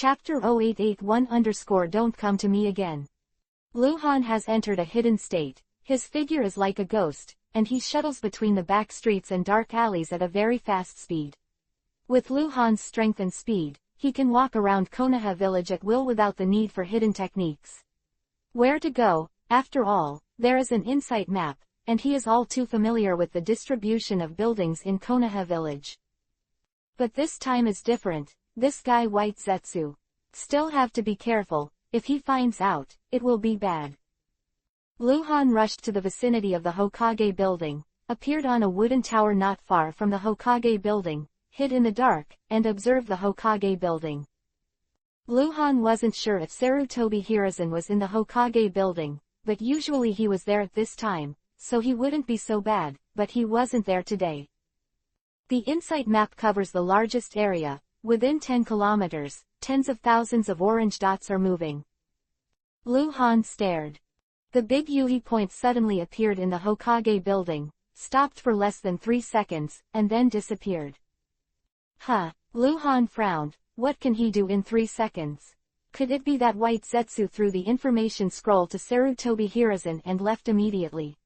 Chapter-881 Don't Come to Me Again. Luhan has entered a hidden state. His figure is like a ghost, and he shuttles between the back streets and dark alleys at a very fast speed. With Luhan's strength and speed, he can walk around Konoha village at will without the need for hidden techniques. Where to go? After all, there is an insight map, and he is all too familiar with the distribution of buildings in Konoha village. But this time is different. This guy White Zetsu. Still have to be careful. If he finds out, it will be bad. Luhan rushed to the vicinity of the Hokage building, appeared on a wooden tower not far from the Hokage building, hid in the dark, and observed the Hokage building. Luhan wasn't sure if Sarutobi Hiruzen was in the Hokage building, but usually he was there at this time, so he wouldn't be so bad, but he wasn't there today. The insight map covers the largest area. Within 10 kilometers, tens of thousands of orange dots are moving. Luhan stared. The big Yuhi point suddenly appeared in the Hokage building, stopped for less than 3 seconds, and then disappeared. Luhan frowned. What can he do in 3 seconds? Could it be that White Zetsu threw the information scroll to Sarutobi Hiruzen and left immediately?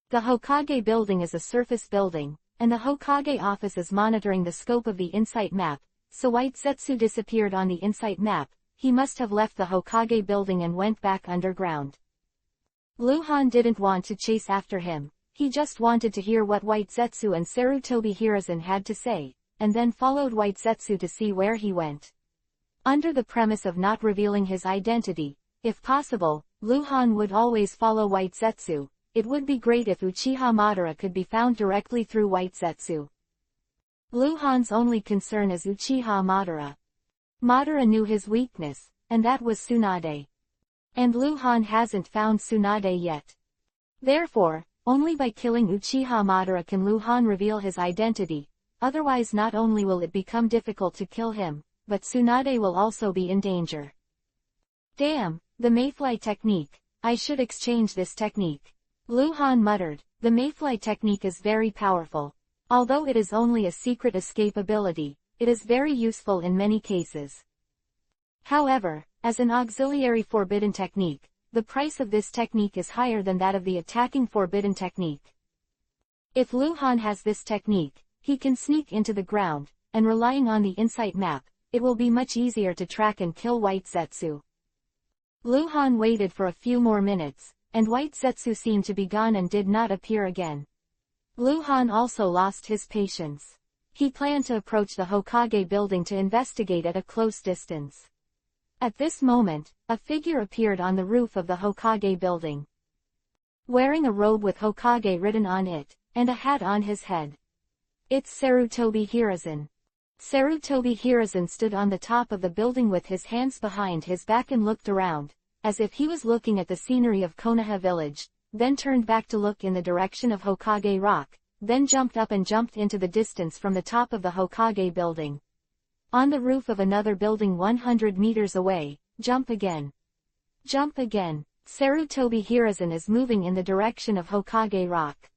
The Hokage building is a surface building, and the Hokage office is monitoring the scope of the insight map, so White Zetsu disappeared on the insight map. He must have left the Hokage building and went back underground. Luhan didn't want to chase after him, he just wanted to hear what White Zetsu and Sarutobi Hiruzen had to say, and then followed White Zetsu to see where he went. Under the premise of not revealing his identity, if possible, Luhan would always follow White Zetsu. It would be great if Uchiha Madara could be found directly through White Zetsu. Luhan's only concern is Uchiha Madara. Madara knew his weakness, and that was Tsunade. And Luhan hasn't found Tsunade yet. Therefore, only by killing Uchiha Madara can Luhan reveal his identity, otherwise not only will it become difficult to kill him, but Tsunade will also be in danger. Damn, the Mayfly technique. I should exchange this technique. Luhan muttered. The Mayfly technique is very powerful. Although it is only a secret escape ability, it is very useful in many cases. However, as an auxiliary forbidden technique, the price of this technique is higher than that of the attacking forbidden technique. If Luhan has this technique, he can sneak into the ground, and relying on the insight map, it will be much easier to track and kill White Zetsu. Luhan waited for a few more minutes, and White Zetsu seemed to be gone and did not appear again. Luhan also lost his patience. He planned to approach the Hokage building to investigate at a close distance. At this moment, a figure appeared on the roof of the Hokage building. Wearing a robe with Hokage written on it, and a hat on his head. It's Sarutobi Hiruzen. Sarutobi Hiruzen stood on the top of the building with his hands behind his back and looked around, as if he was looking at the scenery of Konoha village, then turned back to look in the direction of Hokage Rock, then jumped up and jumped into the distance from the top of the Hokage building. On the roof of another building 100 meters away, jump again. Jump again. Sarutobi Hiruzen is moving in the direction of Hokage Rock.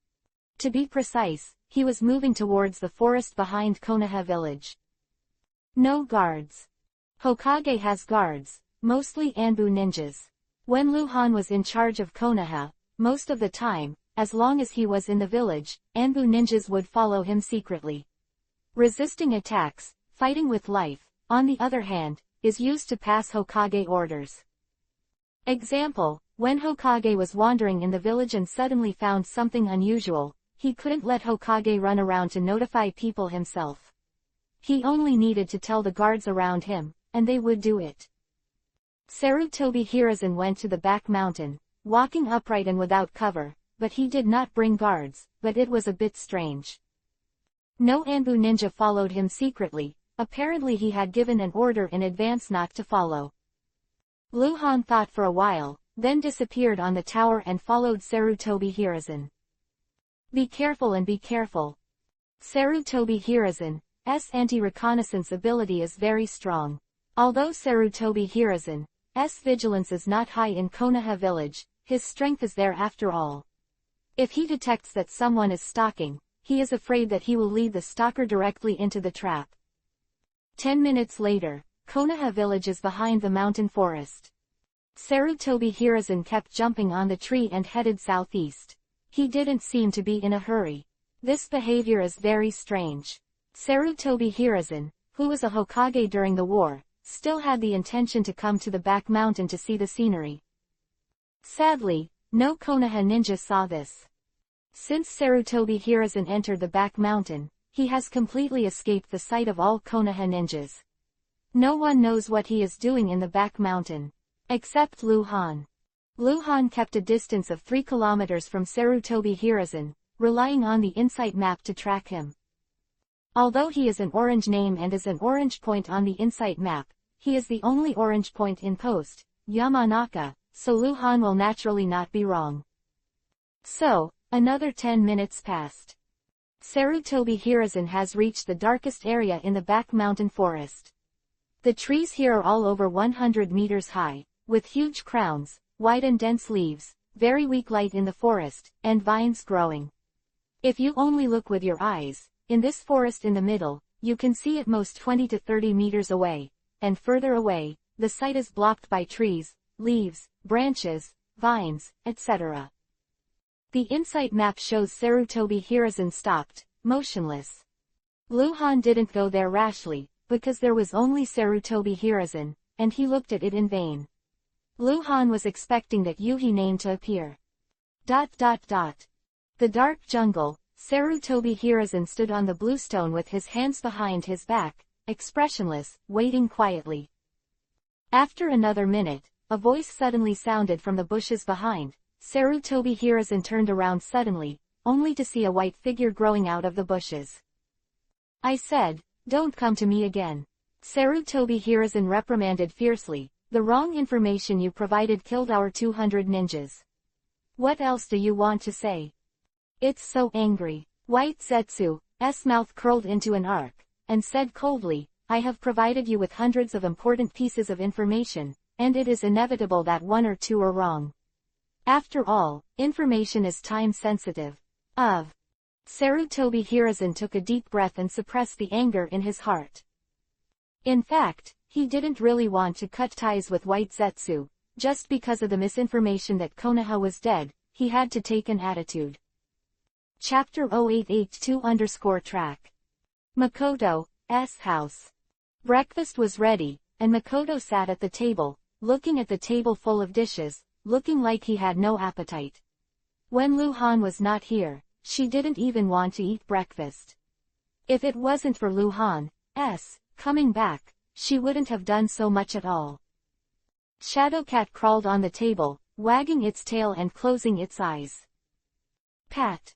To be precise, he was moving towards the forest behind Konoha village. No guards. Hokage has guards, mostly Anbu ninjas. When Luhan was in charge of Konoha, most of the time, as long as he was in the village, Anbu ninjas would follow him secretly. Resisting attacks, fighting with life, on the other hand, is used to pass Hokage orders. Example, when Hokage was wandering in the village and suddenly found something unusual, he couldn't let Hokage run around to notify people himself. He only needed to tell the guards around him, and they would do it. Sarutobi Hiruzen went to the back mountain, walking upright and without cover, but he did not bring guards, but it was a bit strange. No Anbu ninja followed him secretly, apparently he had given an order in advance not to follow. Luhan thought for a while, then disappeared on the tower and followed Sarutobi Hiruzen. Be careful and be careful. Sarutobi Hiruzen's anti-reconnaissance ability is very strong. Although Sarutobi Hiruzen's vigilance is not high in Konoha village, his strength is there after all. If he detects that someone is stalking, he is afraid that he will lead the stalker directly into the trap. 10 minutes later, Konoha village is behind the mountain forest. Sarutobi Hiruzen kept jumping on the tree and headed southeast. He didn't seem to be in a hurry. This behavior is very strange. Sarutobi Hiruzen, who was a Hokage during the war, still had the intention to come to the back mountain to see the scenery. Sadly, no Konoha ninja saw this. Since Sarutobi Hiruzen entered the back mountain, he has completely escaped the sight of all Konoha ninjas. No one knows what he is doing in the back mountain. Except Luhan. Luhan kept a distance of 3 kilometers from Sarutobi Hiruzen, relying on the insight map to track him. Although he is an orange name and is an orange point on the insight map, he is the only orange point in post, Yamanaka, so Luhan will naturally not be wrong. So, another 10 minutes passed. Sarutobi Hiruzen has reached the darkest area in the back mountain forest. The trees here are all over 100 meters high, with huge crowns, wide and dense leaves, very weak light in the forest, and vines growing. If you only look with your eyes, in this forest in the middle, you can see at most 20 to 30 meters away, and further away, the sight is blocked by trees, leaves, branches, vines, etc. The insight map shows Sarutobi Hiruzen stopped, motionless. Luhan didn't go there rashly, because there was only Sarutobi Hiruzen, and he looked at it in vain. Luhan was expecting that Yuhi name to appear. The dark jungle, Sarutobi Hiruzen stood on the bluestone with his hands behind his back, expressionless, waiting quietly. After another minute, a voice suddenly sounded from the bushes behind. Sarutobi Hiruzen turned around suddenly, only to see a white figure growing out of the bushes. I said, "Don't come to me again." Sarutobi Hiruzen reprimanded fiercely, "The wrong information you provided killed our 200 ninjas. What else do you want to say?" It's so angry. White Zetsu's mouth curled into an arc, and said coldly, "I have provided you with hundreds of important pieces of information, and it is inevitable that one or two are wrong. After all, information is time-sensitive." Sarutobi Hiruzen took a deep breath and suppressed the anger in his heart. In fact, he didn't really want to cut ties with White Zetsu. Just because of the misinformation that Konoha was dead, he had to take an attitude. Chapter 0882-track. Makoto's house. Breakfast was ready, and Makoto sat at the table, looking at the table full of dishes, looking like he had no appetite. When Luhan was not here, she didn't even want to eat breakfast. If it wasn't for Luhan's coming back, she wouldn't have done so much at all. Shadowcat crawled on the table, wagging its tail and closing its eyes. Pat.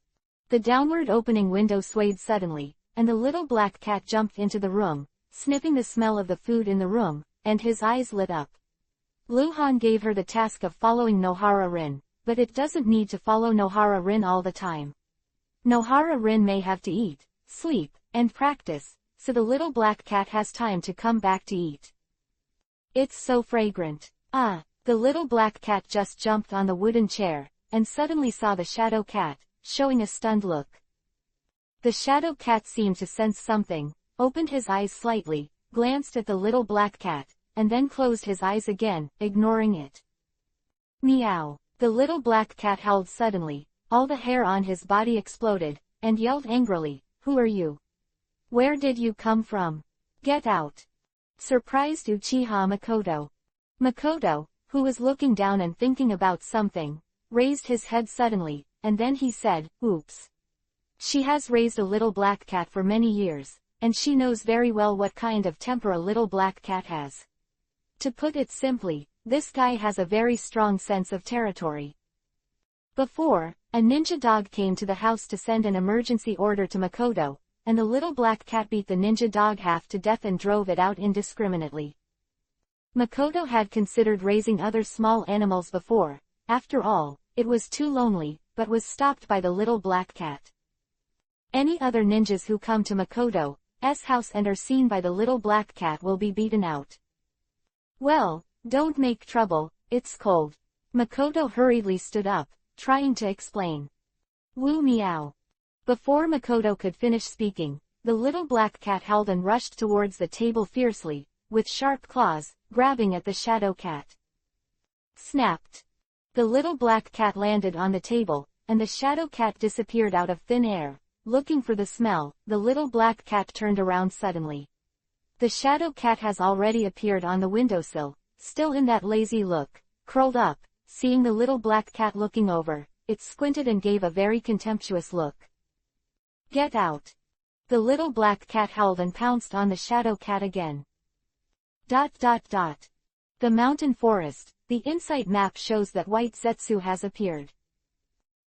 The downward opening window swayed suddenly, and the little black cat jumped into the room, sniffing the smell of the food in the room, and his eyes lit up. Luhan gave her the task of following Nohara Rin, but it doesn't need to follow Nohara Rin all the time. Nohara Rin may have to eat, sleep, and practice, so the little black cat has time to come back to eat. It's so fragrant. The little black cat just jumped on the wooden chair, and suddenly saw the shadow cat, showing a stunned look. The shadow cat seemed to sense something, opened his eyes slightly, glanced at the little black cat, and then closed his eyes again, ignoring it. Meow. The little black cat howled suddenly, all the hair on his body exploded, and yelled angrily, "Who are you? Where did you come from? Get out!" Surprised Uchiha Makoto. Makoto, who was looking down and thinking about something, raised his head suddenly, and then he said, "Oops. She has raised a little black cat for many years, and she knows very well what kind of temper a little black cat has. To put it simply, this guy has a very strong sense of territory." Before, a ninja dog came to the house to send an emergency order to Makoto, and the little black cat beat the ninja dog half to death and drove it out indiscriminately. Makoto had considered raising other small animals before. After all, it was too lonely, but was stopped by the little black cat. Any other ninjas who come to Makoto's house and are seen by the little black cat will be beaten out. "Well, don't make trouble, it's cold." Makoto hurriedly stood up, trying to explain. "Woo meow." Before Makoto could finish speaking, the little black cat howled and rushed towards the table fiercely, with sharp claws, grabbing at the shadow cat. Snapped. The little black cat landed on the table, and the shadow cat disappeared out of thin air. Looking for the smell, the little black cat turned around suddenly. The shadow cat has already appeared on the windowsill, still in that lazy look, curled up. Seeing the little black cat looking over, it squinted and gave a very contemptuous look. Get out! The little black cat howled and pounced on the shadow cat again. The mountain forest. The insight map shows that White Zetsu has appeared.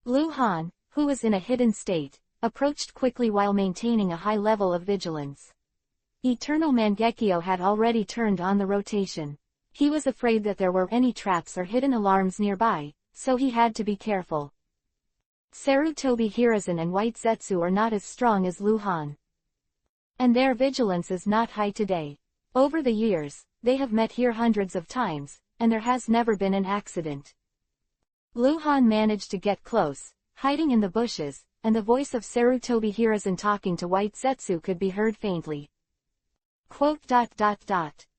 Lu Han, who was in a hidden state, approached quickly while maintaining a high level of vigilance. Eternal Mangekyo had already turned on the rotation. He was afraid that there were any traps or hidden alarms nearby, so he had to be careful. Sarutobi Hiruzen and White Zetsu are not as strong as Lu Han. And their vigilance is not high today. Over the years, they have met here hundreds of times, and there has never been an accident. Lu Han managed to get close, hiding in the bushes, and the voice of Sarutobi Hiruzen talking to White Zetsu could be heard faintly. Quote,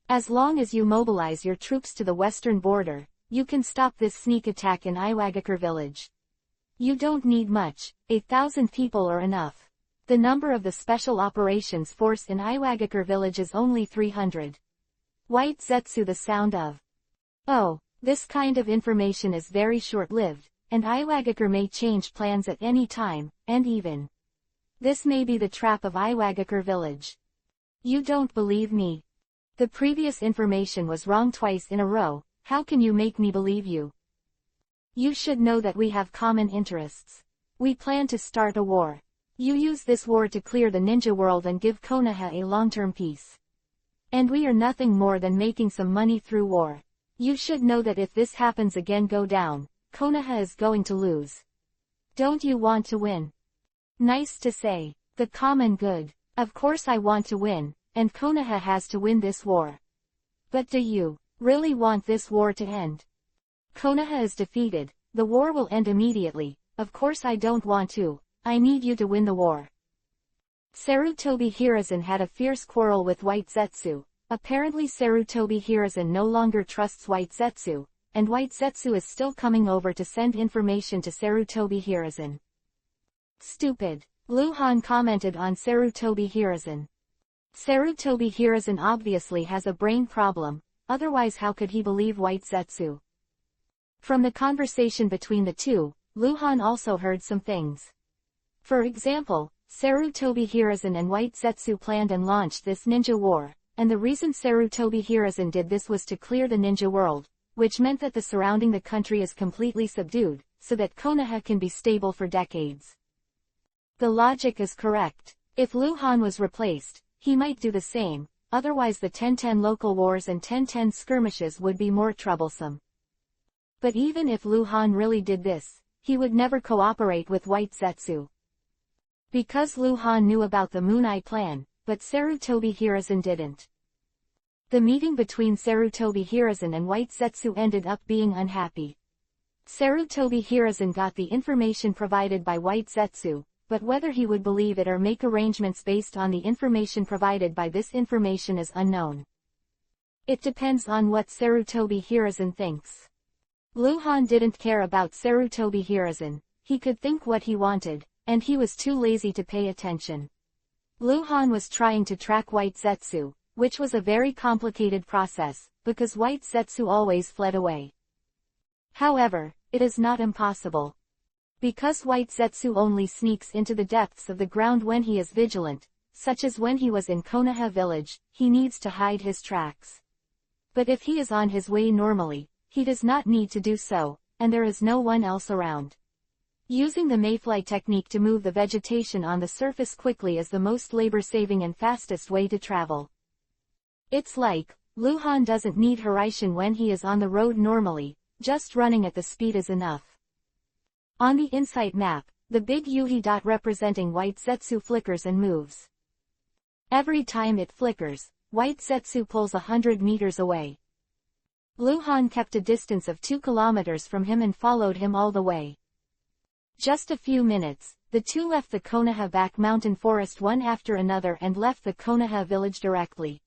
As long as you mobilize your troops to the western border, you can stop this sneak attack in Iwagakure village. You don't need much, 1,000 people are enough. The number of the Special Operations Force in Iwagakure village is only 300. White Zetsu. The sound of. Oh, this kind of information is very short-lived, and Iwagakure may change plans at any time, and even. This may be the trap of Iwagakure village. You don't believe me? The previous information was wrong twice in a row. How can you make me believe you? You should know that we have common interests. We plan to start a war. You use this war to clear the ninja world and give Konoha a long-term peace. And we are nothing more than making some money through war. You should know that if this happens again, go down, Konoha is going to lose. Don't you want to win? Nice to say. The common good. Of course I want to win, and Konoha has to win this war. But do you really want this war to end? Konoha is defeated, the war will end immediately. Of course I don't want to. I need you to win the war. Sarutobi Hiruzen had a fierce quarrel with White Zetsu. Apparently Sarutobi Hiruzen no longer trusts White Zetsu, and White Zetsu is still coming over to send information to Sarutobi Hiruzen. Stupid. Lu Han commented on Sarutobi Hiruzen. Sarutobi Hiruzen obviously has a brain problem, otherwise how could he believe White Zetsu? From the conversation between the two, Lu Han also heard some things. For example, Sarutobi Hiruzen and White Zetsu planned and launched this ninja war, and the reason Sarutobi Hiruzen did this was to clear the ninja world, which meant that the surrounding the country is completely subdued, so that Konoha can be stable for decades. The logic is correct. If Lu Han was replaced, he might do the same, otherwise the 1010 local wars and 1010 skirmishes would be more troublesome. But even if Lu Han really did this, he would never cooperate with White Zetsu. Because Lu Han knew about the Moon Eye plan, but Sarutobi Hiruzen didn't. The meeting between Sarutobi Hiruzen and White Zetsu ended up being unhappy. Sarutobi Hiruzen got the information provided by White Zetsu, but whether he would believe it or make arrangements based on the information provided by this information is unknown. It depends on what Sarutobi Hiruzen thinks. Lu Han didn't care about Sarutobi Hiruzen. He could think what he wanted, and he was too lazy to pay attention. Lu Han was trying to track White Zetsu, which was a very complicated process, because White Zetsu always fled away. However, it is not impossible. Because White Zetsu only sneaks into the depths of the ground when he is vigilant, such as when he was in Konoha village, he needs to hide his tracks. But if he is on his way normally, he does not need to do so, and there is no one else around. Using the mayfly technique to move the vegetation on the surface quickly is the most labor-saving and fastest way to travel. It's like, Lu Han doesn't need Hiraishin when he is on the road normally, just running at the speed is enough. On the insight map, the big Yuhi dot representing White Zetsu flickers and moves. Every time it flickers, White Zetsu pulls 100 meters away. Lu Han kept a distance of 2 kilometers from him and followed him all the way. Just a few minutes, the two left the Konoha back mountain forest one after another and left the Konoha village directly.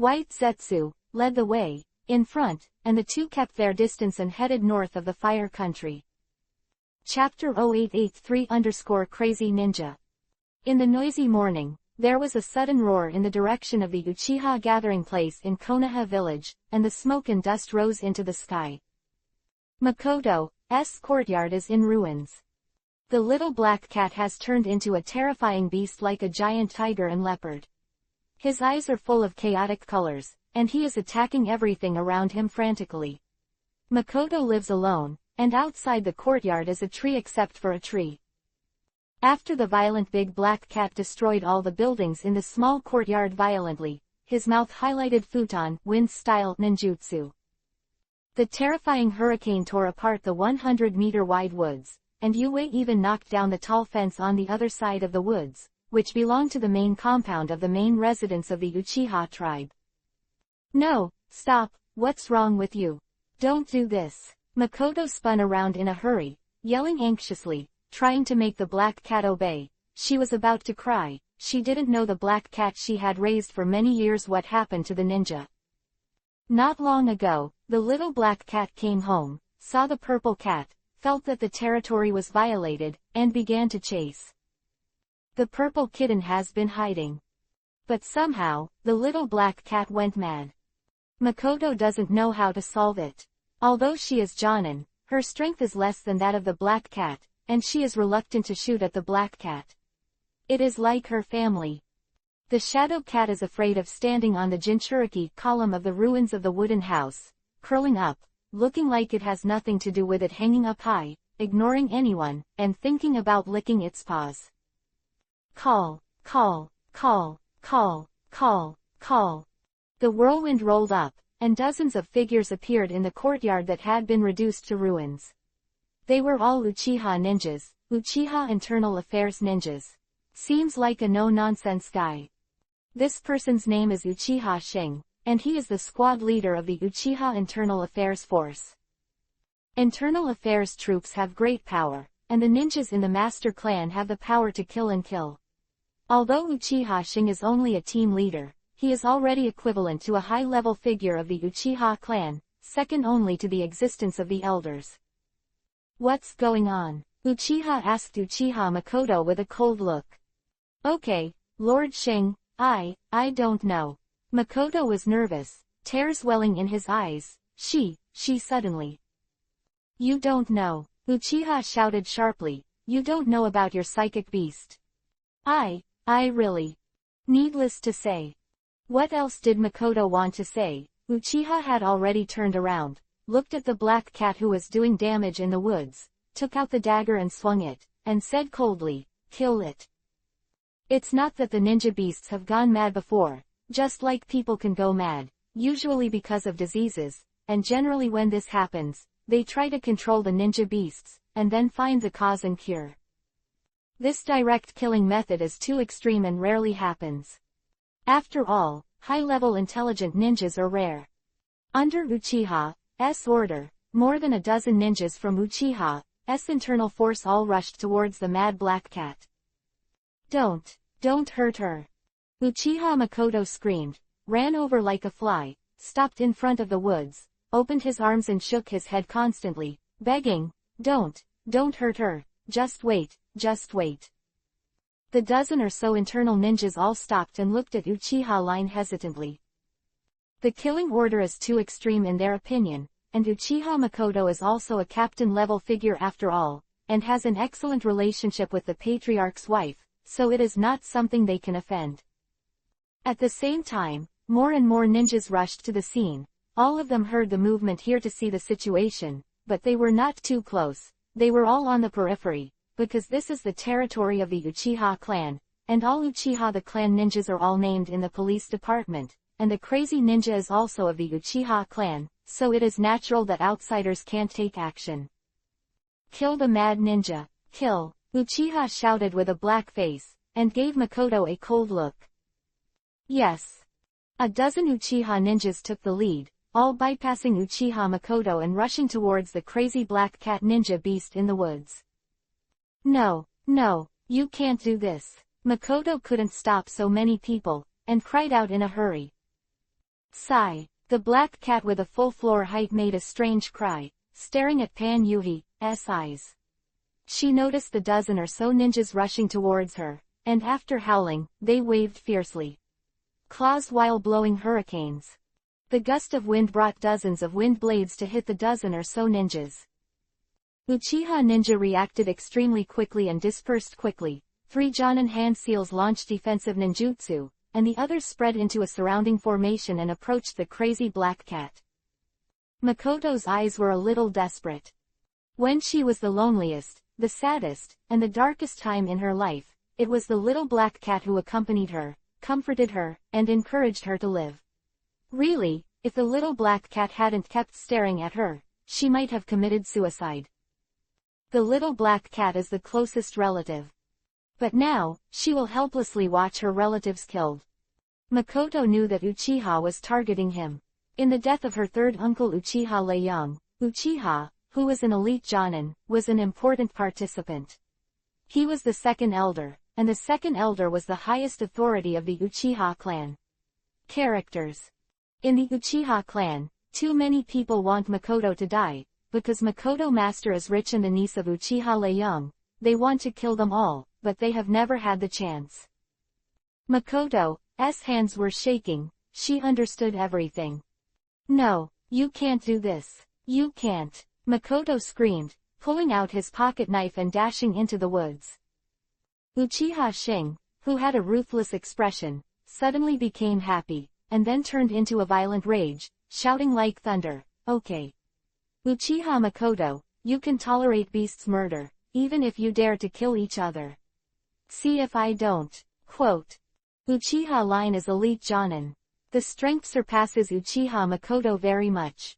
White Zetsu led the way, in front, and the two kept their distance and headed north of the fire country. Chapter 0883-Crazy Ninja. In the noisy morning, there was a sudden roar in the direction of the Uchiha gathering place in Konoha village, and the smoke and dust rose into the sky. Makoto's courtyard is in ruins. The little black cat has turned into a terrifying beast like a giant tiger and leopard. His eyes are full of chaotic colors, and he is attacking everything around him frantically. Makoto lives alone, and outside the courtyard is a tree except for a tree. After the violent big black cat destroyed all the buildings in the small courtyard violently, his mouth highlighted futon wind-style ninjutsu. The terrifying hurricane tore apart the 100-meter-wide woods, and Yue even knocked down the tall fence on the other side of the woods, which belonged to the main compound of the main residence of the Uchiha tribe. No, stop, what's wrong with you? Don't do this. Makoto spun around in a hurry, yelling anxiously, trying to make the black cat obey. She was about to cry. She didn't know the black cat she had raised for many years what happened to the ninja. Not long ago, the little black cat came home, saw the purple cat, felt that the territory was violated, and began to chase. The purple kitten has been hiding. But somehow, the little black cat went mad. Makoto doesn't know how to solve it. Although she is Jonin, her strength is less than that of the black cat, and she is reluctant to shoot at the black cat. It is like her family. The shadow cat is afraid of standing on the Jinchuriki column of the ruins of the wooden house, curling up, looking like it has nothing to do with it hanging up high, ignoring anyone, and thinking about licking its paws. Call, call, call, call, call, call. The whirlwind rolled up, and dozens of figures appeared in the courtyard that had been reduced to ruins. They were all Uchiha ninjas, Uchiha Internal Affairs ninjas. Seems like a no-nonsense guy. This person's name is Uchiha Shing, and he is the squad leader of the Uchiha Internal Affairs Force. Internal Affairs troops have great power, and the ninjas in the Master Clan have the power to kill and kill. Although Uchiha Shing is only a team leader, he is already equivalent to a high-level figure of the Uchiha clan, second only to the existence of the elders. What's going on? Uchiha asked Uchiha Makoto with a cold look. Okay, Lord Shing, I don't know. Makoto was nervous, tears welling in his eyes. She suddenly. You don't know. Uchiha shouted sharply, you don't know about your psychic beast. I really. Needless to say. What else did Makoto want to say? Uchiha had already turned around, looked at the black cat who was doing damage in the woods, took out the dagger and swung it, and said coldly, kill it. It's not that the ninja beasts have gone mad before, just like people can go mad, usually because of diseases, and generally when this happens, they try to control the ninja beasts, and then find the cause and cure. This direct killing method is too extreme and rarely happens. After all, high-level intelligent ninjas are rare. Under Uchiha's order, more than a dozen ninjas from Uchiha's internal force all rushed towards the mad black cat. Don't hurt her. Uchiha Makoto screamed, ran over like a fly, stopped in front of the woods, opened his arms and shook his head constantly, begging, don't hurt her, just wait. The dozen or so internal ninjas all stopped and looked at Uchiha line hesitantly. The killing order is too extreme in their opinion, and Uchiha Makoto is also a captain-level figure after all, and has an excellent relationship with the patriarch's wife, so it is not something they can offend. At the same time, more and more ninjas rushed to the scene. All of them heard the movement here to see the situation, but they were not too close. They were all on the periphery, because this is the territory of the Uchiha clan, and all Uchiha the clan ninjas are all named in the police department, and the crazy ninja is also of the Uchiha clan, so it is natural that outsiders can't take action. Kill the mad ninja, kill, Uchiha shouted with a black face, and gave Makoto a cold look. Yes. A dozen Uchiha ninjas took the lead, all bypassing Uchiha Makoto and rushing towards the crazy black cat ninja beast in the woods. No, you can't do this. Makoto couldn't stop so many people, and cried out in a hurry. Sigh. The black cat with a full floor height made a strange cry, staring at Pan Yuhi's eyes. She noticed the dozen or so ninjas rushing towards her, and after howling, they waved fiercely claws while blowing hurricanes. The gust of wind brought dozens of wind blades to hit the dozen or so ninjas. Uchiha Ninja reacted extremely quickly and dispersed quickly. 3 Jonin hand seals launched defensive ninjutsu, and the others spread into a surrounding formation and approached the crazy black cat. Makoto's eyes were a little desperate. When she was the loneliest, the saddest, and the darkest time in her life, it was the little black cat who accompanied her, comforted her, and encouraged her to live. Really, if the little black cat hadn't kept staring at her, she might have committed suicide. The little black cat is the closest relative. But now, she will helplessly watch her relatives killed. Makoto knew that Uchiha was targeting him. In the death of her third uncle Uchiha Leiyang, Uchiha, who was an elite Jonin, was an important participant. He was the second elder, and the second elder was the highest authority of the Uchiha clan. Characters. In the Uchiha clan, too many people want Makoto to die, because Makoto Master is rich and the niece of Uchiha Leiyang. They want to kill them all, but they have never had the chance. Makoto's hands were shaking. She understood everything. No, you can't do this. You can't. Makoto screamed, pulling out his pocket knife and dashing into the woods. Uchiha Shing, who had a ruthless expression, suddenly became happy, and then turned into a violent rage, shouting like thunder, "Okay. Uchiha Makoto, you can tolerate beasts' murder, even if you dare to kill each other. See if I don't." Quote. Uchiha line is elite Jonin. The strength surpasses Uchiha Makoto very much.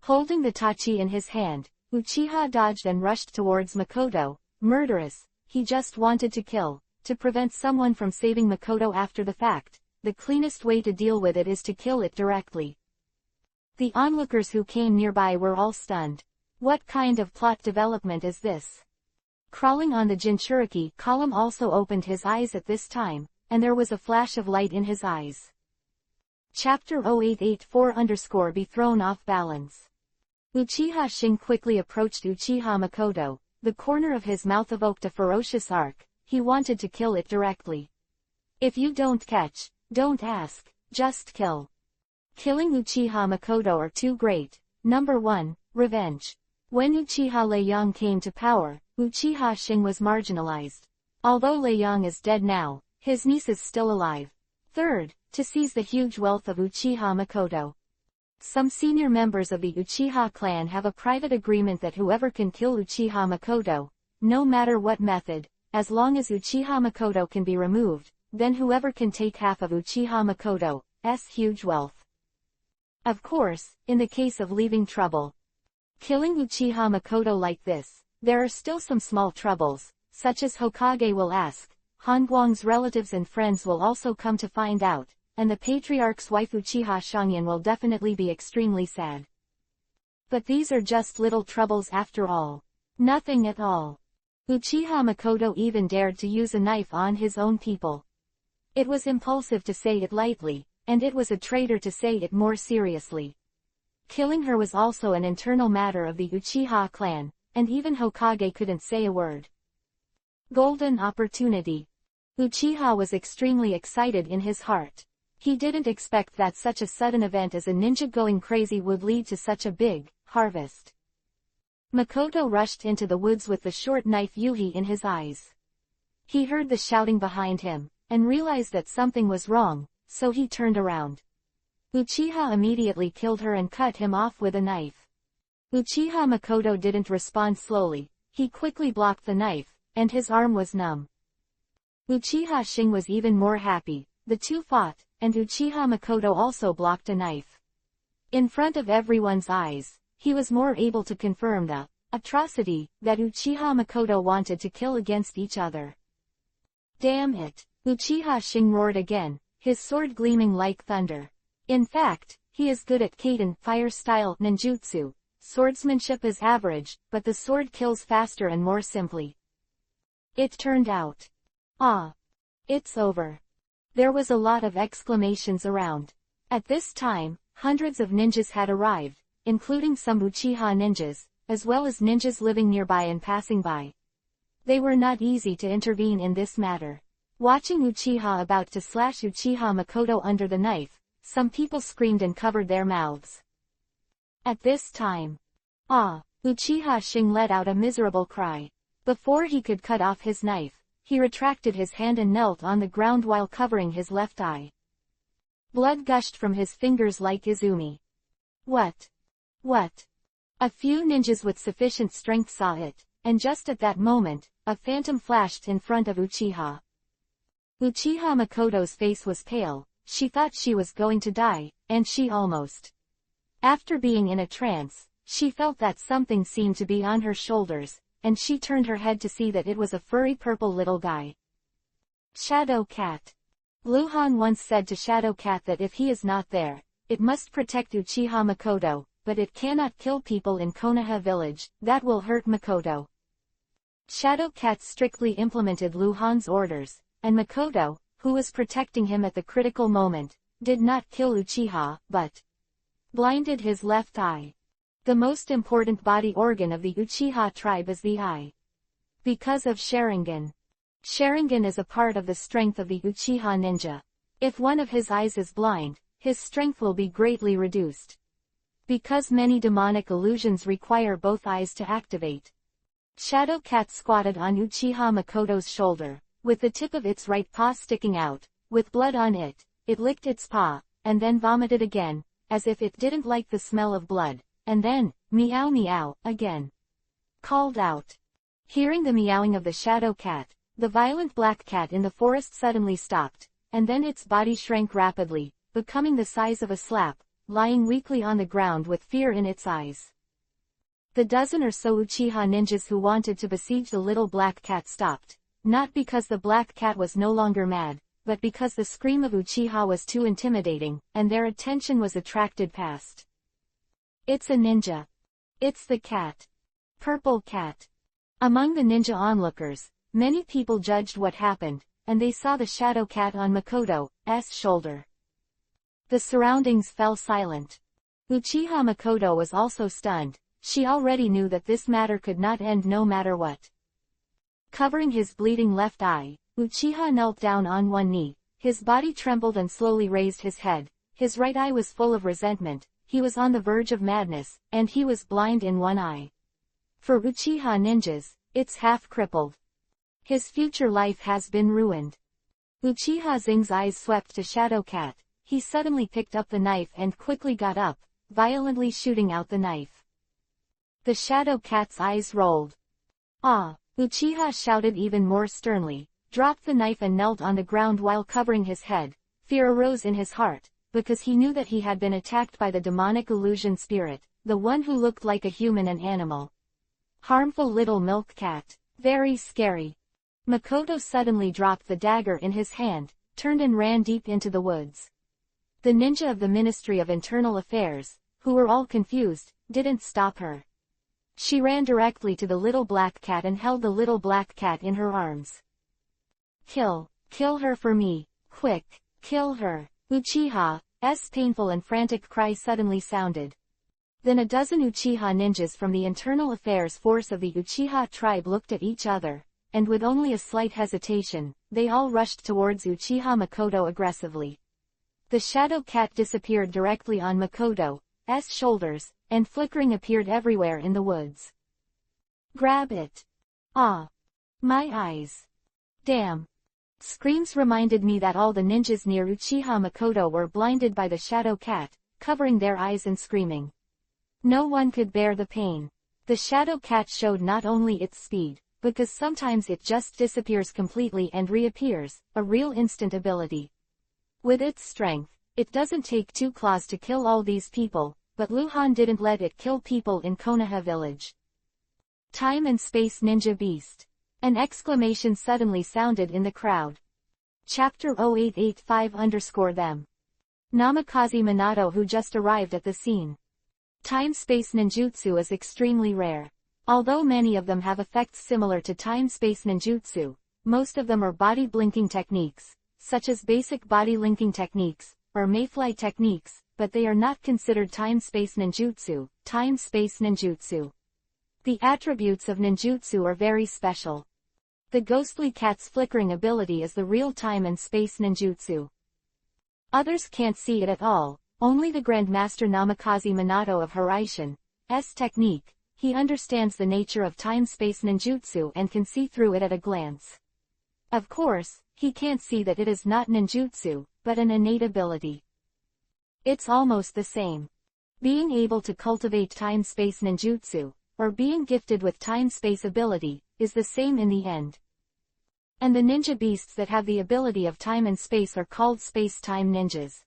Holding the tachi in his hand, Uchiha dodged and rushed towards Makoto. Murderous, he just wanted to kill. To prevent someone from saving Makoto after the fact, the cleanest way to deal with it is to kill it directly. The onlookers who came nearby were all stunned. What kind of plot development is this? Crawling on the Jinchuriki column also opened his eyes at this time, and there was a flash of light in his eyes. Chapter 0884 be thrown off balance. Uchiha Shing quickly approached Uchiha Makoto. The corner of his mouth evoked a ferocious arc. He wanted to kill it directly. If you don't catch, don't ask, just kill. Killing Uchiha Makoto are too great. Number 1, revenge. When Uchiha Leiyang came to power, Uchiha Shing was marginalized. Although Leiyang is dead now, his niece is still alive. Third, to seize the huge wealth of Uchiha Makoto. Some senior members of the Uchiha clan have a private agreement that whoever can kill Uchiha Makoto, no matter what method, as long as Uchiha Makoto can be removed, then whoever can take half of Uchiha Makoto's huge wealth. Of course, in the case of leaving trouble. Killing Uchiha Makoto like this, there are still some small troubles, such as Hokage will ask, Hanguang's relatives and friends will also come to find out, and the patriarch's wife Uchiha Shangyan will definitely be extremely sad. But these are just little troubles after all. Nothing at all. Uchiha Makoto even dared to use a knife on his own people. It was impulsive to say it lightly, and it was a traitor to say it more seriously. Killing her was also an internal matter of the Uchiha clan, and even Hokage couldn't say a word. Golden opportunity. Uchiha was extremely excited in his heart. He didn't expect that such a sudden event as a ninja going crazy would lead to such a big harvest. Makoto rushed into the woods with the short knife Yuhi in his eyes. He heard the shouting behind him, and realized that something was wrong, so he turned around. Uchiha immediately killed her and cut him off with a knife. Uchiha Makoto didn't respond slowly. He quickly blocked the knife, and his arm was numb. Uchiha Shing was even more happy. The two fought, and Uchiha Makoto also blocked a knife. In front of everyone's eyes, he was more able to confirm the atrocity that Uchiha Makoto wanted to kill against each other. Damn it! Uchiha Shing roared again, his sword gleaming like thunder. In fact, he is good at Kaiden fire-style ninjutsu. Swordsmanship is average, but the sword kills faster and more simply. It turned out. Ah! It's over. There was a lot of exclamations around. At this time, hundreds of ninjas had arrived, including some Uchiha ninjas, as well as ninjas living nearby and passing by. They were not easy to intervene in this matter. Watching Uchiha about to slash Uchiha Makoto under the knife, some people screamed and covered their mouths. At this time, Uchiha Shing let out a miserable cry. Before he could cut off his knife, he retracted his hand and knelt on the ground while covering his left eye. Blood gushed from his fingers like Izumi. What? A few ninjas with sufficient strength saw it, and just at that moment, a phantom flashed in front of Uchiha. Uchiha Makoto's face was pale, she thought she was going to die, and she almost. After being in a trance, she felt that something seemed to be on her shoulders, and she turned her head to see that it was a furry purple little guy. Shadow Cat. Luhan once said to Shadow Cat that if he is not there, it must protect Uchiha Makoto, but it cannot kill people in Konoha village, that will hurt Makoto. Shadow Cat strictly implemented Luhan's orders, and Makoto, who was protecting him at the critical moment, did not kill Uchiha, but blinded his left eye. The most important body organ of the Uchiha tribe is the eye. Because of Sharingan. Sharingan is a part of the strength of the Uchiha ninja. If one of his eyes is blind, his strength will be greatly reduced. Because many demonic illusions require both eyes to activate. Shadow Cat squatted on Uchiha Makoto's shoulder, with the tip of its right paw sticking out, with blood on it. It licked its paw, and then vomited again, as if it didn't like the smell of blood, and then, meow meow, again. Called out. Hearing the meowing of the Shadow Cat, the violent black cat in the forest suddenly stopped, and then its body shrank rapidly, becoming the size of a slap, lying weakly on the ground with fear in its eyes. The dozen or so Uchiha ninjas who wanted to besiege the little black cat stopped, not because the black cat was no longer mad, but because the scream of Uchiha was too intimidating, and their attention was attracted past. It's a ninja. It's the cat. Purple Cat. Among the ninja onlookers, many people judged what happened, and they saw the Shadow Cat on Makoto's shoulder. The surroundings fell silent. Uchiha Makoto was also stunned. She already knew that this matter could not end no matter what. Covering his bleeding left eye, Uchiha knelt down on one knee, his body trembled and slowly raised his head, his right eye was full of resentment, he was on the verge of madness, and he was blind in one eye. For Uchiha ninjas, it's half crippled. His future life has been ruined. Uchiha Zing's eyes swept to Shadow Cat. He suddenly picked up the knife and quickly got up, violently shooting out the knife. The Shadow Cat's eyes rolled. Uchiha shouted even more sternly, dropped the knife and knelt on the ground while covering his head. Fear arose in his heart, because he knew that he had been attacked by the demonic illusion spirit, the one who looked like a human and animal. Harmful little milk cat. Very scary. Makoto suddenly dropped the dagger in his hand, turned and ran deep into the woods. The ninja of the Ministry of Internal Affairs, who were all confused, didn't stop her. She ran directly to the little black cat and held the little black cat in her arms. Kill her for me, quick, kill her. Uchiha's painful and frantic cry suddenly sounded. Then a dozen Uchiha ninjas from the Internal Affairs force of the Uchiha tribe looked at each other, and with only a slight hesitation, they all rushed towards Uchiha Makoto aggressively. The Shadow Cat disappeared directly on Makoto's shoulders, and flickering appeared everywhere in the woods. Grab it. My eyes. Damn. Screams reminded me that all the ninjas near Uchiha Makoto were blinded by the Shadow Cat, covering their eyes and screaming. No one could bear the pain. The Shadow Cat showed not only its speed, because sometimes it just disappears completely and reappears, a real instant ability. With its strength, it doesn't take 2 claws to kill all these people, but Luhan didn't let it kill people in Konoha village. Time and Space Ninja Beast. An exclamation suddenly sounded in the crowd. Chapter-0885-them. Namikaze Minato, who just arrived at the scene. Time-space ninjutsu is extremely rare. Although many of them have effects similar to time-space ninjutsu, most of them are body blinking techniques, such as basic body linking techniques, or mayfly techniques, but they are not considered time-space ninjutsu. Time-space ninjutsu. The attributes of ninjutsu are very special. The ghostly cat's flickering ability is the real time and space ninjutsu. Others can't see it at all, only the Grandmaster Namikaze Minato of Hiraishin's technique. He understands the nature of time-space ninjutsu and can see through it at a glance. Of course, he can't see that it is not ninjutsu, but an innate ability. It's almost the same. Being able to cultivate time-space ninjutsu, or being gifted with time-space ability, is the same in the end. And the ninja beasts that have the ability of time and space are called space-time ninjas.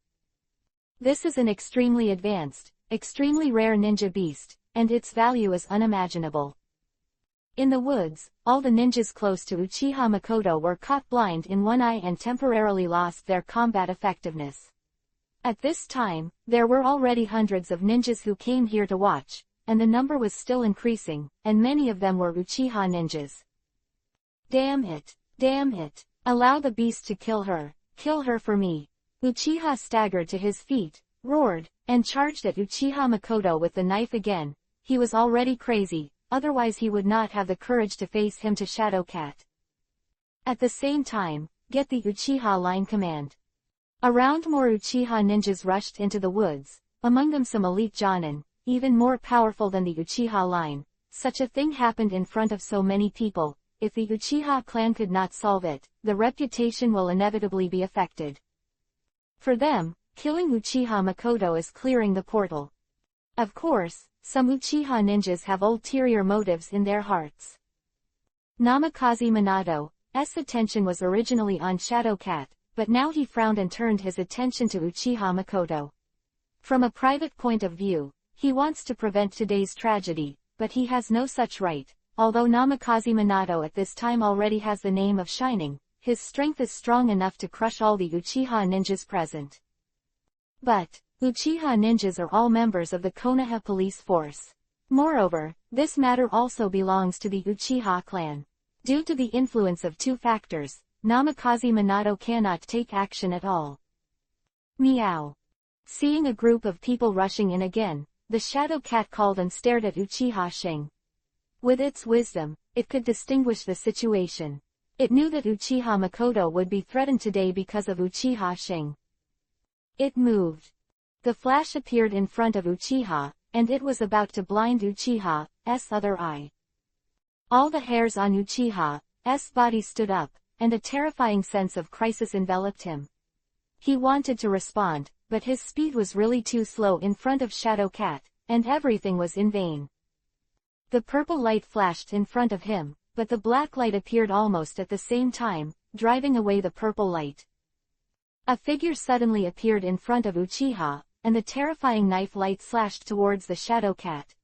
This is an extremely advanced, extremely rare ninja beast, and its value is unimaginable. In the woods, all the ninjas close to Uchiha Makoto were caught blind in one eye and temporarily lost their combat effectiveness. At this time, there were already hundreds of ninjas who came here to watch, and the number was still increasing, and many of them were Uchiha ninjas. Damn it! Damn it! Allow the beast to kill her for me. Uchiha staggered to his feet, roared, and charged at Uchiha Makoto with the knife again. He was already crazy, otherwise he would not have the courage to face him to Shadow Cat. At the same time, get the Uchiha line command. Around more Uchiha ninjas rushed into the woods, among them some elite Jonin, even more powerful than the Uchiha line. Such a thing happened in front of so many people. If the Uchiha clan could not solve it, the reputation will inevitably be affected. For them, killing Uchiha Makoto is clearing the portal. Of course, some Uchiha ninjas have ulterior motives in their hearts. Namikaze Minato's attention was originally on Shadow Cat, but now he frowned and turned his attention to Uchiha Makoto. From a private point of view, he wants to prevent today's tragedy, but he has no such right. Although Namikaze Minato at this time already has the name of Shining, his strength is strong enough to crush all the Uchiha ninjas present. But, Uchiha ninjas are all members of the Konoha police force. Moreover, this matter also belongs to the Uchiha clan. Due to the influence of two factors, Namikaze Minato cannot take action at all. Meow. Seeing a group of people rushing in again, the Shadow Cat called and stared at Uchiha Shing. With its wisdom, it could distinguish the situation. It knew that Uchiha Makoto would be threatened today because of Uchiha Shing. It moved. The flash appeared in front of Uchiha, and it was about to blind Uchiha's other eye. All the hairs on Uchiha's body stood up, and a terrifying sense of crisis enveloped him. He wanted to respond, but his speed was really too slow in front of Shadow Cat, and everything was in vain. The purple light flashed in front of him, but the black light appeared almost at the same time, driving away the purple light. A figure suddenly appeared in front of Uchiha, and the terrifying knife light slashed towards the Shadow Cat.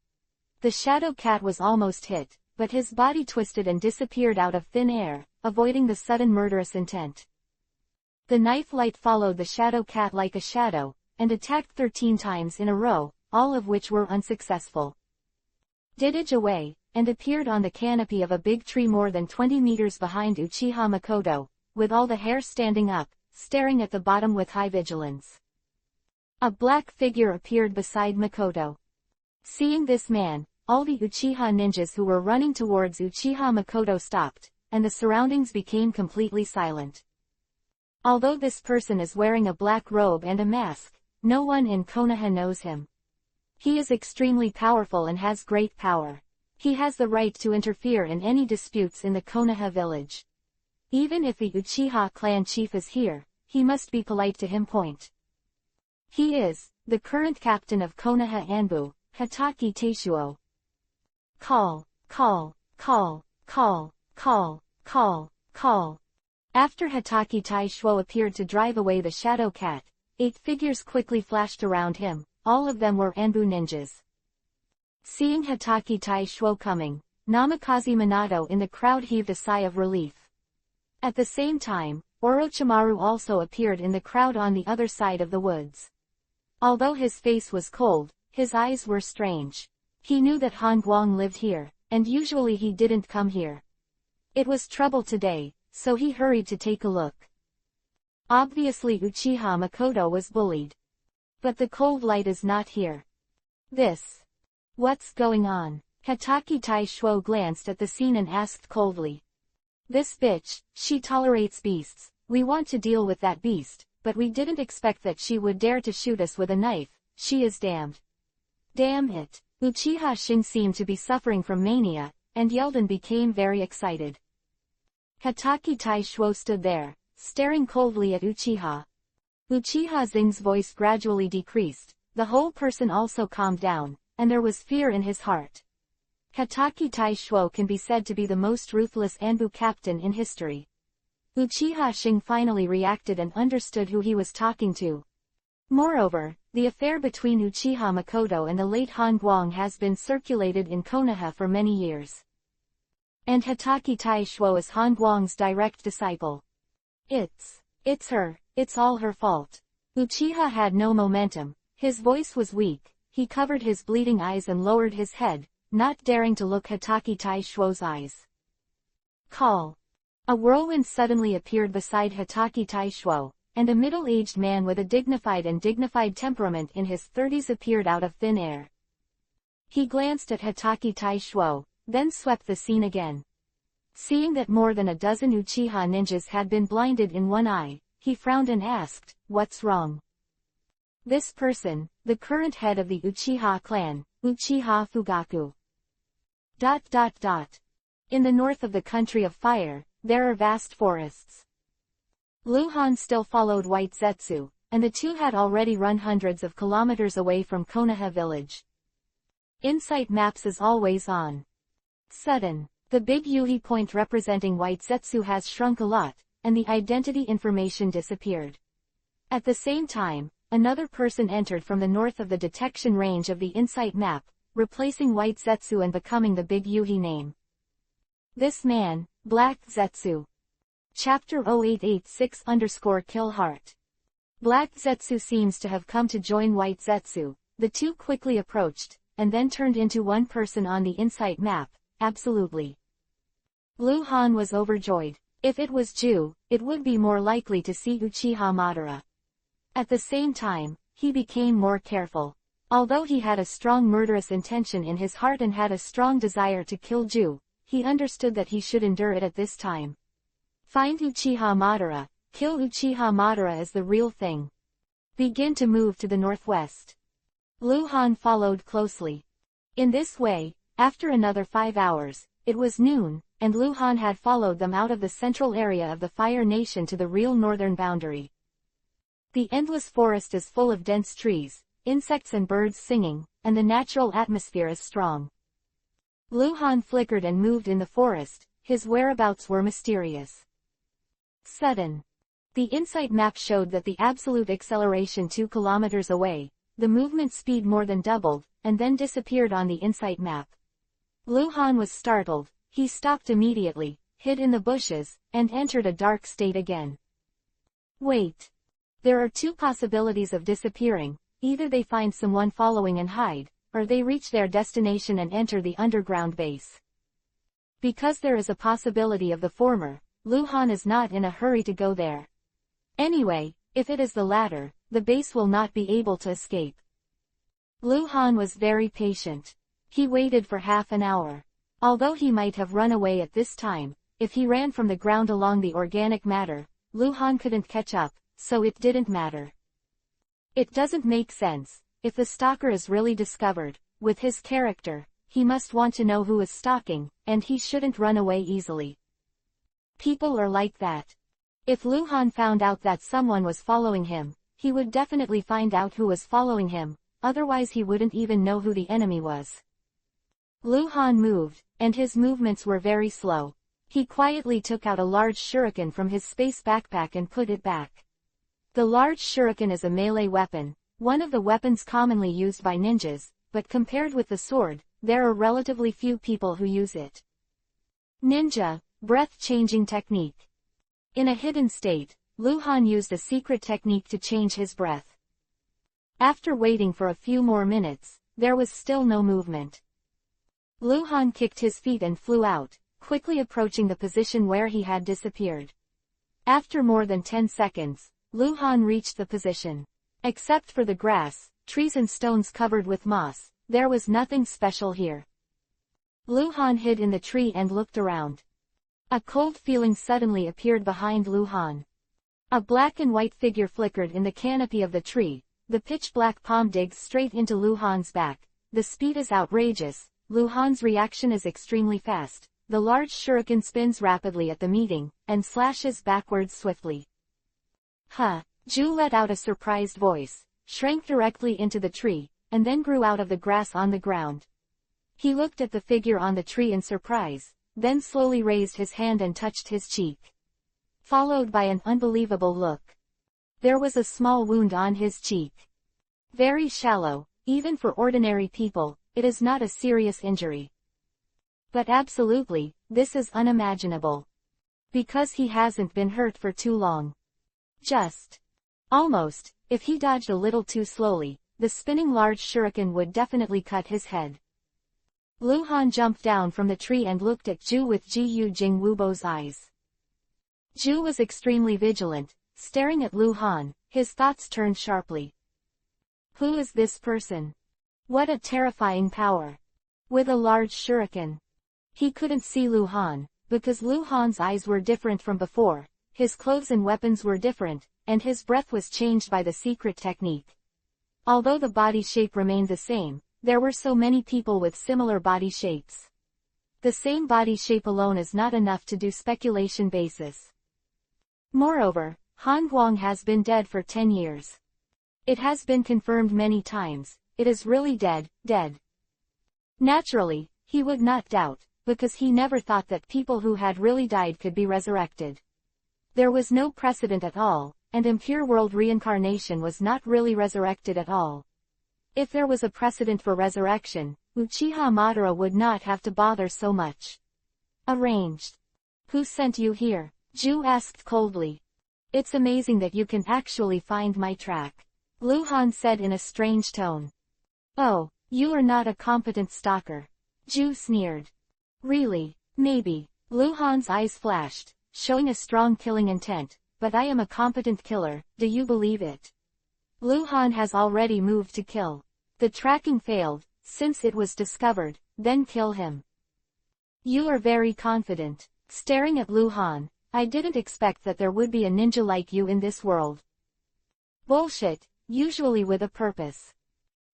The Shadow Cat was almost hit, but his body twisted and disappeared out of thin air, avoiding the sudden murderous intent. The knife light followed the Shadow Cat like a shadow, and attacked 13 times in a row, all of which were unsuccessful. Didged away, and appeared on the canopy of a big tree more than 20 meters behind Uchiha Makoto, with all the hair standing up, staring at the bottom with high vigilance. A black figure appeared beside Makoto. Seeing this man, all the Uchiha ninjas who were running towards Uchiha Makoto stopped, and the surroundings became completely silent. Although this person is wearing a black robe and a mask, no one in Konoha knows him. He is extremely powerful and has great power. He has the right to interfere in any disputes in the Konoha village. Even if the Uchiha clan chief is here, he must be polite to him. He is the current captain of Konoha Anbu, Hotake Teishuo. Call, call, call, call, call, call, call. After Hotake Teishuo appeared to drive away the Shadow Cat, 8 figures quickly flashed around him. All of them were Anbu ninjas. Seeing Hotake Teishuo coming, Namikaze Minato in the crowd heaved a sigh of relief. At the same time, Orochimaru also appeared in the crowd on the other side of the woods. Although his face was cold, his eyes were strange. He knew that Han Guang lived here, and usually he didn't come here. It was trouble today, so he hurried to take a look. Obviously Uchiha Makoto was bullied. But the cold light is not here. What's going on? Hatake Taishuo glanced at the scene and asked coldly. This bitch, she tolerates beasts. We want to deal with that beast, but we didn't expect that she would dare to shoot us with a knife. She is damned. Damn it. Uchiha Shin seemed to be suffering from mania, and yelled and became very excited. Hatake Taishuo stood there, staring coldly at Uchiha. Uchiha Zing's voice gradually decreased, the whole person also calmed down, and there was fear in his heart. Hatake Taishuo can be said to be the most ruthless Anbu captain in history. Uchiha Shin finally reacted and understood who he was talking to. Moreover, the affair between Uchiha Makoto and the late Han Guang has been circulated in Konoha for many years. And Hatake Taishuo is Han Guang's direct disciple. It's her, it's all her fault. Uchiha had no momentum, his voice was weak, he covered his bleeding eyes and lowered his head, not daring to look Hatake Taishuo's eyes. Call. A whirlwind suddenly appeared beside Hatake Taishuo, and a middle-aged man with a dignified temperament in his 30s appeared out of thin air. He glanced at Hatake Taishuo, then swept the scene again. Seeing that more than a dozen Uchiha ninjas had been blinded in one eye, he frowned and asked, "What's wrong?" This person, the current head of the Uchiha clan, Uchiha Fugaku. In the north of the country of fire, there are vast forests. Luhan still followed White Zetsu, and the two had already run hundreds of kilometers away from Konoha village. Insight maps is always on. Sudden. The big Yuhi point representing White Zetsu has shrunk a lot, and the identity information disappeared. At the same time, another person entered from the north of the detection range of the Insight map, replacing White Zetsu and becoming the big Yuhi name. This man, Black Zetsu. Chapter 0886_Kill Heart. Black Zetsu seems to have come to join White Zetsu. The two quickly approached, and then turned into one person on the Insight map. Absolutely. Luhan was overjoyed. If it was Ju, it would be more likely to see Uchiha Madara. At the same time, he became more careful. Although he had a strong murderous intention in his heart and had a strong desire to kill Ju, he understood that he should endure it at this time. Find Uchiha Madara, kill Uchiha Madara is the real thing. Begin to move to the northwest. Luhan followed closely. In this way, after another 5 hours, it was noon, and Luhan had followed them out of the central area of the Fire Nation to the real northern boundary. The endless forest is full of dense trees, insects and birds singing, and the natural atmosphere is strong. Luhan flickered and moved in the forest, his whereabouts were mysterious. Sudden. The Insight map showed that the absolute acceleration 2 kilometers away, the movement speed more than doubled, and then disappeared on the Insight map. Luhan was startled, he stopped immediately, hid in the bushes, and entered a dark state again. Wait. There are 2 possibilities of disappearing, either they find someone following and hide, or they reach their destination and enter the underground base. Because there is a possibility of the former, Luhan is not in a hurry to go there. Anyway, if it is the latter, the base will not be able to escape. Luhan was very patient. He waited for half an hour. Although he might have run away at this time, if he ran from the ground along the organic matter, Luhan couldn't catch up, so it didn't matter. It doesn't make sense. If the stalker is really discovered, with his character, he must want to know who is stalking, and he shouldn't run away easily. People are like that. If Luhan found out that someone was following him, he would definitely find out who was following him, otherwise he wouldn't even know who the enemy was. Luhan moved, and his movements were very slow. He quietly took out a large shuriken from his space backpack and put it back. The large shuriken is a melee weapon, one of the weapons commonly used by ninjas, but compared with the sword, there are relatively few people who use it. Ninja, breath-changing technique. In a hidden state, Luhan used a secret technique to change his breath. After waiting for a few more minutes, there was still no movement. Luhan kicked his feet and flew out, quickly approaching the position where he had disappeared. After more than 10 seconds, Lu Han reached the position. Except for the grass, trees and stones covered with moss, there was nothing special here. Lu Han hid in the tree and looked around. A cold feeling suddenly appeared behind Lu Han. A black and white figure flickered in the canopy of the tree. The pitch-black palm digs straight into Lu Han's back. The speed is outrageous. Lu Han's reaction is extremely fast. The large shuriken spins rapidly at the meeting, and slashes backwards swiftly. Huh! Ju let out a surprised voice, shrank directly into the tree, and then grew out of the grass on the ground. He looked at the figure on the tree in surprise, then slowly raised his hand and touched his cheek. Followed by an unbelievable look. There was a small wound on his cheek. Very shallow, even for ordinary people, it is not a serious injury. But absolutely, this is unimaginable. Because he hasn't been hurt for too long. Just. Almost, if he dodged a little too slowly, the spinning large shuriken would definitely cut his head. Lu Han jumped down from the tree and looked at Ju with Jiu Jing Wubo's eyes. Ju was extremely vigilant, staring at Lu Han, his thoughts turned sharply. Who is this person? What a terrifying power. With a large shuriken. He couldn't see Lu Han, because Lu Han's eyes were different from before, his clothes and weapons were different, and his breath was changed by the secret technique. Although the body shape remained the same, there were so many people with similar body shapes. The same body shape alone is not enough to do speculation basis. Moreover, Han Guang has been dead for 10 years. It has been confirmed many times, it is really dead. Naturally, he would not doubt, because he never thought that people who had really died could be resurrected. There was no precedent at all, and impure world reincarnation was not really resurrected at all. If there was a precedent for resurrection, Uchiha Madara would not have to bother so much. Arranged. Who sent you here? Ju asked coldly. It's amazing that you can actually find my track. Lu Han said in a strange tone. Oh, you are not a competent stalker. Ju sneered. Really? Maybe. Lu Han's eyes flashed, showing a strong killing intent, but I am a competent killer, do you believe it? Lu Han has already moved to kill. The tracking failed, since it was discovered, then kill him. You are very confident. Staring at Lu Han, I didn't expect that there would be a ninja like you in this world. Bullshit, usually with a purpose.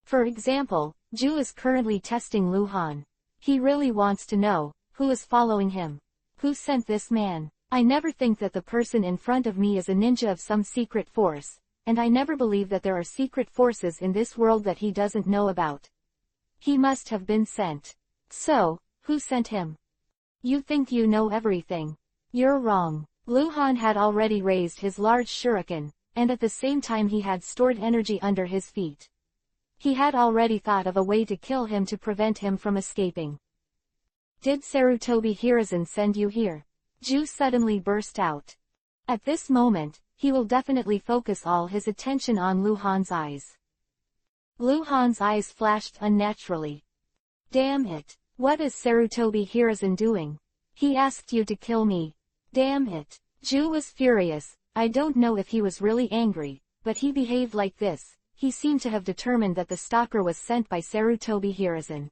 For example, Ju is currently testing Lu Han. He really wants to know, who is following him? Who sent this man? I never think that the person in front of me is a ninja of some secret force, and I never believe that there are secret forces in this world that he doesn't know about. He must have been sent. So, who sent him? You think you know everything. You're wrong. Lu Han had already raised his large shuriken, and at the same time he had stored energy under his feet. He had already thought of a way to kill him to prevent him from escaping. Did Sarutobi Hiruzen send you here? Ju suddenly burst out. At this moment, he will definitely focus all his attention on Lu Han's eyes. Lu Han's eyes flashed unnaturally. Damn it. What is Sarutobi Hiruzen doing? He asked you to kill me. Damn it. Ju was furious. I don't know if he was really angry, but he behaved like this. He seemed to have determined that the stalker was sent by Sarutobi Hiruzen.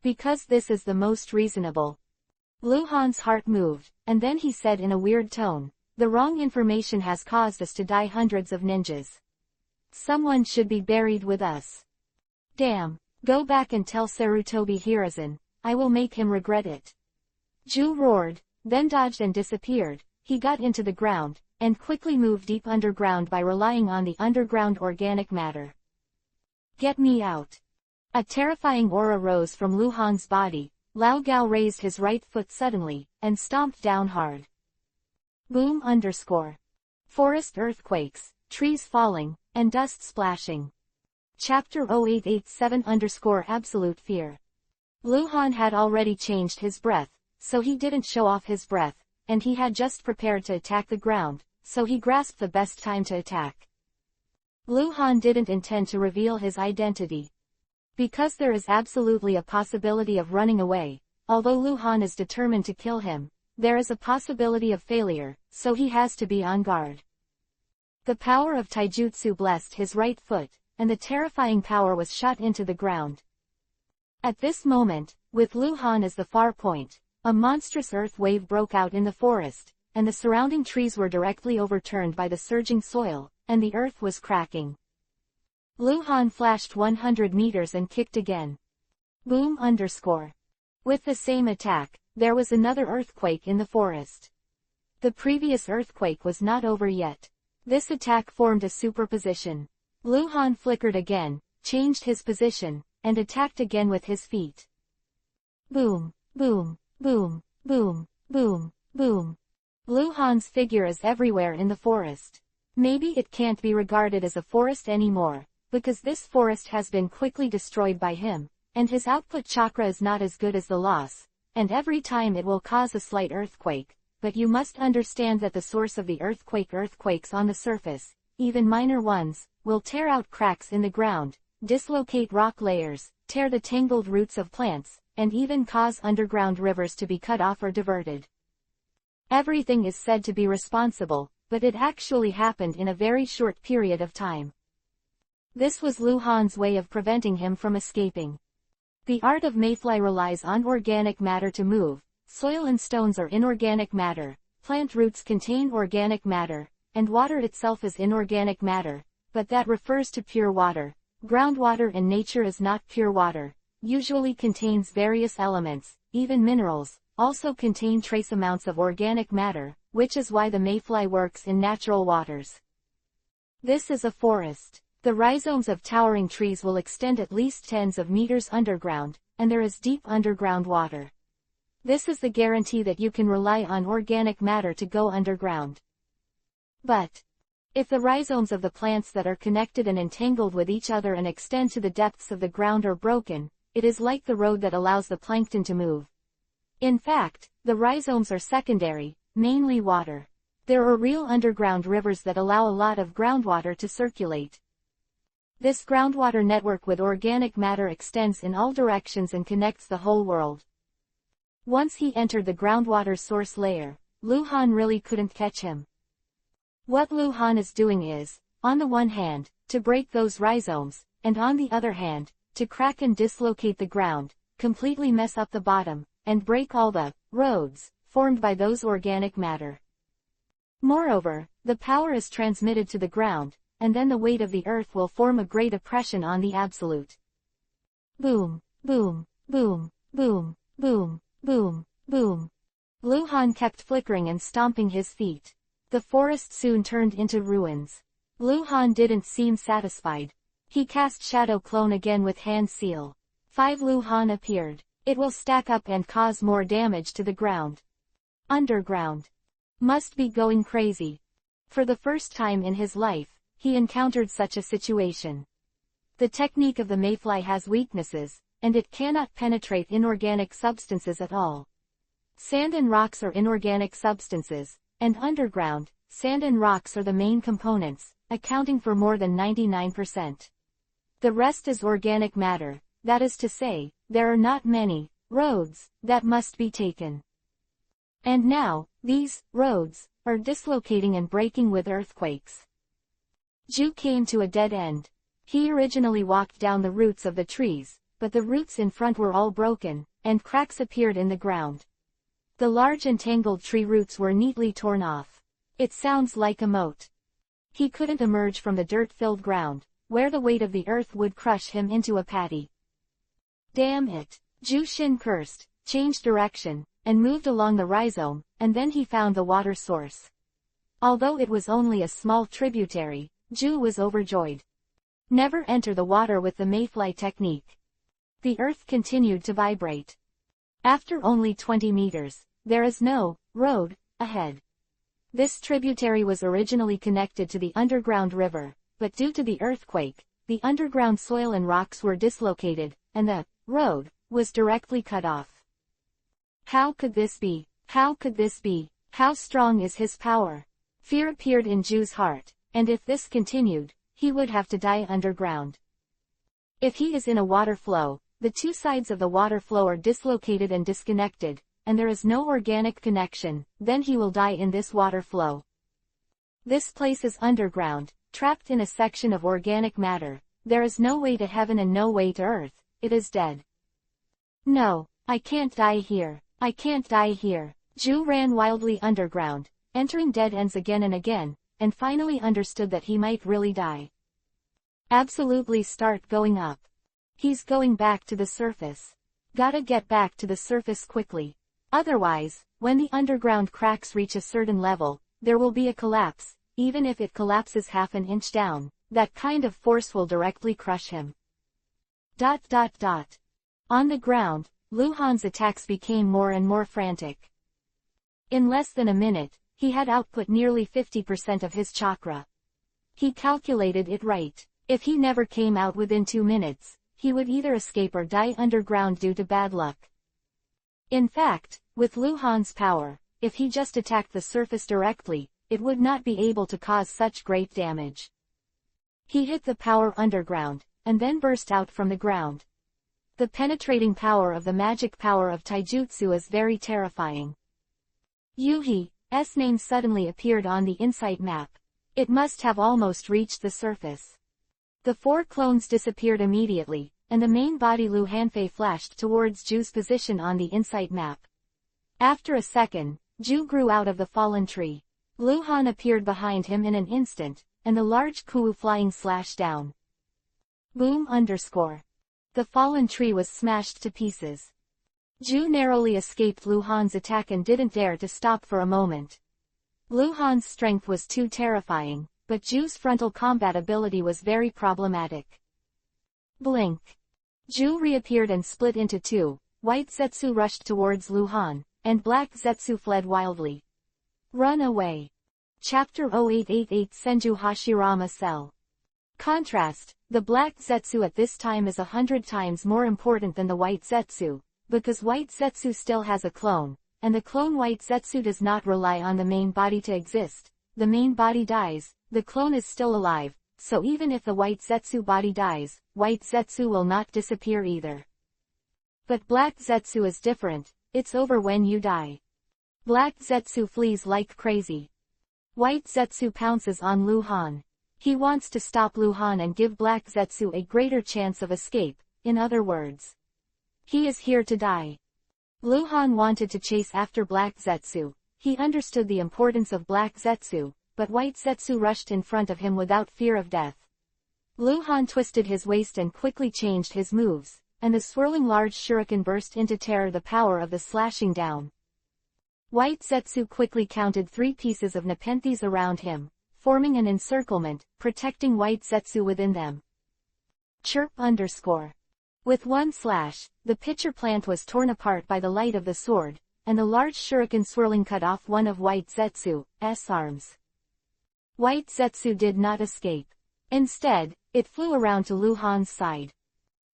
Because this is the most reasonable. Lu Han's heart moved, and then he said in a weird tone, the wrong information has caused us to die hundreds of ninjas. Someone should be buried with us. Damn, go back and tell Sarutobi Hiruzen, I will make him regret it. Ju roared, then dodged and disappeared. He got into the ground, and quickly moved deep underground by relying on the underground organic matter. Get me out. A terrifying aura rose from Lu Han's body. Lao Gao raised his right foot suddenly, and stomped down hard. Boom _ Forest earthquakes, trees falling, and dust splashing. Chapter 0887 _ Absolute Fear. Lu Han had already changed his breath, so he didn't show off his breath, and he had just prepared to attack the ground, so he grasped the best time to attack. Lu Han didn't intend to reveal his identity. Because there is absolutely a possibility of running away, although Lu Han is determined to kill him, there is a possibility of failure, so he has to be on guard. The power of taijutsu blessed his right foot, and the terrifying power was shot into the ground. At this moment, with Luhan as the far point, a monstrous earth wave broke out in the forest, and the surrounding trees were directly overturned by the surging soil, and the earth was cracking. Luhan flashed 100 meters and kicked again. Boom _. With the same attack, there was another earthquake in the forest. The previous earthquake was not over yet. This attack formed a superposition. Luhan flickered again, changed his position, and attacked again with his feet. Boom, boom, boom, boom, boom, boom. Luhan's figure is everywhere in the forest. Maybe it can't be regarded as a forest anymore, because this forest has been quickly destroyed by him, and his output chakra is not as good as the loss, and every time it will cause a slight earthquake, but you must understand that the source of the earthquakes on the surface, even minor ones, will tear out cracks in the ground, dislocate rock layers, tear the tangled roots of plants, and even cause underground rivers to be cut off or diverted. Everything is said to be responsible, but it actually happened in a very short period of time. This was Luhan's way of preventing him from escaping. The art of mayfly relies on organic matter to move. Soil and stones are inorganic matter, plant roots contain organic matter, and water itself is inorganic matter, but that refers to pure water. Groundwater in nature is not pure water, usually contains various elements, even minerals, also contain trace amounts of organic matter, which is why the mayfly works in natural waters. This is a forest. The rhizomes of towering trees will extend at least tens of meters underground, and there is deep underground water. This is the guarantee that you can rely on organic matter to go underground. But if the rhizomes of the plants that are connected and entangled with each other and extend to the depths of the ground are broken, it is like the road that allows the plankton to move. In fact, the rhizomes are secondary, mainly water. There are real underground rivers that allow a lot of groundwater to circulate. This groundwater network with organic matter extends in all directions and connects the whole world. Once he entered the groundwater source layer, Luhan really couldn't catch him. What Luhan is doing is, on the one hand, to break those rhizomes, and on the other hand, to crack and dislocate the ground, completely mess up the bottom, and break all the roads formed by those organic matter. Moreover, the power is transmitted to the ground, and then the weight of the earth will form a great oppression on the absolute. Boom, boom, boom, boom, boom, boom, boom. Luhan kept flickering and stomping his feet. The forest soon turned into ruins. Luhan didn't seem satisfied. He cast Shadow Clone again with Hand Seal. 5 Luhan appeared. It will stack up and cause more damage to the ground. Underground. Must be going crazy. For the first time in his life, he encountered such a situation. The technique of the mayfly has weaknesses, and it cannot penetrate inorganic substances at all. Sand and rocks are inorganic substances, and underground, sand and rocks are the main components, accounting for more than 99%. The rest is organic matter, that is to say, there are not many roads that must be taken. And now, these roads are dislocating and breaking with earthquakes. Ju came to a dead end. He originally walked down the roots of the trees, but the roots in front were all broken, and cracks appeared in the ground. The large entangled tree roots were neatly torn off. It sounds like a moat. He couldn't emerge from the dirt-filled ground, where the weight of the earth would crush him into a patty. Damn it! Ju Shin cursed, changed direction, and moved along the rhizome, and then he found the water source. Although it was only a small tributary, Ju was overjoyed. Never enter the water with the mayfly technique. The earth continued to vibrate. After only 20 meters, there is no road ahead. This tributary was originally connected to the underground river, but due to the earthquake, the underground soil and rocks were dislocated, and the road was directly cut off. How could this be? How could this be? How strong is his power? Fear appeared in Ju's heart, and if this continued, he would have to die underground. If he is in a water flow, the two sides of the water flow are dislocated and disconnected, and there is no organic connection, then he will die in this water flow. This place is underground, trapped in a section of organic matter. There is no way to heaven and no way to earth. It is dead. No, I can't die here. I can't die here. Ju ran wildly underground, entering dead ends again and again, and finally understood that he might really die. Absolutely start going up. He's going back to the surface. Gotta get back to the surface quickly. Otherwise, when the underground cracks reach a certain level, there will be a collapse. Even if it collapses half an inch down, that kind of force will directly crush him. On the ground, Luhan's attacks became more and more frantic. In less than a minute, he had output nearly 50% of his chakra. He calculated it right. If he never came out within 2 minutes, he would either escape or die underground due to bad luck. In fact, with Luhan's power, if he just attacked the surface directly, it would not be able to cause such great damage. He hit the power underground, and then burst out from the ground. The penetrating power of the magic power of taijutsu is very terrifying. Yuhi's name suddenly appeared on the insight map. It must have almost reached the surface. The 4 clones disappeared immediately, and the main body Lu Hanfei flashed towards Ju's position on the insight map. After a second, Ju grew out of the fallen tree. Luhan appeared behind him in an instant, and the large kuwu flying slashed down. Boom! The fallen tree was smashed to pieces. Ju narrowly escaped Luhan's attack and didn't dare to stop for a moment. Luhan's strength was too terrifying, but Ju's frontal combat ability was very problematic. Blink. Ju reappeared and split into 2. White Zetsu rushed towards Luhan, and Black Zetsu fled wildly. Run away. Chapter 0888 Senju Hashirama Cell. Contrast, the Black Zetsu at this time is 100 times more important than the White Zetsu, because White Zetsu still has a clone, and the clone White Zetsu does not rely on the main body to exist. The main body dies, the clone is still alive, so even if the White Zetsu body dies, White Zetsu will not disappear either. But Black Zetsu is different, it's over when you die. Black Zetsu flees like crazy. White Zetsu pounces on Luhan. He wants to stop Luhan and give Black Zetsu a greater chance of escape, in other words. He is here to die. Luhan wanted to chase after Black Zetsu. He understood the importance of Black Zetsu, but White Zetsu rushed in front of him without fear of death. Luhan twisted his waist and quickly changed his moves, and the swirling large shuriken burst into terror, the power of the slashing down. White Zetsu quickly counted 3 pieces of nepenthes around him, forming an encirclement, protecting White Zetsu within them. Chirp _ With one slash, the pitcher plant was torn apart by the light of the sword, and the large shuriken swirling cut off one of White Zetsu's arms. White Zetsu did not escape. Instead, it flew around to Luhan's side.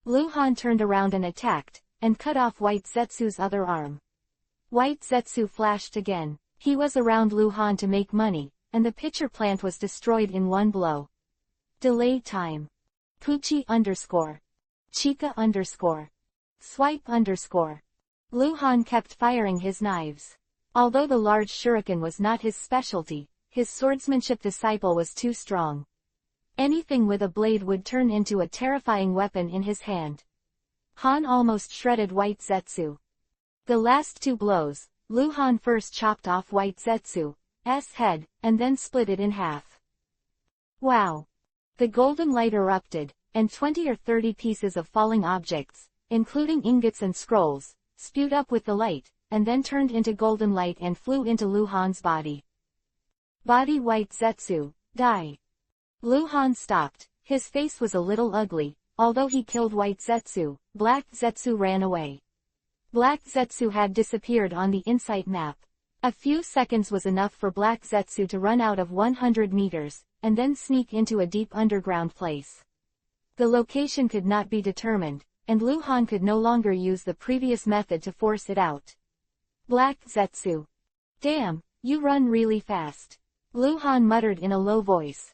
Luhan turned around and attacked, and cut off White Zetsu's other arm. White Zetsu flashed again. He was around Luhan to make money, and the pitcher plant was destroyed in one blow. Delay time. Puchi _ Chika _ Swipe _ Luhan kept firing his knives. Although the large shuriken was not his specialty, his swordsmanship disciple was too strong. Anything with a blade would turn into a terrifying weapon in his hand. Han almost shredded White Zetsu. The last 2 blows, Luhan first chopped off White Zetsu's head, and then split it in half. Wow! The golden light erupted, and 20 or 30 pieces of falling objects, including ingots and scrolls, spewed up with the light, and then turned into golden light and flew into Luhan's body. Body White Zetsu, die. Luhan stopped. His face was a little ugly. Although he killed White Zetsu, Black Zetsu ran away. Black Zetsu had disappeared on the insight map. A few seconds was enough for Black Zetsu to run out of 100 meters, and then sneak into a deep underground place. The location could not be determined, and Luhan could no longer use the previous method to force it out. Black Zetsu. Damn, you run really fast. Luhan muttered in a low voice.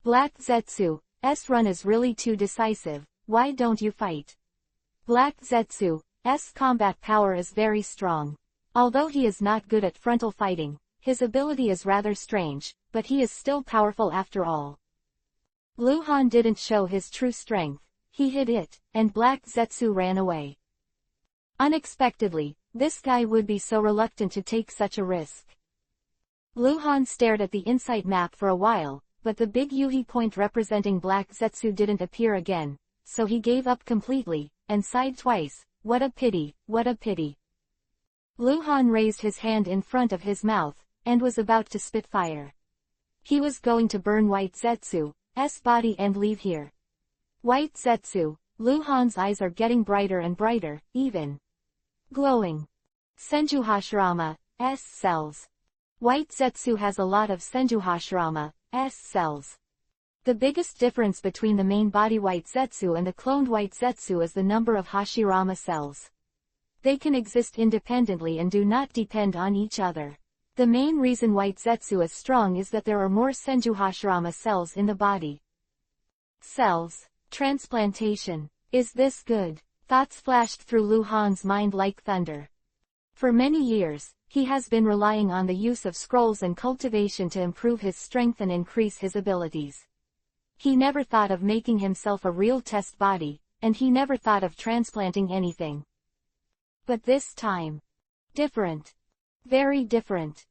Black Zetsu's run is really too decisive, why don't you fight? Black Zetsu's combat power is very strong. Although he is not good at frontal fighting, his ability is rather strange, but he is still powerful after all. Lu Han didn't show his true strength, he hid it, and Black Zetsu ran away. Unexpectedly, this guy would be so reluctant to take such a risk. Lu Han stared at the insight map for a while, but the big Yuhi point representing Black Zetsu didn't appear again, so he gave up completely, and sighed twice, what a pity, what a pity. Lu Han raised his hand in front of his mouth, and was about to spit fire. He was going to burn White Zetsu's body and leave here. White Zetsu, Lu Han's eyes are getting brighter and brighter, even glowing. Senju Hashirama's cells. White Zetsu has a lot of Senju Hashirama's cells. The biggest difference between the main body White Zetsu and the cloned White Zetsu is the number of Hashirama cells. They can exist independently and do not depend on each other. The main reason White Zetsu is strong is that there are more Senju Hashirama cells in the body. Cells. Transplantation. Is this good? Thoughts flashed through Lu Han's mind like thunder. For many years, he has been relying on the use of scrolls and cultivation to improve his strength and increase his abilities. He never thought of making himself a real test body, and he never thought of transplanting anything. But this time. Different. Very different.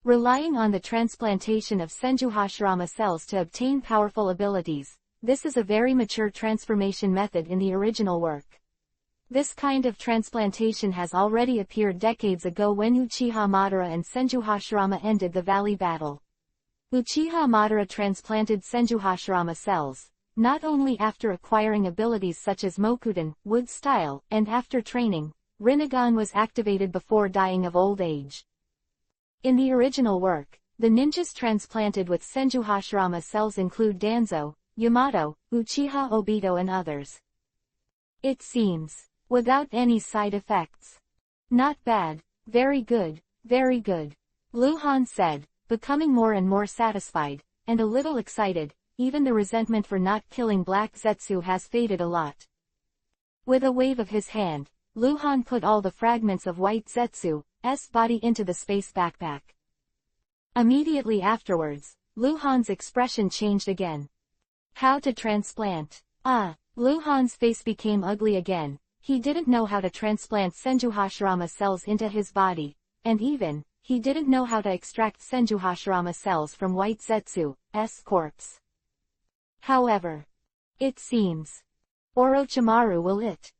Relying on the transplantation of Senju Hashirama cells to obtain powerful abilities, this is a very mature transformation method in the original work. This kind of transplantation has already appeared decades ago when Uchiha Madara and Senju Hashirama ended the Valley Battle. Uchiha Madara transplanted Senju Hashirama cells, not only after acquiring abilities such as Mokudan, Wood Style, and after training, Rinnegan was activated before dying of old age. In the original work, the ninjas transplanted with Senju Hashirama cells include Danzo, Yamato, Uchiha Obito and others. It seems, without any side effects. Not bad, very good, very good. Lu Han said, becoming more and more satisfied, and a little excited, even the resentment for not killing Black Zetsu has faded a lot. With a wave of his hand, Lu Han put all the fragments of White Zetsu's body into the space backpack. Immediately afterwards, Lu Han's expression changed again. How to transplant? Lu Han's face became ugly again. He didn't know how to transplant Senju Hashirama cells into his body, and even, he didn't know how to extract Senju Hashirama cells from White Zetsu's corpse. However, it seems, Orochimaru will it.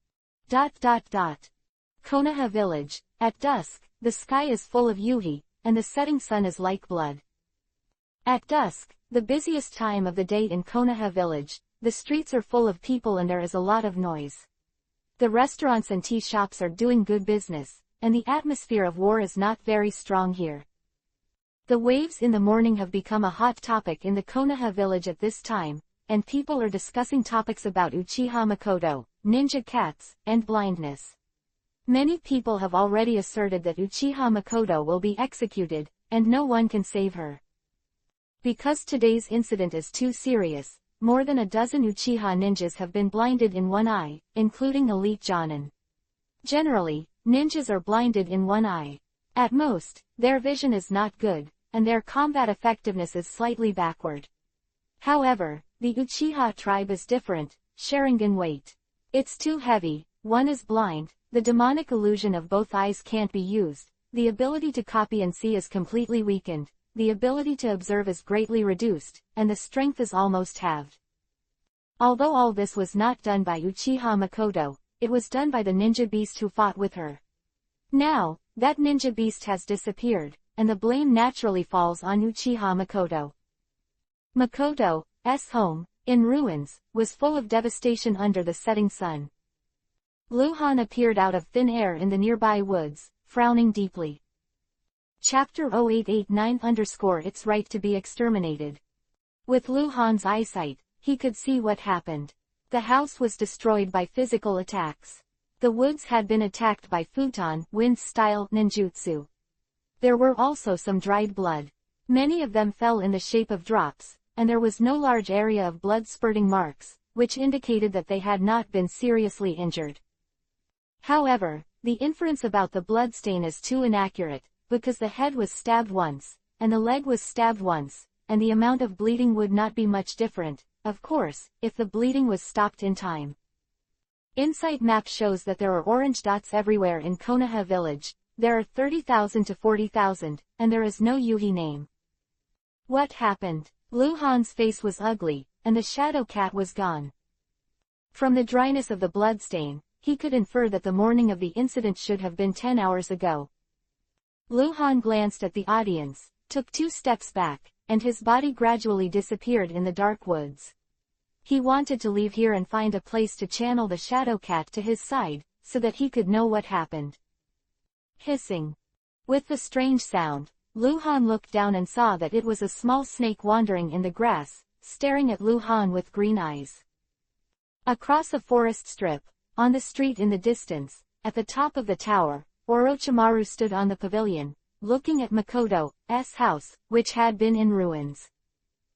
Konoha village. At dusk, the sky is full of yuhi, and the setting sun is like blood. At dusk, the busiest time of the day in Konoha village, the streets are full of people and there is a lot of noise. The restaurants and tea shops are doing good business, and the atmosphere of war is not very strong here. The waves in the morning have become a hot topic in the Konoha village at this time, and people are discussing topics about Uchiha Makoto, ninja cats, and blindness. Many people have already asserted that Uchiha Makoto will be executed, and no one can save her. Because today's incident is too serious, more than a dozen Uchiha ninjas have been blinded in one eye, including elite Jonin. Generally, ninjas are blinded in one eye. At most, their vision is not good, and their combat effectiveness is slightly backward. However, the Uchiha tribe is different, Sharingan weight. It's too heavy, one is blind, the demonic illusion of both eyes can't be used, the ability to copy and see is completely weakened, the ability to observe is greatly reduced, and the strength is almost halved. Although all this was not done by Uchiha Makoto, it was done by the ninja beast who fought with her. Now, that ninja beast has disappeared, and the blame naturally falls on Uchiha Makoto. Makoto's home, in ruins, was full of devastation under the setting sun. Lu Han appeared out of thin air in the nearby woods, frowning deeply. Chapter-881-900 Its right to be exterminated. With Lu Han's eyesight, he could see what happened. The house was destroyed by physical attacks. The woods had been attacked by futon, wind-style ninjutsu. There were also some dried blood. Many of them fell in the shape of drops, and there was no large area of blood-spurting marks, which indicated that they had not been seriously injured. However, the inference about the bloodstain is too inaccurate, because the head was stabbed once, and the leg was stabbed once, and the amount of bleeding would not be much different, of course, if the bleeding was stopped in time. Insight map shows that there are orange dots everywhere in Konoha village. There are 30,000 to 40,000, and there is no Yuhi name. What happened? Luhan's face was ugly, and the shadow cat was gone. From the dryness of the bloodstain, he could infer that the morning of the incident should have been 10 hours ago. Luhan glanced at the audience, took 2 steps back, and his body gradually disappeared in the dark woods. He wanted to leave here and find a place to channel the shadow cat to his side, so that he could know what happened. Hissing. With the strange sound, Luhan looked down and saw that it was a small snake wandering in the grass, staring at Luhan with green eyes. Across a forest strip, on the street in the distance, at the top of the tower, Orochimaru stood on the pavilion, looking at Makoto's house, which had been in ruins.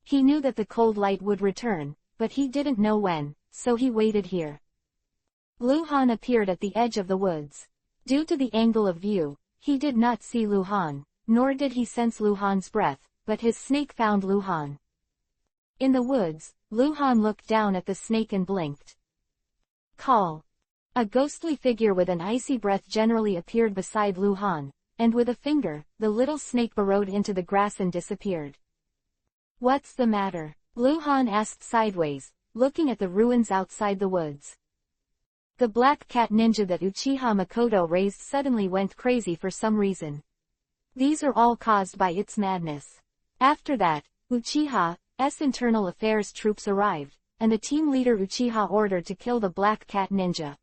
He knew that the cold light would return, but he didn't know when, so he waited here. Luhan appeared at the edge of the woods. Due to the angle of view, he did not see Luhan, nor did he sense Luhan's breath, but his snake found Luhan. In the woods, Luhan looked down at the snake and blinked. Call. A ghostly figure with an icy breath generally appeared beside Luhan, and with a finger, the little snake burrowed into the grass and disappeared. What's the matter? Luhan asked sideways, looking at the ruins outside the woods. The black cat ninja that Uchiha Makoto raised suddenly went crazy for some reason. These are all caused by its madness. After that, Uchiha's internal affairs troops arrived, and the team leader Uchiha ordered to kill the black cat ninja.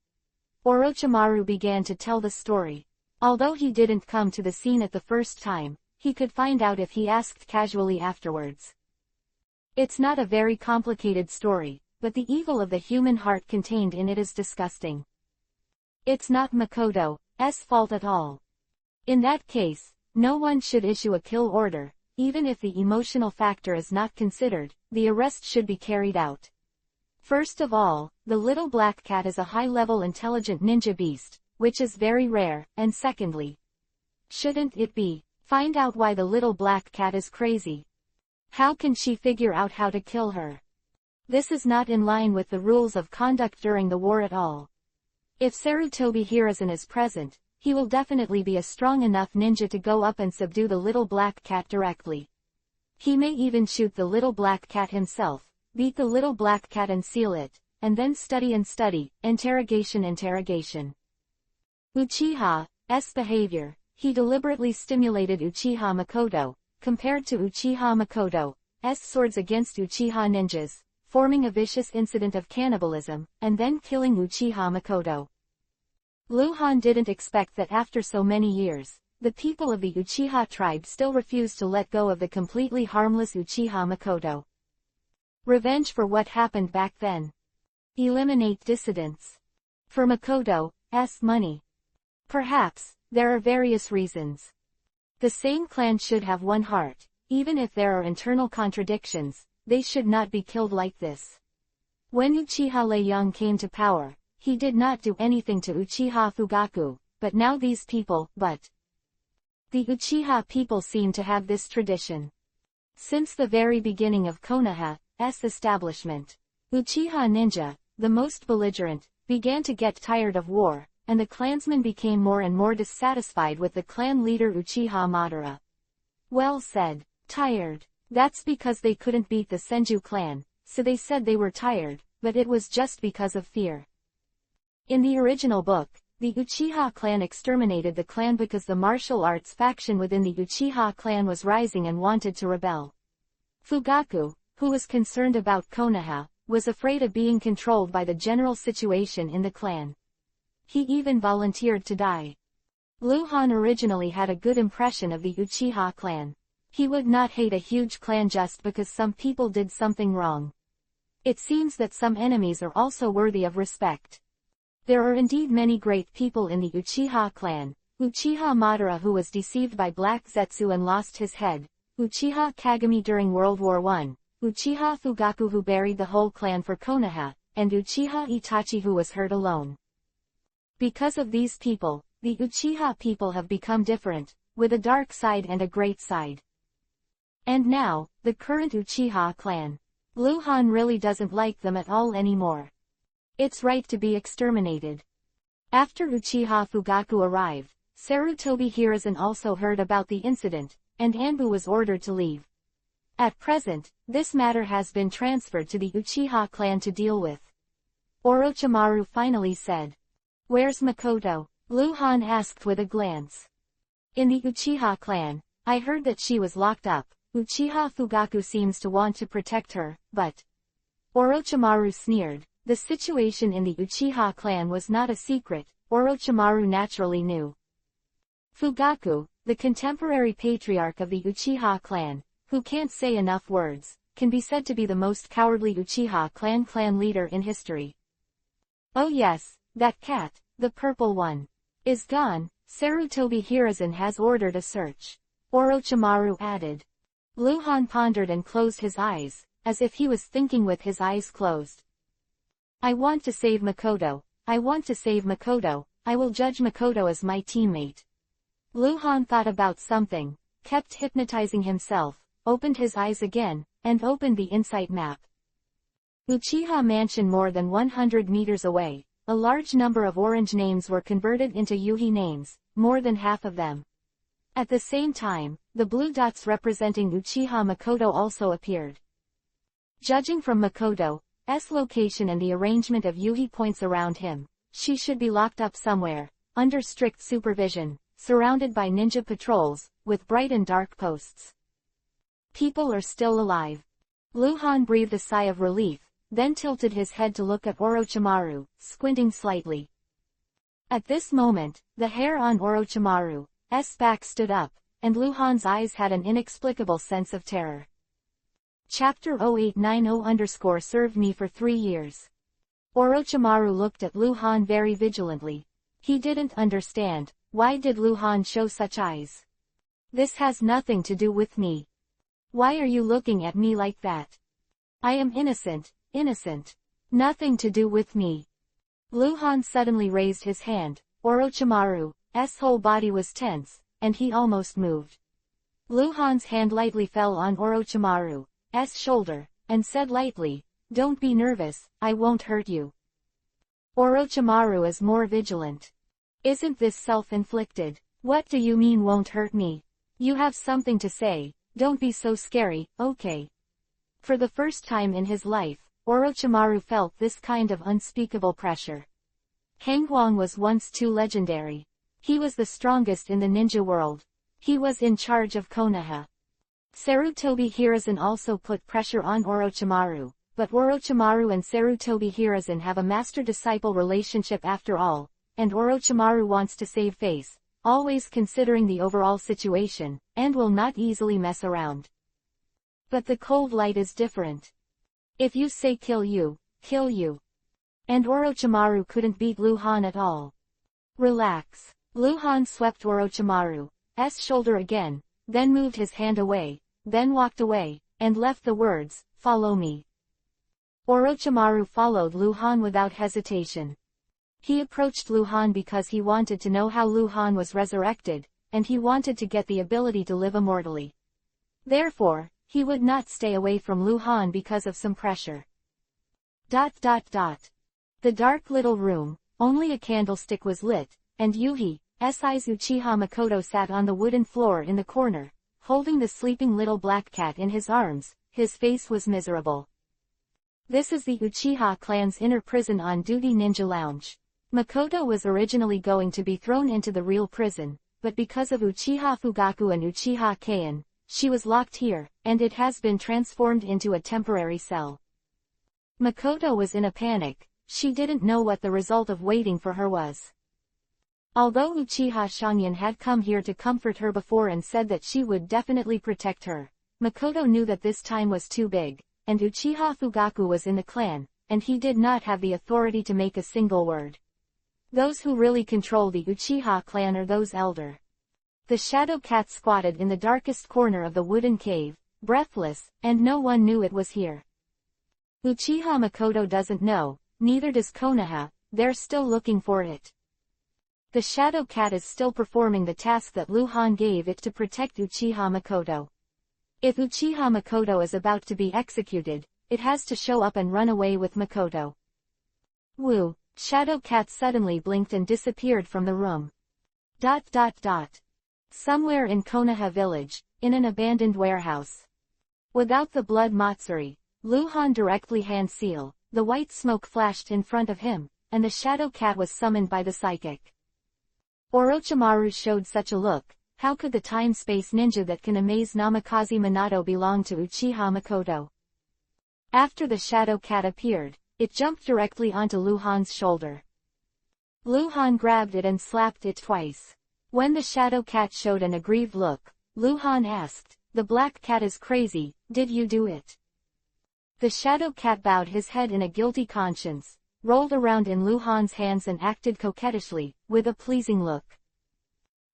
Orochimaru began to tell the story. Although he didn't come to the scene at the first time, he could find out if he asked casually afterwards. It's not a very complicated story, but the evil of the human heart contained in it is disgusting. It's not Makoto's fault at all. In that case, no one should issue a kill order, even if the emotional factor is not considered, the arrest should be carried out. First of all, the little black cat is a high-level intelligent ninja beast, which is very rare, and secondly, shouldn't it be, find out why the little black cat is crazy? How can she figure out how to kill her? This is not in line with the rules of conduct during the war at all. If Sarutobi Hiruzen is present, he will definitely be a strong enough ninja to go up and subdue the little black cat directly. He may even shoot the little black cat himself, beat the little black cat and seal it, and then study, interrogation. Uchiha's behavior, he deliberately stimulated Uchiha Makoto, compared to Uchiha Makoto's swords against Uchiha ninjas, forming a vicious incident of cannibalism, and then killing Uchiha Makoto. Luhan didn't expect that after so many years, the people of the Uchiha tribe still refused to let go of the completely harmless Uchiha Makoto. Revenge for what happened back then. Eliminate dissidents. For Makoto's money. Perhaps, there are various reasons. The same clan should have one heart, even if there are internal contradictions. They should not be killed like this. When Uchiha Ieyasu came to power, he did not do anything to Uchiha Fugaku, but now the Uchiha people seem to have this tradition. Since the very beginning of Konoha's establishment, Uchiha ninja, the most belligerent, began to get tired of war, and the clansmen became more and more dissatisfied with the clan leader Uchiha Madara. Well said, tired. That's because they couldn't beat the Senju clan, so they said they were tired, but it was just because of fear. In the original book, the Uchiha clan exterminated the clan because the martial arts faction within the Uchiha clan was rising and wanted to rebel. Fugaku, who was concerned about Konoha, was afraid of being controlled by the general situation in the clan. He even volunteered to die. Luhan originally had a good impression of the Uchiha clan. He would not hate a huge clan just because some people did something wrong. It seems that some enemies are also worthy of respect. There are indeed many great people in the Uchiha clan. Uchiha Madara, who was deceived by Black Zetsu and lost his head. Uchiha Kagami during World War I. Uchiha Fugaku, who buried the whole clan for Konoha, and Uchiha Itachi, who was hurt alone. Because of these people, the Uchiha people have become different, with a dark side and a great side. And now, the current Uchiha clan. Luhan really doesn't like them at all anymore. It's right to be exterminated. After Uchiha Fugaku arrived, Sarutobi Hiruzen also heard about the incident, and Anbu was ordered to leave. At present, this matter has been transferred to the Uchiha clan to deal with. Orochimaru finally said. "Where's Makoto?" Luhan asked with a glance. "In the Uchiha clan. I heard that she was locked up. Uchiha Fugaku seems to want to protect her, but..." Orochimaru sneered. The situation in the Uchiha clan was not a secret, Orochimaru naturally knew. Fugaku, the contemporary patriarch of the Uchiha clan, who can't say enough words, can be said to be the most cowardly Uchiha clan leader in history. "Oh yes, that cat, the purple one, is gone. Sarutobi Hiruzen has ordered a search," Orochimaru added. Luhan pondered and closed his eyes, as if he was thinking with his eyes closed. "I want to save Makoto. I want to save Makoto. I will judge Makoto as my teammate." Luhan thought about something, kept hypnotizing himself, opened his eyes again, and opened the insight map. Uchiha Mansion more than 100 meters away, a large number of orange names were converted into Yuhi names, more than half of them. At the same time, the blue dots representing Uchiha Makoto also appeared. Judging from Makoto's location and the arrangement of Yuhi points around him, she should be locked up somewhere, under strict supervision, surrounded by ninja patrols, with bright and dark posts. People are still alive. Luhan breathed a sigh of relief, then tilted his head to look at Orochimaru, squinting slightly. At this moment, the hair on Orochimaru's back stood up, and Luhan's eyes had an inexplicable sense of terror. Chapter 0890 served me for 3 years. Orochimaru looked at Luhan very vigilantly. He didn't understand. Why did Luhan show such eyes? "This has nothing to do with me. Why are you looking at me like that? I am innocent, innocent. Nothing to do with me." Luhan suddenly raised his hand. Orochimaru's whole body was tense, and he almost moved. Luhan's hand lightly fell on Orochimaru's shoulder, and said lightly, "Don't be nervous, I won't hurt you." Orochimaru is more vigilant. "Isn't this self-inflicted? What do you mean won't hurt me? You have something to say, don't be so scary, okay?" For the first time in his life, Orochimaru felt this kind of unspeakable pressure. Hangguang was once too legendary. He was the strongest in the ninja world. He was in charge of Konoha. Sarutobi Hiruzen also put pressure on Orochimaru, but Orochimaru and Sarutobi Hiruzen have a master-disciple relationship after all, and Orochimaru wants to save face, always considering the overall situation, and will not easily mess around. But the cold light is different. If you say kill you, kill you. And Orochimaru couldn't beat Luhan at all. "Relax." Luhan swept Orochimaru's shoulder again, then moved his hand away, then walked away, and left the words, "Follow me." Orochimaru followed Luhan without hesitation. He approached Luhan because he wanted to know how Luhan was resurrected, and he wanted to get the ability to live immortally. Therefore, he would not stay away from Luhan because of some pressure. The dark little room, only a candlestick was lit, and Yuhi's Uchiha Makoto sat on the wooden floor in the corner, holding the sleeping little black cat in his arms. His face was miserable. This is the Uchiha clan's inner prison on duty ninja lounge. Makoto was originally going to be thrown into the real prison, but because of Uchiha Fugaku and Uchiha Keion, she was locked here, and it has been transformed into a temporary cell. Makoto was in a panic. She didn't know what the result of waiting for her was. Although Uchiha Shangyan had come here to comfort her before and said that she would definitely protect her, Makoto knew that this time was too big, and Uchiha Fugaku was in the clan, and he did not have the authority to make a single word. Those who really control the Uchiha clan are those elder. The shadow cat squatted in the darkest corner of the wooden cave, breathless, and no one knew it was here. Uchiha Makoto doesn't know, neither does Konoha. They're still looking for it. The shadow cat is still performing the task that Luhan gave it to protect Uchiha Makoto. If Uchiha Makoto is about to be executed, it has to show up and run away with Makoto. Woo! Shadow Cat suddenly blinked and disappeared from the room. Somewhere in Konoha village, in an abandoned warehouse. Without the blood Matsuri, Luhan directly hand-seal, the white smoke flashed in front of him, and the Shadow Cat was summoned by the psychic. Orochimaru showed such a look. How could the time-space ninja that can amaze Namikaze Minato belong to Uchiha Makoto? After the Shadow Cat appeared, it jumped directly onto Luhan's shoulder. Luhan grabbed it and slapped it twice. When the Shadow Cat showed an aggrieved look, Luhan asked, "The Black Cat is crazy, did you do it?" The Shadow Cat bowed his head in a guilty conscience, rolled around in Luhan's hands and acted coquettishly, with a pleasing look.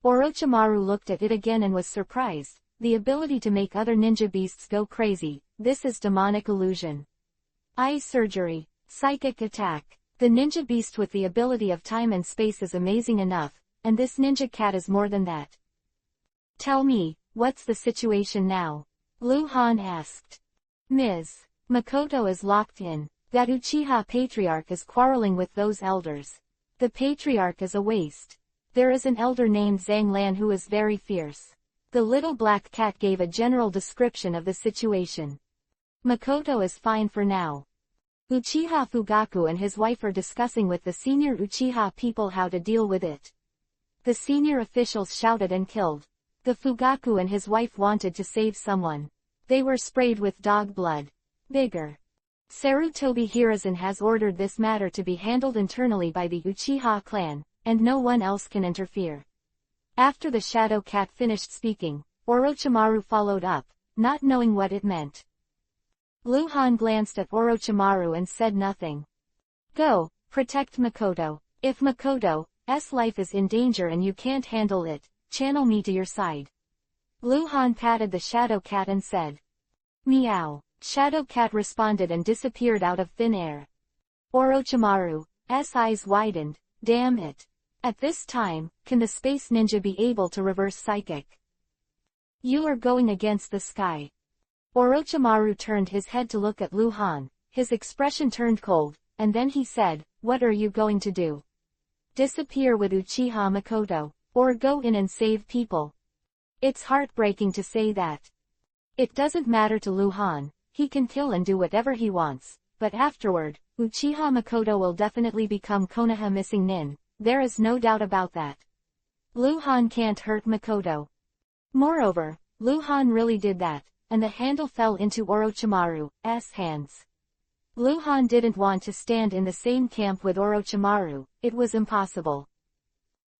Orochimaru looked at it again and was surprised. The ability to make other ninja beasts go crazy, this is demonic illusion. Eye surgery, psychic attack. The ninja beast with the ability of time and space is amazing enough, and this ninja cat is more than that. Tell me, what's the situation now? Luhan asked. Ms. Makoto is locked in. That Uchiha Patriarch is quarreling with those elders. The Patriarch is a waste. There is an elder named Zhang Lan who is very fierce. The little black cat gave a general description of the situation. Makoto is fine for now. Uchiha Fugaku and his wife are discussing with the senior Uchiha people how to deal with it. The senior officials shouted and killed. The Fugaku and his wife wanted to save someone. They were sprayed with dog blood. Bigger. Sarutobi Hiruzen has ordered this matter to be handled internally by the Uchiha clan, and no one else can interfere. After the Shadow Cat finished speaking, Orochimaru followed up, not knowing what it meant. Luhan glanced at Orochimaru and said nothing. Go, protect Makoto. If Makoto's life is in danger and you can't handle it, channel me to your side. Luhan patted the Shadow Cat and said. Meow. Shadow Cat responded and disappeared out of thin air. Orochimaru's eyes widened. Damn it. At this time, can the space ninja be able to reverse psychic? You are going against the sky. Orochimaru turned his head to look at Luhan. His expression turned cold, and then he said, what are you going to do? Disappear with Uchiha Makoto, or go in and save people? It's heartbreaking to say that. It doesn't matter to Luhan, he can kill and do whatever he wants, but afterward, Uchiha Makoto will definitely become Konoha missing nin, there is no doubt about that. Luhan can't hurt Makoto. Moreover, Luhan really did that, and the handle fell into Orochimaru's hands. Luhan didn't want to stand in the same camp with Orochimaru, it was impossible.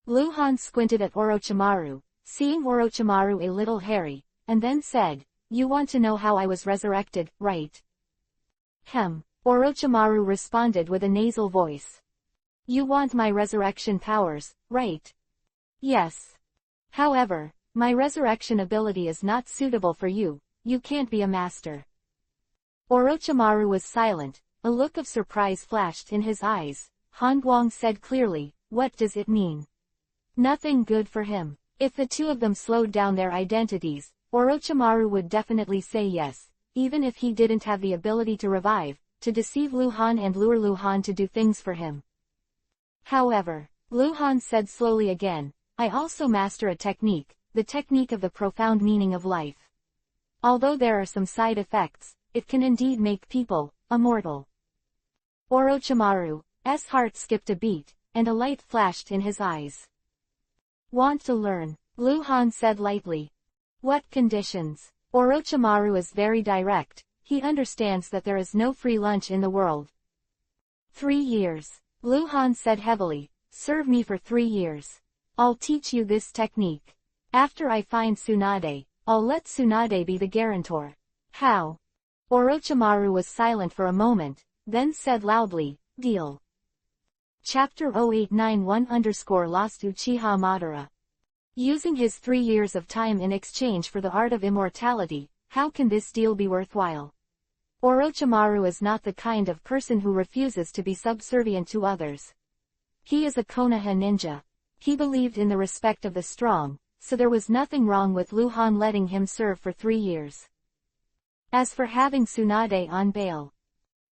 Luhan squinted at Orochimaru, seeing Orochimaru a little hairy, and then said, you want to know how I was resurrected, right? Orochimaru responded with a nasal voice. You want my resurrection powers, right? Yes. However, my resurrection ability is not suitable for you, you can't be a master. Orochimaru was silent, a look of surprise flashed in his eyes. Han Guang said clearly, what does it mean? Nothing good for him. If the two of them slowed down their identities, Orochimaru would definitely say yes, even if he didn't have the ability to revive, to deceive Luhan and lure Luhan to do things for him. However, Luhan said slowly again, I also master a technique, the technique of the profound meaning of life. Although there are some side effects, it can indeed make people immortal. Orochimaru's heart skipped a beat, and a light flashed in his eyes. Want to learn? Luhan said lightly. What conditions? Orochimaru is very direct, he understands that there is no free lunch in the world. 3 years. Luhan said heavily, serve me for 3 years. I'll teach you this technique. After I find Tsunade, I'll let Tsunade be the guarantor. How? Orochimaru was silent for a moment, then said loudly, deal. Chapter-881-900 Uchiha Madara. Using his 3 years of time in exchange for the art of immortality, how can this deal be worthwhile? Orochimaru is not the kind of person who refuses to be subservient to others. He is a Konoha ninja. He believed in the respect of the strong, so there was nothing wrong with Luhan letting him serve for 3 years. As for having Tsunade on bail.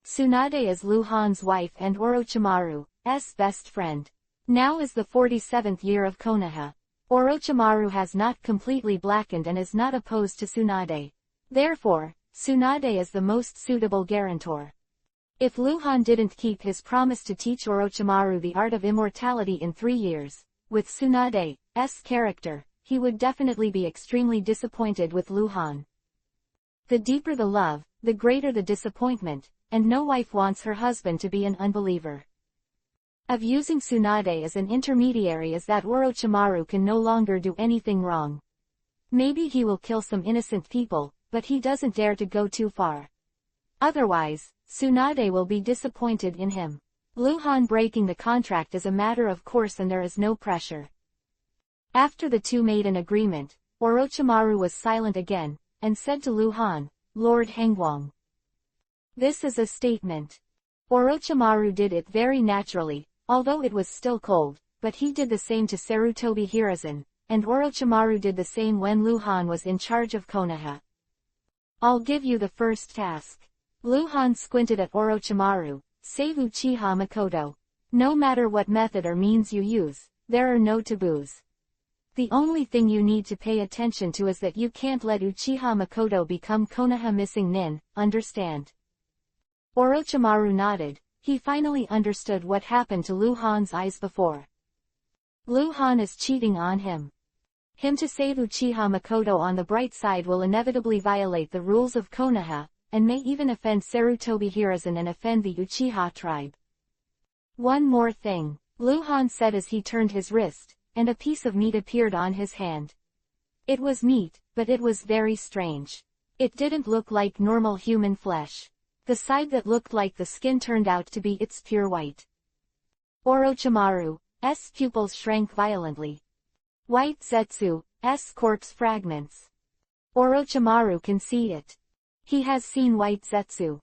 Tsunade is Luhan's wife and Orochimaru's best friend. Now is the 47th year of Konoha. Orochimaru has not completely blackened and is not opposed to Tsunade. Therefore, Tsunade is the most suitable guarantor. If Luhan didn't keep his promise to teach Orochimaru the art of immortality in 3 years, with Tsunade's character, he would definitely be extremely disappointed with Luhan. The deeper the love, the greater the disappointment, and no wife wants her husband to be an unbeliever. Of using Tsunade as an intermediary is that Orochimaru can no longer do anything wrong. Maybe he will kill some innocent people, but he doesn't dare to go too far. Otherwise, Tsunade will be disappointed in him. Luhan breaking the contract is a matter of course and there is no pressure. After the two made an agreement, Orochimaru was silent again, and said to Luhan, "Lord Hangwang. This is a statement." Orochimaru did it very naturally, although it was still cold, but he did the same to Sarutobi Hiruzen, and Orochimaru did the same when Luhan was in charge of Konoha. "I'll give you the first task." Luhan squinted at Orochimaru, "Save Uchiha Makoto. No matter what method or means you use, there are no taboos. The only thing you need to pay attention to is that you can't let Uchiha Makoto become Konoha missing nin, understand?" Orochimaru nodded. He finally understood what happened to Luhan's eyes before. Luhan is cheating on him. Him to save Uchiha Makoto on the bright side will inevitably violate the rules of Konoha, and may even offend Sarutobi Hiruzen and offend the Uchiha tribe. "One more thing," Luhan said as he turned his wrist, and a piece of meat appeared on his hand. It was meat, but it was very strange. It didn't look like normal human flesh. The side that looked like the skin turned out to be its pure white. Orochimaru's pupils shrank violently. "White Zetsu's corpse fragments. Orochimaru can see it. He has seen White Zetsu."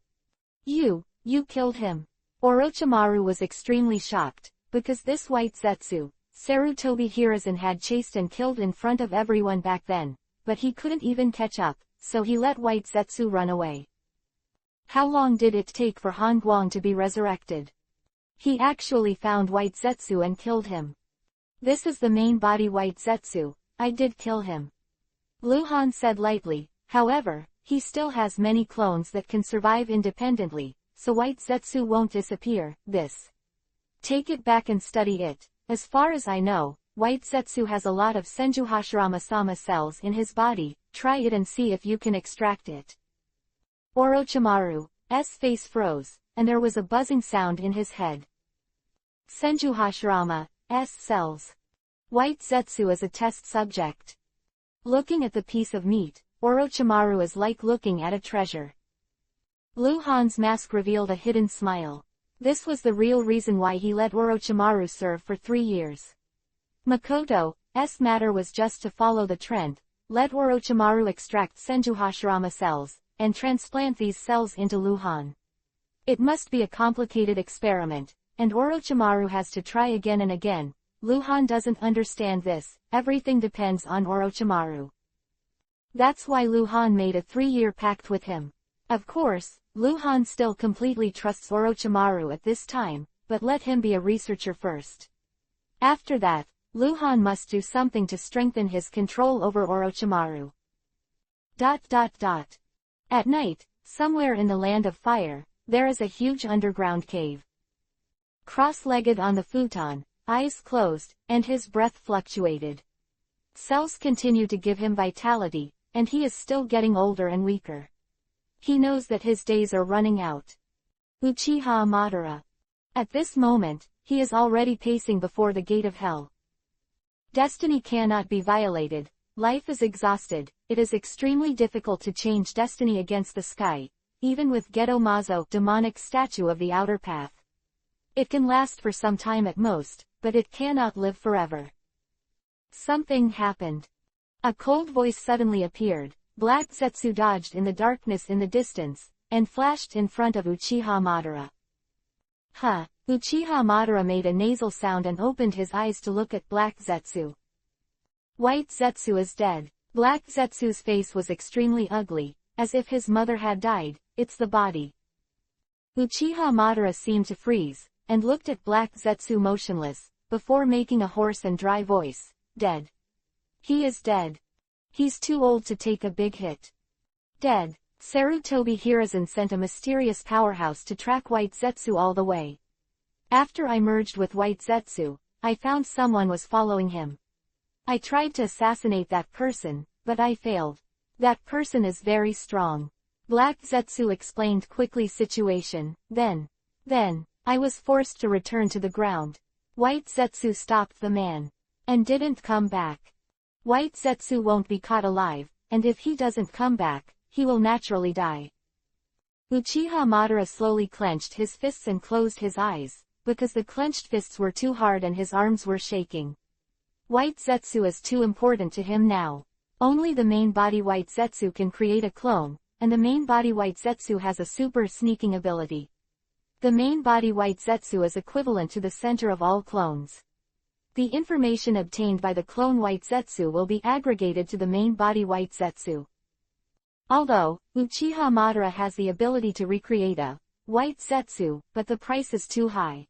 You killed him." Orochimaru was extremely shocked, because this White Zetsu, Sarutobi Hiruzen had chased and killed in front of everyone back then, but he couldn't even catch up, so he let White Zetsu run away. How long did it take for Hangwang to be resurrected? He actually found White Zetsu and killed him. "This is the main body White Zetsu, I did kill him." Luhan said lightly. However, he still has many clones that can survive independently, so White Zetsu won't disappear. Take it back and study it. As far as I know, White Zetsu has a lot of Senju Hashirama-sama cells in his body. Try it and see if you can extract it. Orochimaru's face froze, and there was a buzzing sound in his head. Senju Hashirama's cells. White Zetsu is a test subject. Looking at the piece of meat, Orochimaru is like looking at a treasure. Luhan's mask revealed a hidden smile. This was the real reason why he let Orochimaru serve for 3 years. Makoto's matter was just to follow the trend, let Orochimaru extract Senju Hashirama cells, and transplant these cells into Luhan. It must be a complicated experiment, and Orochimaru has to try again and again. Luhan doesn't understand this, everything depends on Orochimaru. That's why Luhan made a 3-year pact with him. Of course, Luhan still completely trusts Orochimaru at this time, but let him be a researcher first. After that, Luhan must do something to strengthen his control over Orochimaru. At night, somewhere in the land of fire, there is a huge underground cave. Cross-legged on the futon, eyes closed, and his breath fluctuated. Cells continue to give him vitality, and he is still getting older and weaker. He knows that his days are running out. Uchiha Madara. At this moment, he is already pacing before the gate of hell. Destiny cannot be violated. Life is exhausted. It is extremely difficult to change destiny against the sky, even with Geto Mazo, demonic statue of the outer path. It can last for some time at most, but it cannot live forever. Something happened. A cold voice suddenly appeared. Black Zetsu dodged in the darkness in the distance, and flashed in front of Uchiha Madara. Uchiha Madara made a nasal sound and opened his eyes to look at Black Zetsu. White Zetsu is dead. Black Zetsu's face was extremely ugly, as if his mother had died, it's the body. Uchiha Madara seemed to freeze, and looked at Black Zetsu motionless, before making a hoarse and dry voice, dead. He is dead. He's too old to take a big hit. Dead. Sarutobi Hiruzen sent a mysterious powerhouse to track White Zetsu all the way. After I merged with White Zetsu, I found someone was following him. I tried to assassinate that person, but I failed. That person is very strong. Black Zetsu explained quickly situation, then, I was forced to return to the ground. White Zetsu stopped the man. And didn't come back. White Zetsu won't be caught alive, and if he doesn't come back, he will naturally die. Uchiha Madara slowly clenched his fists and closed his eyes, because the clenched fists were too hard and his arms were shaking. White Zetsu is too important to him now. Only the main body White Zetsu can create a clone, and the main body White Zetsu has a super sneaking ability. The main body White Zetsu is equivalent to the center of all clones. The information obtained by the clone White Zetsu will be aggregated to the main body White Zetsu. Although, Uchiha Madara has the ability to recreate a White Zetsu, but the price is too high.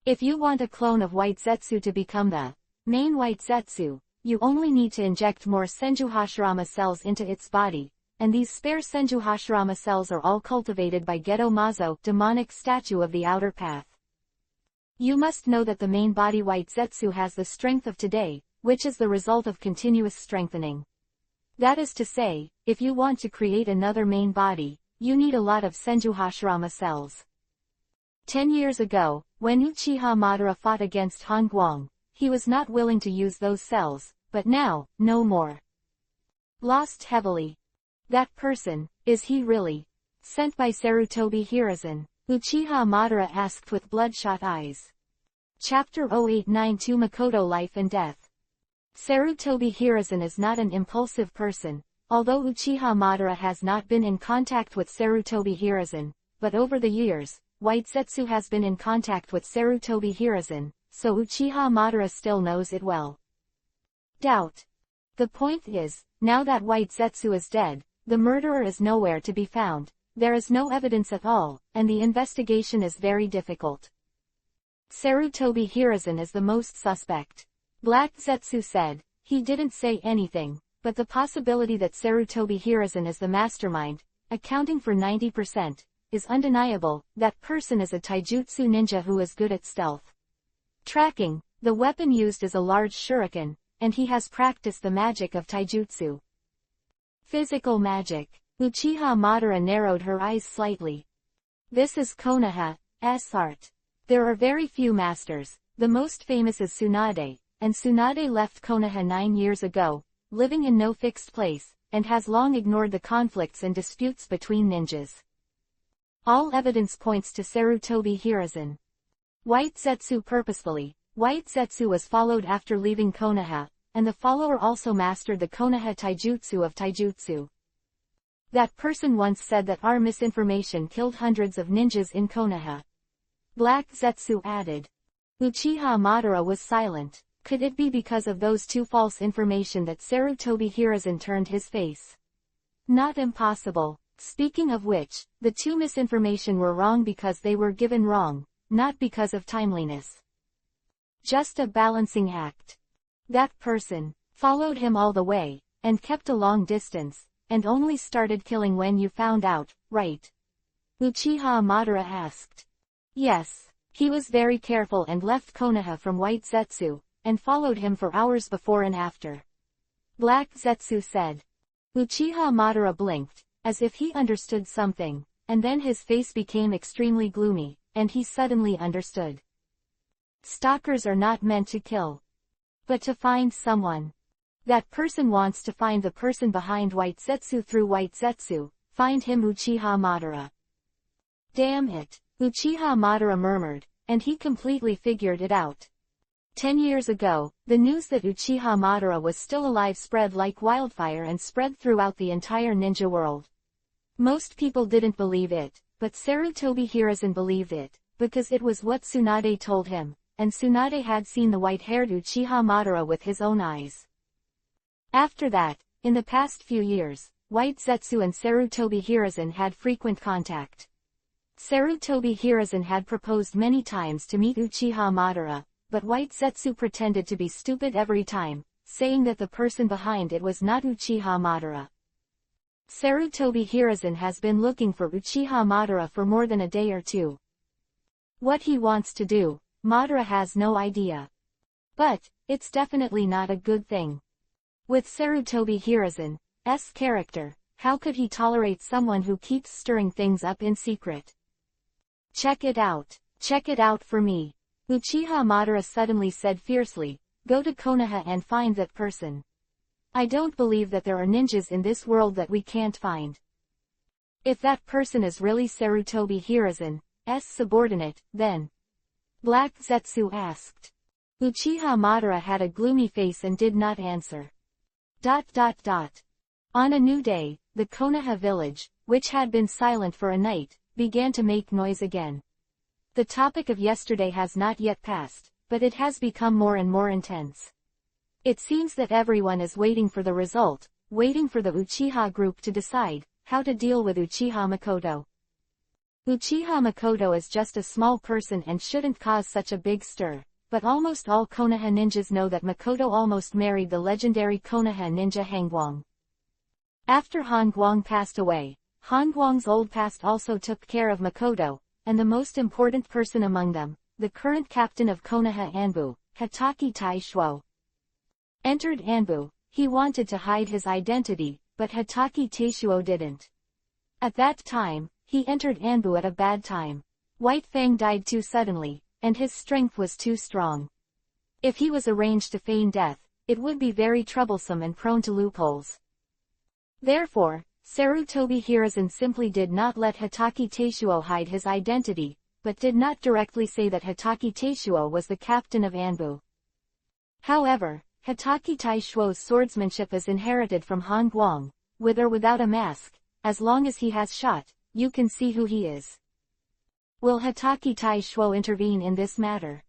If you want a clone of White Zetsu to become the main White Zetsu, you only need to inject more Senju Hashirama cells into its body, and these spare Senju Hashirama cells are all cultivated by Geto Mazo, demonic statue of the outer path. You must know that the main body White Zetsu has the strength of today, which is the result of continuous strengthening. That is to say, if you want to create another main body, you need a lot of Senju Hashirama cells. 10 years ago, when Uchiha Madara fought against Han Guang, he was not willing to use those cells, but now, no more. Lost heavily. That person, is he really? Sent by Sarutobi Hiruzen, Uchiha Madara asked with bloodshot eyes. Chapter-0882 Makoto Life and Death. Sarutobi Hiruzen is not an impulsive person, although Uchiha Madara has not been in contact with Sarutobi Hiruzen, but over the years, White Zetsu has been in contact with Sarutobi Hiruzen, so Uchiha Madara still knows it well. Doubt. The point is, now that White Zetsu is dead, the murderer is nowhere to be found, there is no evidence at all, and the investigation is very difficult. Sarutobi Hiruzen is the most suspect. Black Zetsu said, he didn't say anything, but the possibility that Sarutobi Hiruzen is the mastermind, accounting for 90%, is undeniable. That person is a taijutsu ninja who is good at stealth. Tracking, the weapon used is a large shuriken, and he has practiced the magic of taijutsu. Physical magic. Uchiha Madara narrowed her eyes slightly. This is Konoha's art. There are very few masters, the most famous is Tsunade, and Tsunade left Konoha 9 years ago, living in no fixed place, and has long ignored the conflicts and disputes between ninjas. All evidence points to Sarutobi Hiruzen. White Zetsu purposefully. White Zetsu was followed after leaving Konoha, and the follower also mastered the Konoha taijutsu of taijutsu. That person once said that our misinformation killed hundreds of ninjas in Konoha. Black Zetsu added. Uchiha Madara was silent. Could it be because of those two false information that Sarutobi Hiruzen turned his face? Not impossible. Speaking of which, the two misinformation were wrong because they were given wrong, not because of timeliness. Just a balancing act. That person followed him all the way, and kept a long distance, and only started killing when you found out, right? Uchiha Madara asked. Yes. He was very careful and left Konoha from White Zetsu, and followed him for hours before and after. Black Zetsu said. Uchiha Madara blinked, as if he understood something, and then his face became extremely gloomy, and he suddenly understood. Stalkers are not meant to kill, but to find someone. That person wants to find the person behind White Zetsu through White Zetsu, find him Uchiha Madara. Damn it, Uchiha Madara murmured, and he completely figured it out. 10 years ago, the news that Uchiha Madara was still alive spread like wildfire and spread throughout the entire ninja world. Most people didn't believe it, but Sarutobi Hiruzen believed it, because it was what Tsunade told him, and Tsunade had seen the white-haired Uchiha Madara with his own eyes. After that, in the past few years, White Zetsu and Sarutobi Hiruzen had frequent contact. Sarutobi Hiruzen had proposed many times to meet Uchiha Madara, but White Zetsu pretended to be stupid every time, saying that the person behind it was not Uchiha Madara. Sarutobi Hiruzen has been looking for Uchiha Madara for more than a day or two. What he wants to do, Madara has no idea. But, it's definitely not a good thing. With Sarutobi Hiruzen's character, how could he tolerate someone who keeps stirring things up in secret? Check it out. Check it out for me. Uchiha Madara suddenly said fiercely, go to Konoha and find that person. I don't believe that there are ninjas in this world that we can't find. If that person is really Sarutobi Hiruzen's subordinate, then... Black Zetsu asked. Uchiha Madara had a gloomy face and did not answer. On a new day, the Konoha village, which had been silent for a night, began to make noise again. The topic of yesterday has not yet passed, but it has become more and more intense. It seems that everyone is waiting for the result, waiting for the Uchiha group to decide how to deal with Uchiha Makoto. Uchiha Makoto is just a small person and shouldn't cause such a big stir, but almost all Konoha ninjas know that Makoto almost married the legendary Konoha ninja Hangwang. After Hangwang passed away, Hangwang's old past also took care of Makoto, and the most important person among them, the current captain of Konoha Anbu, Hatake Taishuo. Entered Anbu. He wanted to hide his identity, but Hatake Taishuo didn't. At that time, he entered Anbu at a bad time. White Fang died too suddenly, and his strength was too strong. If he was arranged to feign death, it would be very troublesome and prone to loopholes. Therefore, Sarutobi Hiruzen simply did not let Hatake Taishuo hide his identity, but did not directly say that Hatake Taishuo was the captain of Anbu. However, Hatake Taishuo's swordsmanship is inherited from Hangwang, with or without a mask. As long as he has shot, you can see who he is. Will Hatake Taishuo intervene in this matter?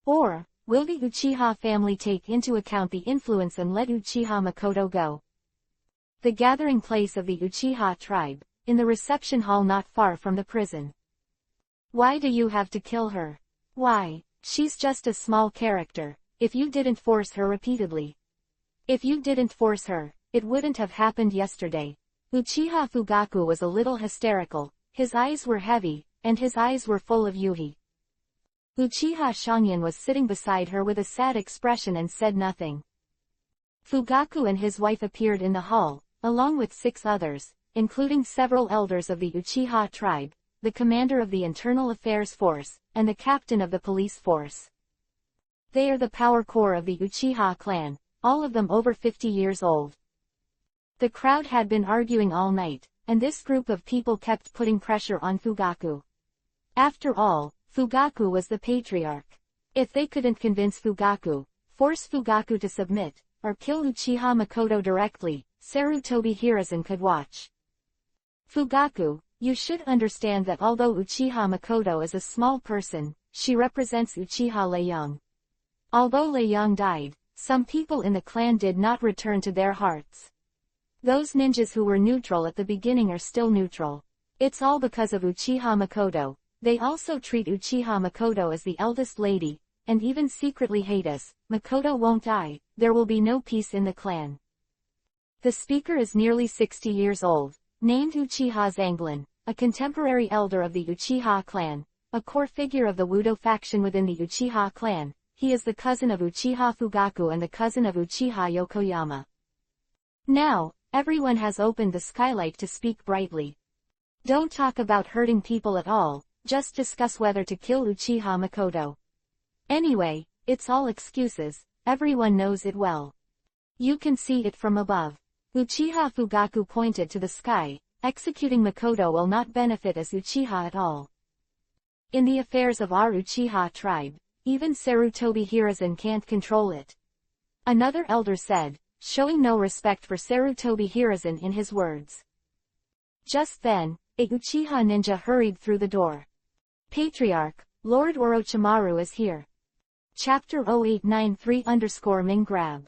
Or, will the Uchiha family take into account the influence and let Uchiha Makoto go? The gathering place of the Uchiha tribe, in the reception hall not far from the prison. Why do you have to kill her? Why, she's just a small character. If you didn't force her repeatedly. If you didn't force her, it wouldn't have happened yesterday. Uchiha Fugaku was a little hysterical, his eyes were heavy, and his eyes were full of yuhi. Uchiha Shangyan was sitting beside her with a sad expression and said nothing. Fugaku and his wife appeared in the hall, along with 6 others, including several elders of the Uchiha tribe, the commander of the Internal Affairs Force, and the captain of the police force. They are the power core of the Uchiha clan, all of them over 50 years old. The crowd had been arguing all night, and this group of people kept putting pressure on Fugaku. After all, Fugaku was the patriarch. If they couldn't convince Fugaku, force Fugaku to submit, or kill Uchiha Makoto directly, Sarutobi Hiruzen could watch. Fugaku, you should understand that although Uchiha Makoto is a small person, she represents Uchiha Leiyang. Although Leiyang died, some people in the clan did not return to their hearts. Those ninjas who were neutral at the beginning are still neutral. It's all because of Uchiha Makoto. They also treat Uchiha Makoto as the eldest lady, and even secretly hate us. Makoto won't die, there will be no peace in the clan. The speaker is nearly 60 years old, named Uchiha Zanglin, a contemporary elder of the Uchiha clan, a core figure of the Wudo faction within the Uchiha clan. He is the cousin of Uchiha Fugaku and the cousin of Uchiha Yokoyama. Now, everyone has opened the skylight to speak brightly. Don't talk about hurting people at all, just discuss whether to kill Uchiha Makoto. Anyway, it's all excuses, everyone knows it well. You can see it from above. Uchiha Fugaku pointed to the sky. Executing Makoto will not benefit as Uchiha at all. In the affairs of our Uchiha tribe, even Sarutobi Hiruzen can't control it. Another elder said, showing no respect for Sarutobi Hiruzen in his words. Just then, a Uchiha ninja hurried through the door. Patriarch, Lord Orochimaru is here. Chapter 0893 _ Ming grab.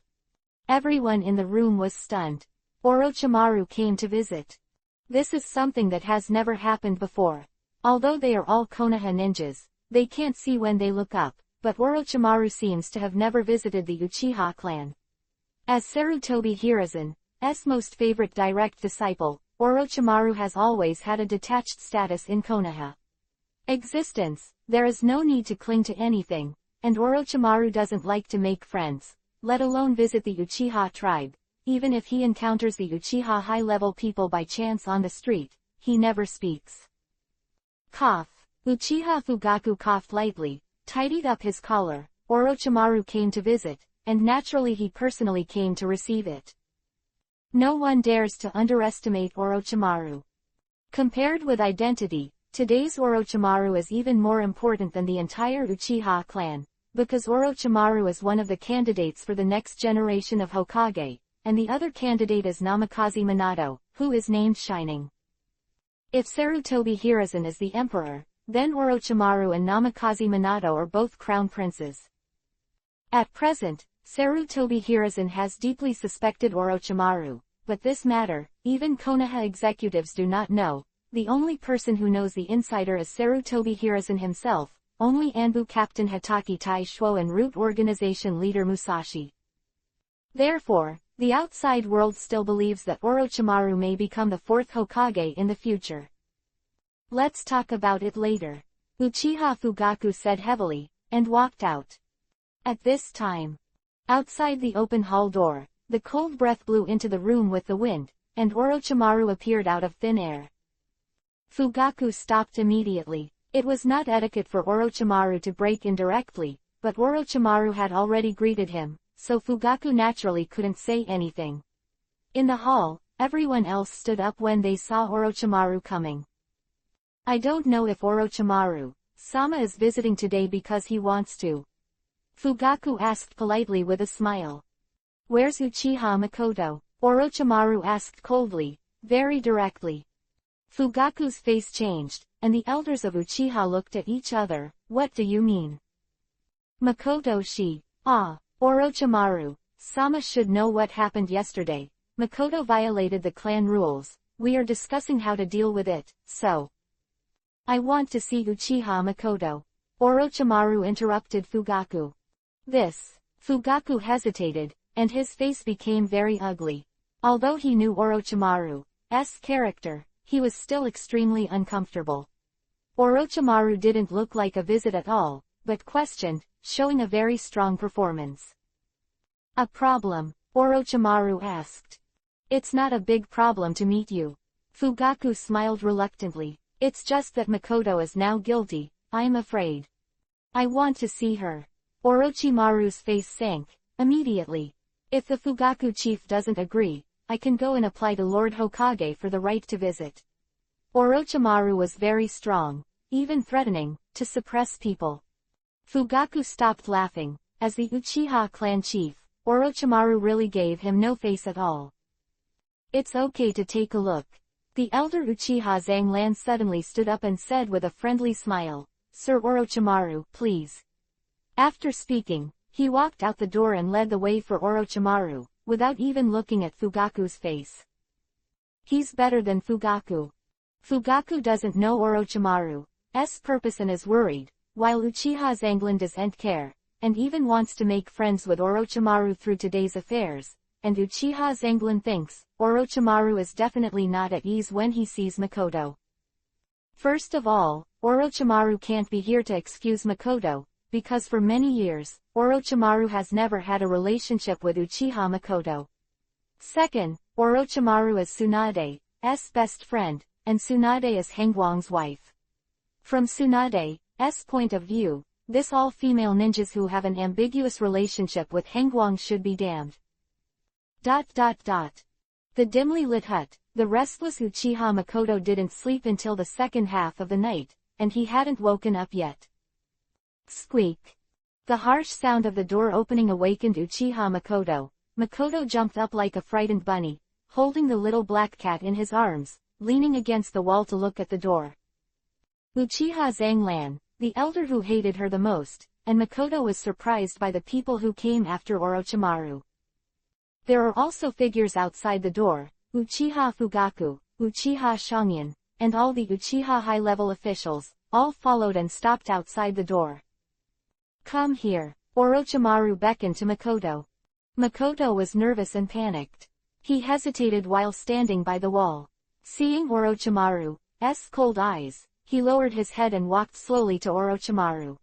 Everyone in the room was stunned. Orochimaru came to visit. This is something that has never happened before. Although they are all Konoha ninjas, they can't see when they look up, but Orochimaru seems to have never visited the Uchiha clan. As Sarutobi Hiruzen's most favorite direct disciple, Orochimaru has always had a detached status in Konoha existence. There is no need to cling to anything, and Orochimaru doesn't like to make friends, let alone visit the Uchiha tribe. Even if he encounters the Uchiha high-level people by chance on the street, he never speaks. Cough. Uchiha Fugaku coughed lightly, tidied up his collar. Orochimaru came to visit, and naturally he personally came to receive it. No one dares to underestimate Orochimaru. Compared with identity, today's Orochimaru is even more important than the entire Uchiha clan, because Orochimaru is one of the candidates for the next generation of Hokage, and the other candidate is Namikaze Minato, who is named Shining. If Sarutobi Hiruzen is the emperor, then Orochimaru and Namikaze Minato are both crown princes. At present, Sarutobi Hiruzen has deeply suspected Orochimaru, but this matter, even Konoha executives do not know. The only person who knows the insider is Sarutobi Hiruzen himself, only Anbu Captain Hatake Taishuo and Root Organization leader Musashi. Therefore, the outside world still believes that Orochimaru may become the fourth Hokage in the future. Let's talk about it later. Uchiha Fugaku said heavily, and walked out. At this time, outside the open hall door, the cold breath blew into the room with the wind, and Orochimaru appeared out of thin air. Fugaku stopped immediately. It was not etiquette for Orochimaru to break in directly, but Orochimaru had already greeted him, so Fugaku naturally couldn't say anything. In the hall, everyone else stood up when they saw Orochimaru coming. I don't know if Orochimaru-sama is visiting today because he wants to. Fugaku asked politely with a smile. Where's Uchiha Makoto? Orochimaru asked coldly, very directly. Fugaku's face changed, and the elders of Uchiha looked at each other. What do you mean? Makoto Orochimaru-sama should know what happened yesterday. Makoto violated the clan rules. We are discussing how to deal with it, so. I want to see Uchiha Makoto. Orochimaru interrupted Fugaku. Fugaku hesitated, and his face became very ugly. Although he knew Orochimaru's character, he was still extremely uncomfortable. Orochimaru didn't look like a visit at all, but questioned, showing a very strong performance. A problem? Orochimaru asked. It's not a big problem to meet you. Fugaku smiled reluctantly. It's just that Makoto is now guilty, I'm afraid. I want to see her. Orochimaru's face sank, immediately. If the Fugaku chief doesn't agree, I can go and apply to Lord Hokage for the right to visit. Orochimaru was very strong, even threatening, to suppress people. Fugaku stopped laughing. As the Uchiha clan chief, Orochimaru really gave him no face at all. It's okay to take a look. The elder Uchiha Zanglan suddenly stood up and said with a friendly smile, Sir Orochimaru, please. After speaking, he walked out the door and led the way for Orochimaru, without even looking at Fugaku's face. He's better than Fugaku. Fugaku doesn't know Orochimaru's purpose and is worried, while Uchiha Zanglan doesn't care, and even wants to make friends with Orochimaru through today's affairs, and Uchiha Zanglan thinks Orochimaru is definitely not at ease when he sees Makoto. First of all, Orochimaru can't be here to excuse Makoto, because for many years, Orochimaru has never had a relationship with Uchiha Makoto. Second, Orochimaru is Tsunade's best friend, and Tsunade is Hengwang's wife. From Tsunade's point of view, this all-female ninjas who have an ambiguous relationship with Hengwang should be damned. The dimly lit hut, the restless Uchiha Makoto didn't sleep until the second half of the night, and he hadn't woken up yet. Squeak. The harsh sound of the door opening awakened Uchiha Makoto. Makoto jumped up like a frightened bunny, holding the little black cat in his arms, leaning against the wall to look at the door. Uchiha Zanglan, the elder who hated her the most, and Makoto was surprised by the people who came after Orochimaru. There are also figures outside the door, Uchiha Fugaku, Uchiha Shangyan, and all the Uchiha high-level officials, all followed and stopped outside the door. "Come here," Orochimaru beckoned to Makoto. Makoto was nervous and panicked. He hesitated while standing by the wall. Seeing Orochimaru's cold eyes, he lowered his head and walked slowly to Orochimaru.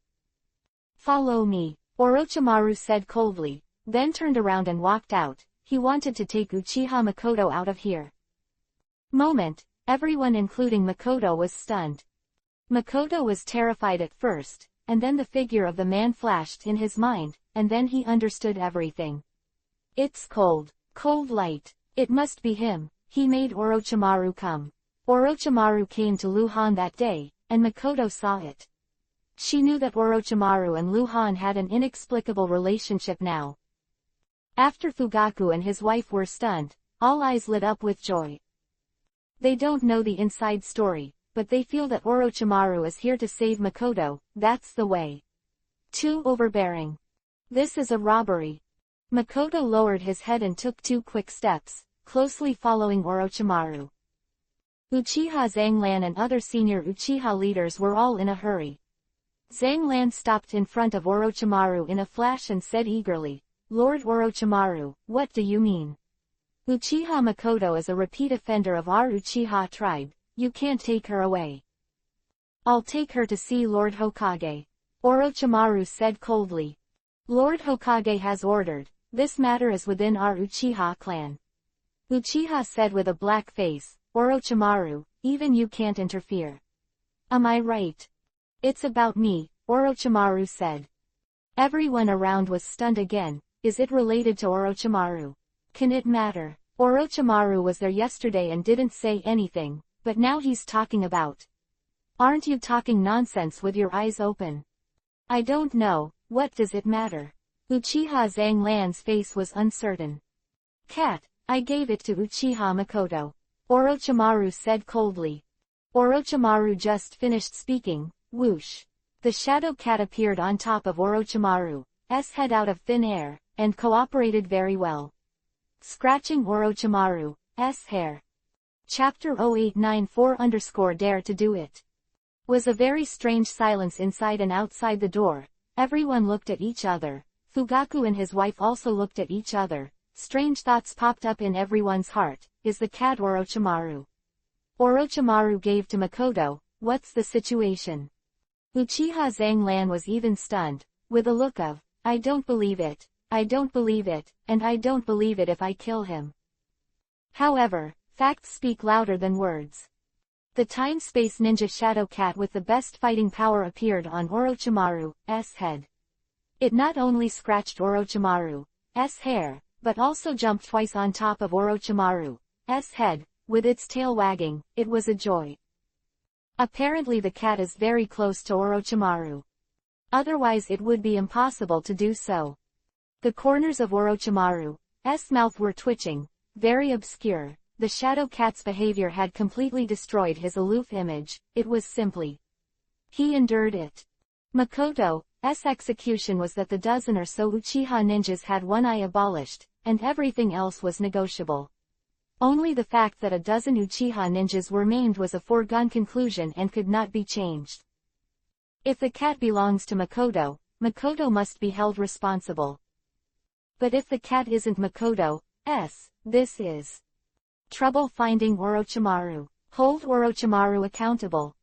"Follow me," Orochimaru said coldly, then turned around and walked out. He wanted to take Uchiha Makoto out of here. Everyone including Makoto was stunned. Makoto was terrified at first, and then the figure of the man flashed in his mind, and then he understood everything. "It's cold light. It must be him." He made Orochimaru come. Orochimaru came to Luhan that day, and Makoto saw it. She knew that Orochimaru and Luhan had an inexplicable relationship now. After Fugaku and his wife were stunned, all eyes lit up with joy. They don't know the inside story, but they feel that Orochimaru is here to save Makoto. That's the way. Too overbearing. This is a robbery. Makoto lowered his head and took 2 quick steps, closely following Orochimaru. Uchiha Zhanglan and other senior Uchiha leaders were all in a hurry. Zhanglan stopped in front of Orochimaru in a flash and said eagerly, "Lord Orochimaru, what do you mean? Uchiha Makoto is a repeat offender of our Uchiha tribe. You can't take her away." "I'll take her to see Lord Hokage," Orochimaru said coldly. "Lord Hokage has ordered. This matter is within our Uchiha clan." Uchiha said with a black face, "Orochimaru, even you can't interfere." "Am I right?" "It's about me," Orochimaru said. Everyone around was stunned again. Is it related to Orochimaru? Can it matter? Orochimaru was there yesterday and didn't say anything, but now he's talking about. Aren't you talking nonsense with your eyes open? "I don't know, what does it matter?" Uchiha Zhanglan's face was uncertain. "Cat, I gave it to Uchiha Makoto," Orochimaru said coldly. Orochimaru just finished speaking, whoosh. The shadow cat appeared on top of Orochimaru's head out of thin air, and cooperated very well. Scratching Orochimaru's hair. Chapter 0894_Dare to Do It. Was a very strange silence inside and outside the door. Everyone looked at each other. Fugaku and his wife also looked at each other. Strange thoughts popped up in everyone's heart. Is the cat Orochimaru? Orochimaru gave to Makoto. What's the situation? Uchiha Zhanglan was even stunned, with a look of, I don't believe it, I don't believe it, and I don't believe it if I kill him. However, facts speak louder than words. The time-space ninja shadow cat with the best fighting power appeared on Orochimaru's head. It not only scratched Orochimaru's hair, but also jumped twice on top of Orochimaru's head, with its tail wagging. It was a joy. Apparently the cat is very close to Orochimaru. Otherwise it would be impossible to do so. The corners of Orochimaru's mouth were twitching, very obscure. The shadow cat's behavior had completely destroyed his aloof image. It was simply. He endured it. Makoto's execution was that the dozen or so Uchiha ninjas had one eye abolished, and everything else was negotiable. Only the fact that a dozen Uchiha ninjas were maimed was a foregone conclusion and could not be changed. If the cat belongs to Makoto, Makoto must be held responsible. But if the cat isn't Makoto's, this is trouble finding Orochimaru. Hold Orochimaru accountable.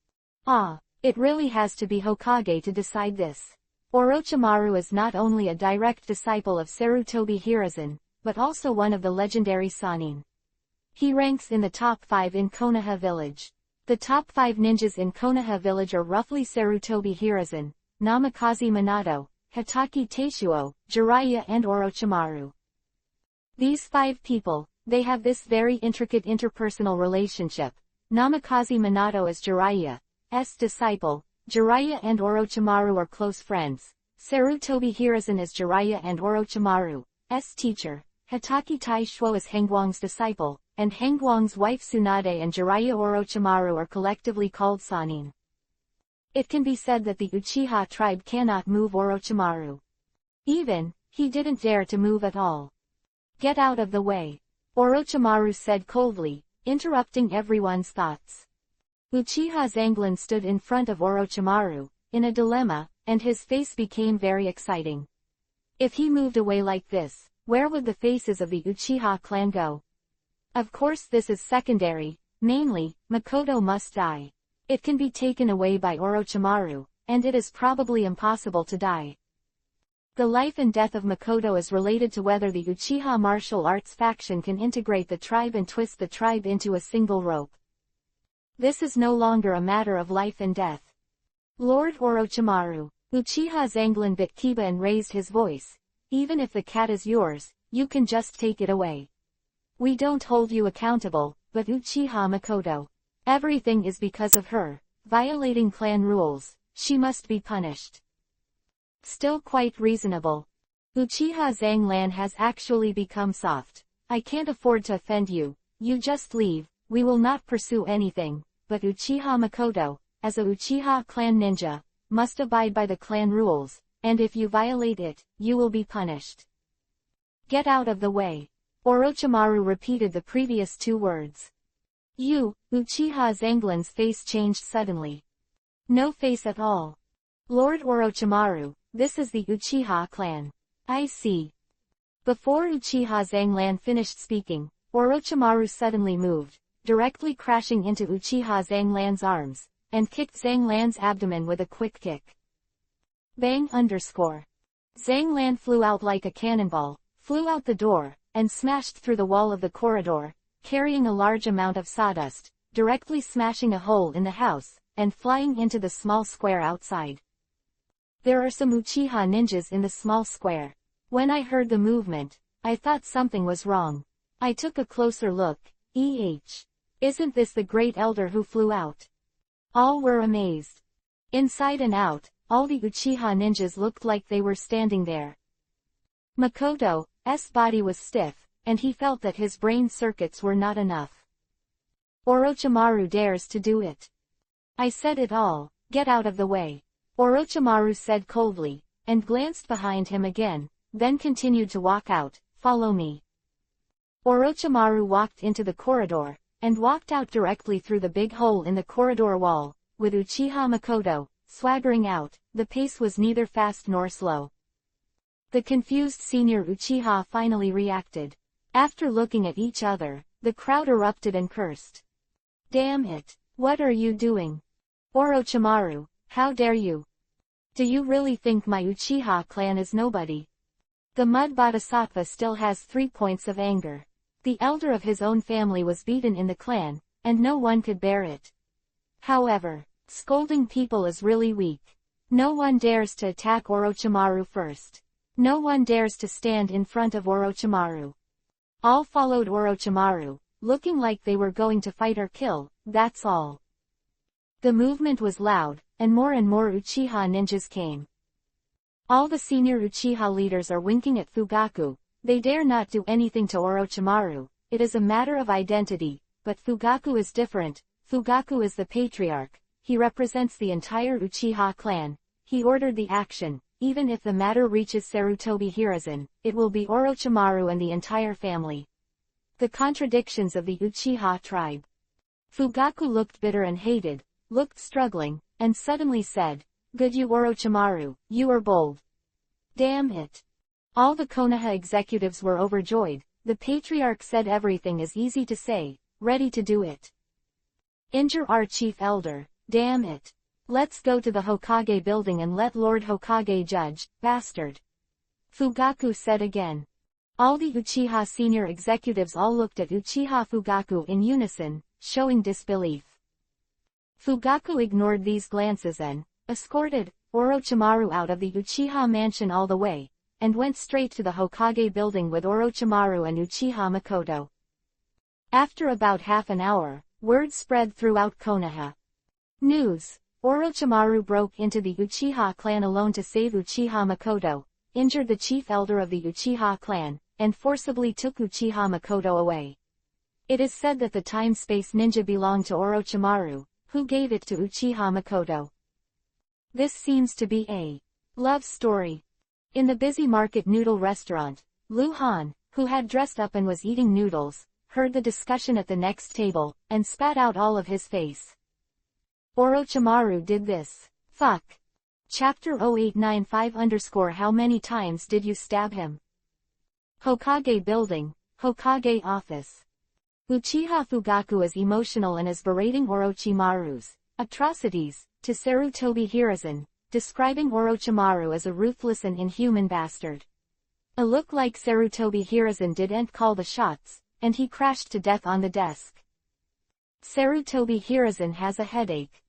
It really has to be Hokage to decide this. Orochimaru is not only a direct disciple of Sarutobi Hiruzen, but also one of the legendary Sannin. He ranks in the top 5 in Konoha village. The top 5 ninjas in Konoha village are roughly Sarutobi Hiruzen, Namikaze Minato, Hitaki Teishuo, Jiraiya and Orochimaru. These 5 people, they have this very intricate interpersonal relationship. Namikaze Minato is Jiraiya's disciple. Jiraiya and Orochimaru are close friends. Sarutobi Hiruzen is Jiraiya and Orochimaru's teacher. Hitaki Teishuo is Hengwang's disciple, and Hengwang's wife Tsunade and Jiraiya Orochimaru are collectively called Sannin. It can be said that the Uchiha tribe cannot move Orochimaru. He didn't dare to move at all. Get out of the way. Orochimaru said coldly, interrupting everyone's thoughts. Uchiha Zanglin stood in front of Orochimaru, in a dilemma, and his face became very exciting. If he moved away like this, where would the faces of the Uchiha clan go? Of course this is secondary, mainly, Makoto must die. It can be taken away by Orochimaru, and it is probably impossible to die. The life and death of Makoto is related to whether the Uchiha martial arts faction can integrate the tribe and twist the tribe into a single rope. This is no longer a matter of life and death. Lord Orochimaru. Uchiha Zanglin bit Kiba and raised his voice. Even if the cat is yours, you can just take it away. We don't hold you accountable, but Uchiha Makoto. Everything is because of her, violating clan rules, she must be punished. Still quite reasonable. Uchiha Zanglan has actually become soft. I can't afford to offend you, you just leave, we will not pursue anything, but Uchiha Makoto, as a Uchiha clan ninja, must abide by the clan rules, and if you violate it, you will be punished. Get out of the way. Orochimaru repeated the previous two words. Uchiha Zanglin's face changed suddenly. No face at all. Lord Orochimaru, this is the Uchiha clan. I see. Before Uchiha Zanglan finished speaking, Orochimaru suddenly moved, directly crashing into Uchiha Zanglan's arms, and kicked Zanglan's abdomen with a quick kick. Bang! Zanglan flew out like a cannonball, flew out the door, and smashed through the wall of the corridor, carrying a large amount of sawdust, directly smashing a hole in the house, and flying into the small square outside. There are some Uchiha ninjas in the small square. When I heard the movement, I thought something was wrong. I took a closer look. Isn't this the great elder who flew out? All were amazed. Inside and out, all the Uchiha ninjas looked like they were standing there. Makoto's body was stiff, and he felt that his brain circuits were not enough. Orochimaru dares to do it. I said it all, get out of the way. Orochimaru said coldly, and glanced behind him again, then continued to walk out, follow me. Orochimaru walked into the corridor, and walked out directly through the big hole in the corridor wall, with Uchiha Makoto, swaggering out. The pace was neither fast nor slow. The confused senior Uchiha finally reacted. After looking at each other, the crowd erupted and cursed. Damn it, what are you doing? Orochimaru, how dare you? Do you really think my Uchiha clan is nobody? The Mud Bodhisattva still has 3 points of anger. The elder of his own family was beaten in the clan, and no one could bear it. However, scolding people is really weak. No one dares to attack Orochimaru first. No one dares to stand in front of Orochimaru. All followed Orochimaru, looking like they were going to fight or kill, that's all. The movement was loud, and more Uchiha ninjas came. All the senior Uchiha leaders are winking at Fugaku. They dare not do anything to Orochimaru. It is a matter of identity, but Fugaku is different. Fugaku is the patriarch. He represents the entire Uchiha clan. He ordered the action. Even if the matter reaches Sarutobi Hiruzen, it will be Orochimaru and the entire family. The contradictions of the Uchiha tribe. Fugaku looked bitter and hated, looked struggling, and suddenly said, "Good you Orochimaru, you are bold." Damn it. All the Konoha executives were overjoyed. The patriarch said everything is easy to say, ready to do it. Injure our chief elder, damn it. Let's go to the Hokage building and let Lord Hokage judge, bastard. Fugaku said again. All the Uchiha senior executives all looked at Uchiha Fugaku in unison, showing disbelief. Fugaku ignored these glances and escorted Orochimaru out of the Uchiha mansion all the way, and went straight to the Hokage building with Orochimaru and Uchiha Makoto. After about half an hour, word spread throughout Konoha. News. Orochimaru broke into the Uchiha clan alone to save Uchiha Makoto, injured the chief elder of the Uchiha clan, and forcibly took Uchiha Makoto away. It is said that the time-space ninja belonged to Orochimaru, who gave it to Uchiha Makoto. This seems to be a love story. In the busy market noodle restaurant, Lu Han, who had dressed up and was eating noodles, heard the discussion at the next table, and spat out all of his face. Orochimaru did this. Fuck. Chapter-0895 How many times did you stab him? Hokage building, Hokage office. Uchiha Fugaku is emotional and is berating Orochimaru's atrocities to Sarutobi Hiruzen, describing Orochimaru as a ruthless and inhuman bastard. A look like Sarutobi Hiruzen didn't call the shots, and he crashed to death on the desk. Sarutobi Hiruzen has a headache.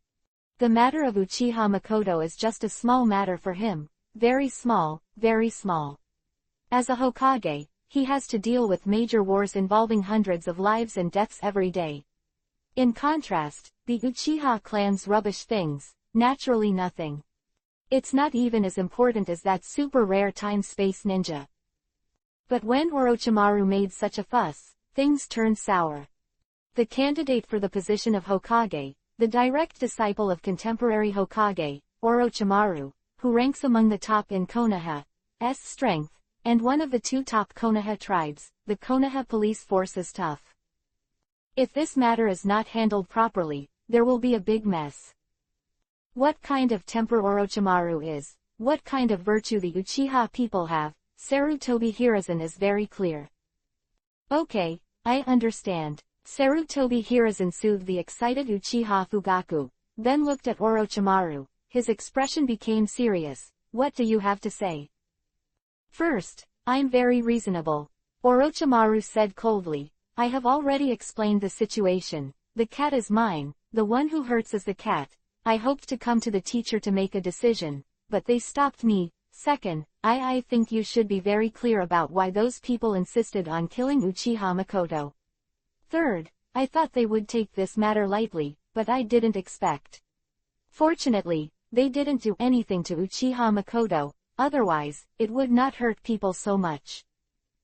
The matter of Uchiha Makoto is just a small matter for him, very small, very small. As a Hokage, he has to deal with major wars involving hundreds of lives and deaths every day. In contrast, the Uchiha clan's rubbish things, naturally nothing. It's not even as important as that super rare time-space ninja. But when Orochimaru made such a fuss, things turned sour. The candidate for the position of Hokage, the direct disciple of contemporary Hokage, Orochimaru, who ranks among the top in Konoha's strength, and one of the two top Konoha tribes, the Konoha police force is tough. If this matter is not handled properly, there will be a big mess. What kind of temper Orochimaru is, what kind of virtue the Uchiha people have, Sarutobi Hiruzen is very clear. Okay, I understand. Sarutobi Hiruzen soothed the excited Uchiha Fugaku, then looked at Orochimaru. His expression became serious. What do you have to say? First, I'm very reasonable. Orochimaru said coldly. I have already explained the situation. The cat is mine, the one who hurts is the cat. I hoped to come to the teacher to make a decision, but they stopped me. Second, I think you should be very clear about why those people insisted on killing Uchiha Makoto. Third, I thought they would take this matter lightly, but I didn't expect. Fortunately, they didn't do anything to Uchiha Makoto, otherwise, it would not hurt people so much.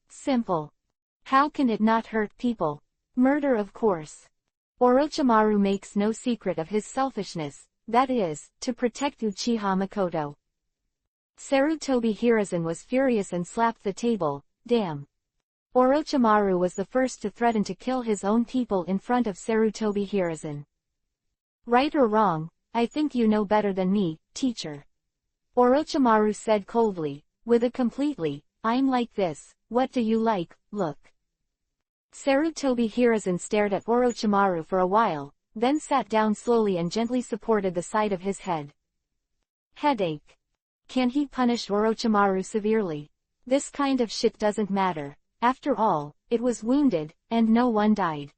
Simple. How can it not hurt people? Murder, of course. Orochimaru makes no secret of his selfishness, that is, to protect Uchiha Makoto. Sarutobi Hiruzen was furious and slapped the table. Damn. Orochimaru was the first to threaten to kill his own people in front of Sarutobi Hiruzen. Right or wrong, I think you know better than me, teacher. Orochimaru said coldly, with a completely, I'm like this, what do you like, look. Sarutobi Hiruzen stared at Orochimaru for a while, then sat down slowly and gently supported the side of his head. Headache. Can he punish Orochimaru severely? This kind of shit doesn't matter. After all, it was wounded, and no one died.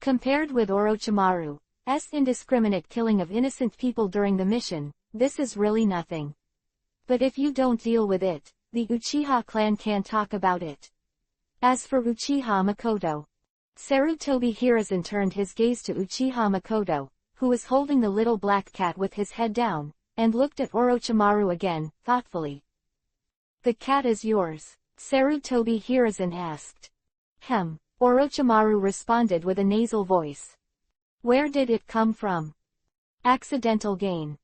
Compared with Orochimaru's indiscriminate killing of innocent people during the mission, this is really nothing. But if you don't deal with it, the Uchiha clan can't talk about it. As for Uchiha Makoto, Sarutobi Hiruzen turned his gaze to Uchiha Makoto, who was holding the little black cat with his head down, and looked at Orochimaru again, thoughtfully. The cat is yours, Sarutobi Hiruzen asked. Orochimaru responded with a nasal voice. Where did it come from? Accidental gain.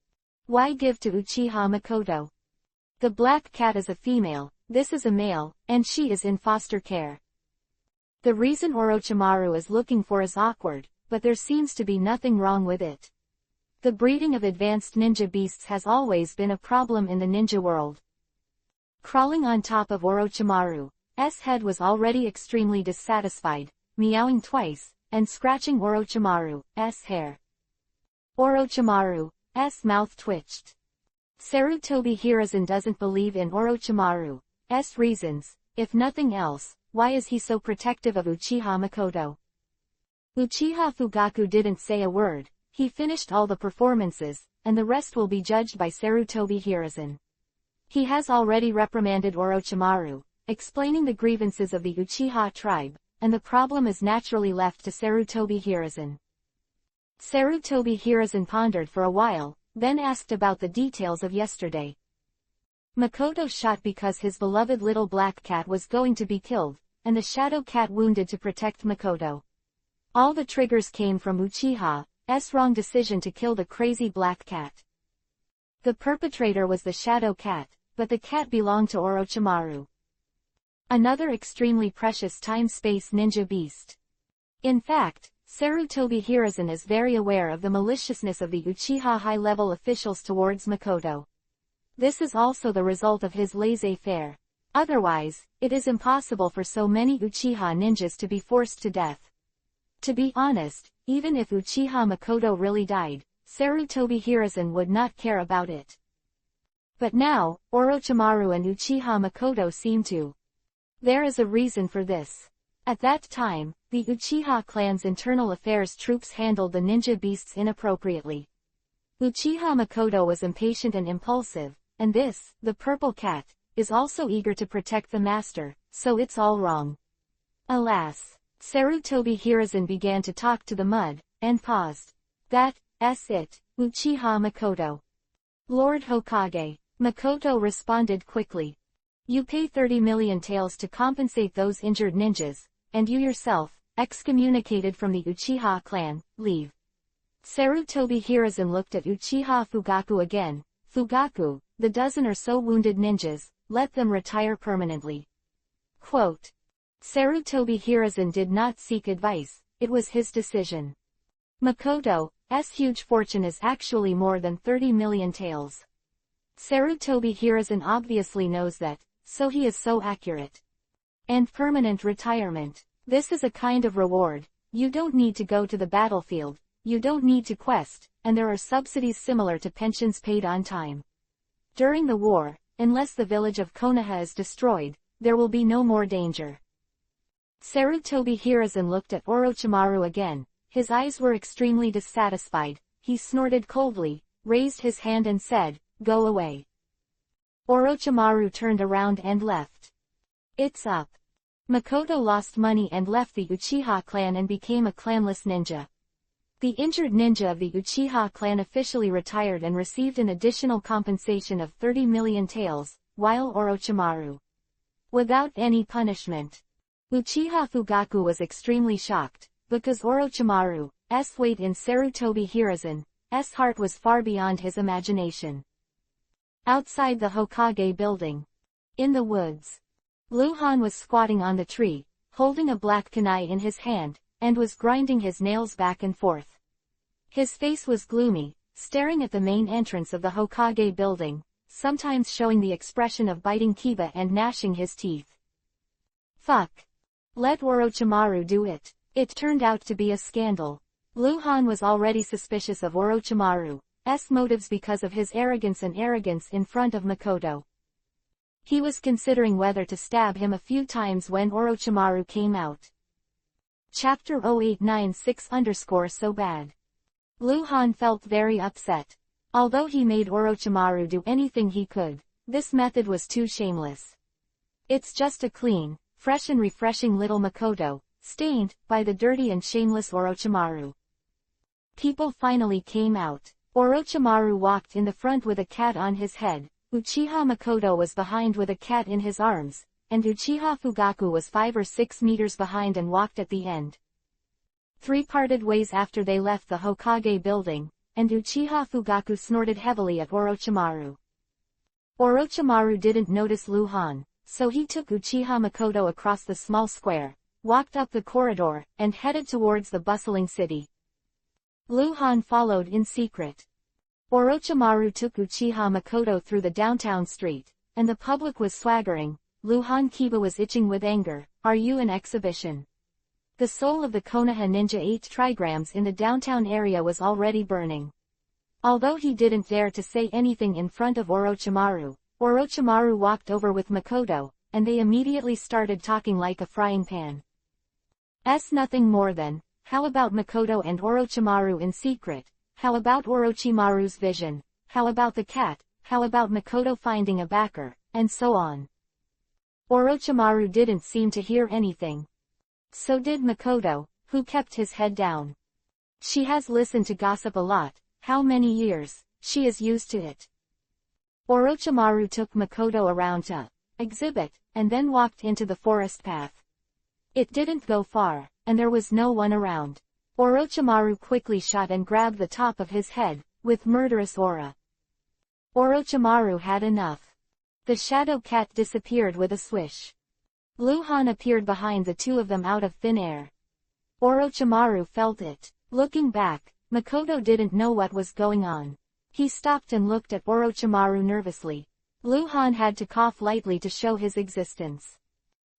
Why give to Uchiha Makoto? The black cat is a female, this is a male, and she is in foster care. The reason Orochimaru is looking for is awkward, but there seems to be nothing wrong with it. The breeding of advanced ninja beasts has always been a problem in the ninja world. Crawling on top of Orochimaru's head was already extremely dissatisfied, meowing twice, and scratching Orochimaru's hair. Orochimaru's mouth twitched. Sarutobi Hiruzen doesn't believe in Orochimaru's reasons. If nothing else, why is he so protective of Uchiha Makoto? Uchiha Fugaku didn't say a word. He finished all the performances, and the rest will be judged by Sarutobi Hiruzen. He has already reprimanded Orochimaru, explaining the grievances of the Uchiha tribe, and the problem is naturally left to Sarutobi Hiruzen. Sarutobi Hiruzen pondered for a while, then asked about the details of yesterday. Makoto shot because his beloved little black cat was going to be killed, and the shadow cat wounded to protect Makoto. All the triggers came from Uchiha's wrong decision to kill the crazy black cat. The perpetrator was the shadow cat, but the cat belonged to Orochimaru. Another extremely precious time-space ninja beast. In fact, Sarutobi Hiruzen is very aware of the maliciousness of the Uchiha high-level officials towards Makoto. This is also the result of his laissez-faire. Otherwise, it is impossible for so many Uchiha ninjas to be forced to death. To be honest, even if Uchiha Makoto really died, Sarutobi Hiruzen would not care about it. But now, Orochimaru and Uchiha Makoto seem to. There is a reason for this. At that time, the Uchiha clan's internal affairs troops handled the ninja beasts inappropriately. Uchiha Makoto was impatient and impulsive, and this, the purple cat, is also eager to protect the master, so it's all wrong. Alas, Sarutobi Hiruzen began to talk to the mud, and paused. That's it, Uchiha Makoto. Lord Hokage. Makoto responded quickly. You pay 30 million taels to compensate those injured ninjas, and you yourself, excommunicated from the Uchiha clan, leave. Sarutobi Hiruzen looked at Uchiha Fugaku again. Fugaku, the dozen or so wounded ninjas, let them retire permanently. Quote. Sarutobi Hiruzen did not seek advice, it was his decision. Makoto's huge fortune is actually more than 30 million taels. Sarutobi Hiruzen obviously knows that, so he is so accurate. And permanent retirement. This is a kind of reward. You don't need to go to the battlefield, you don't need to quest, and there are subsidies similar to pensions paid on time. During the war, unless the village of Konoha is destroyed, there will be no more danger. Sarutobi Hiruzen looked at Orochimaru again. His eyes were extremely dissatisfied. He snorted coldly, raised his hand and said, "Go away." Orochimaru turned around and left. It's up. Makoto lost money and left the Uchiha clan and became a clanless ninja. The injured ninja of the Uchiha clan officially retired and received an additional compensation of 30 million taels, while Orochimaru. Without any punishment. Uchiha Fugaku was extremely shocked, because Orochimaru's weight in Sarutobi Hiruzen's heart was far beyond his imagination. Outside the Hokage building. In the woods. Luhan was squatting on the tree, holding a black kunai in his hand, and was grinding his nails back and forth. His face was gloomy, staring at the main entrance of the Hokage building, sometimes showing the expression of biting kiba and gnashing his teeth. Fuck. Let Orochimaru do it. It turned out to be a scandal. Luhan was already suspicious of Orochimaru's motives because of his arrogance in front of Makoto. He was considering whether to stab him a few times when Orochimaru came out. Chapter 0896 so bad. Luhan felt very upset. Although he made Orochimaru do anything he could, this method was too shameless. It's just a clean, fresh and refreshing little Makoto, stained by the dirty and shameless Orochimaru. People finally came out. Orochimaru walked in the front with a cat on his head, Uchiha Makoto was behind with a cat in his arms, and Uchiha Fugaku was 5 or 6 meters behind and walked at the end. Three parted ways after they left the Hokage building, and Uchiha Fugaku snorted heavily at Orochimaru. Orochimaru didn't notice Luhan, so he took Uchiha Makoto across the small square, walked up the corridor, and headed towards the bustling city. Luhan followed in secret. Orochimaru took Uchiha Makoto through the downtown street, and the public was swaggering. Luhan Kiba was itching with anger. Are you an exhibition? The soul of the Konoha ninja 8 trigrams in the downtown area was already burning. Although he didn't dare to say anything in front of Orochimaru, Orochimaru walked over with Makoto, and they immediately started talking like a frying pan. Nothing more than, how about Makoto and Orochimaru in secret? How about Orochimaru's vision? How about the cat? How about Makoto finding a backer? And so on. Orochimaru didn't seem to hear anything. So did Makoto, who kept his head down. She has listened to gossip a lot. How many years? She is used to it. Orochimaru took Makoto around to exhibit, and then walked into the forest path. It didn't go far, and there was no one around. Orochimaru quickly shot and grabbed the top of his head, with murderous aura. Orochimaru had enough. The shadow cat disappeared with a swish. Luhan appeared behind the two of them out of thin air. Orochimaru felt it. Looking back, Makoto didn't know what was going on. He stopped and looked at Orochimaru nervously. Luhan had to cough lightly to show his existence.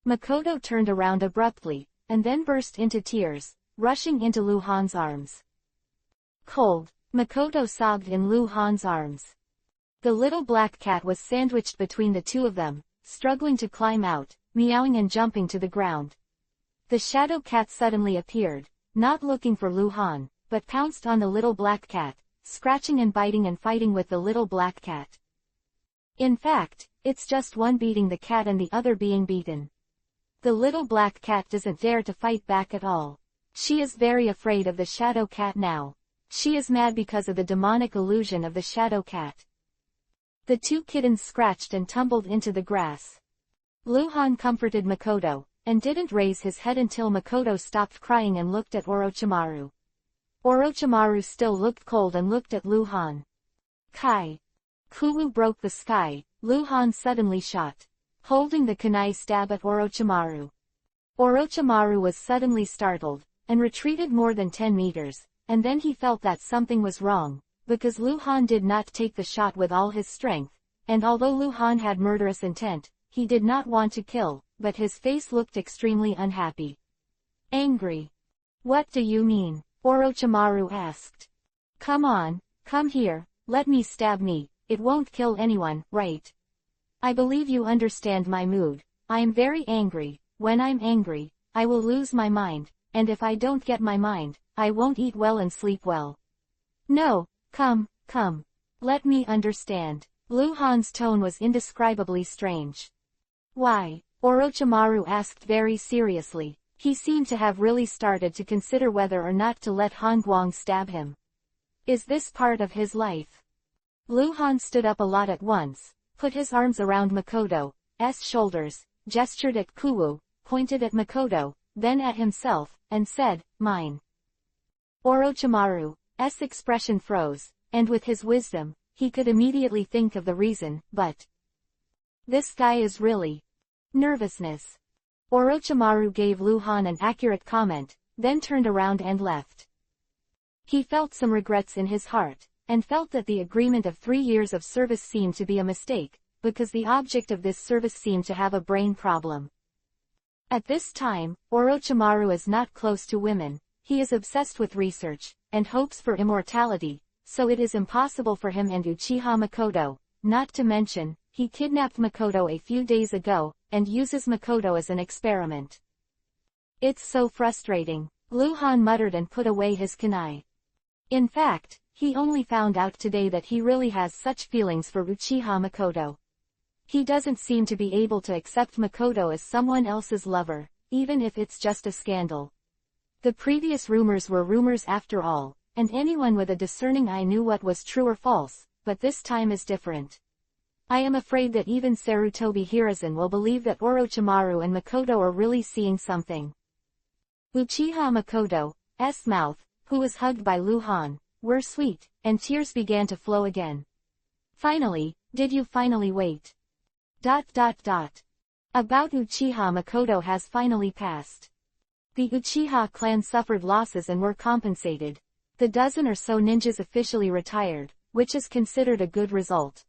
Makoto turned around abruptly, and then burst into tears, rushing into Luhan's arms. Cold, Makoto sobbed in Luhan's arms. The little black cat was sandwiched between the two of them, struggling to climb out, meowing and jumping to the ground. The shadow cat suddenly appeared, not looking for Luhan, but pounced on the little black cat, scratching and biting and fighting with the little black cat. In fact, it's just one beating the cat and the other being beaten. The little black cat doesn't dare to fight back at all. She is very afraid of the shadow cat now. She is mad because of the demonic illusion of the shadow cat. The two kittens scratched and tumbled into the grass. Luhan comforted Makoto, and didn't raise his head until Makoto stopped crying and looked at Orochimaru. Orochimaru still looked cold and looked at Luhan. Kai. Kulu broke the sky, Luhan suddenly shot, holding the kunai stab at Orochimaru. Orochimaru was suddenly startled, and retreated more than 10 meters, and then he felt that something was wrong, because Luhan did not take the shot with all his strength, and although Luhan had murderous intent, he did not want to kill, but his face looked extremely unhappy. Angry. What do you mean? Orochimaru asked. Come on, come here, let me stab me, it won't kill anyone, right? I believe you understand my mood. I am very angry. When I'm angry, I will lose my mind, and if I don't get my mind, I won't eat well and sleep well. No, come. Let me understand. Luhan's tone was indescribably strange. Why? Orochimaru asked very seriously. He seemed to have really started to consider whether or not to let Hongguang stab him. Is this part of his life? Luhan stood up a lot at once, put his arms around Makoto's shoulders, gestured at Kuwu, pointed at Makoto, then at himself, and said, mine. Orochimaru's expression froze, and with his wisdom, he could immediately think of the reason, but this guy is really nervousness. Orochimaru gave Luhan an accurate comment, then turned around and left. He felt some regrets in his heart, and felt that the agreement of 3 years of service seemed to be a mistake, because the object of this service seemed to have a brain problem. At this time, Orochimaru is not close to women, he is obsessed with research, and hopes for immortality, so it is impossible for him and Uchiha Makoto, not to mention, he kidnapped Makoto a few days ago, and uses Makoto as an experiment. It's so frustrating, Luhan muttered and put away his kunai. In fact, he only found out today that he really has such feelings for Uchiha Makoto. He doesn't seem to be able to accept Makoto as someone else's lover, even if it's just a scandal. The previous rumors were rumors after all, and anyone with a discerning eye knew what was true or false, but this time is different. I am afraid that even Sarutobi Hiruzen will believe that Orochimaru and Makoto are really seeing something. Uchiha Makoto's mouth, who was hugged by Luhan, were sweet, and tears began to flow again. Finally, did you finally wait? ... About Uchiha Makoto has finally passed. The Uchiha clan suffered losses and were compensated. The dozen or so ninjas officially retired, which is considered a good result.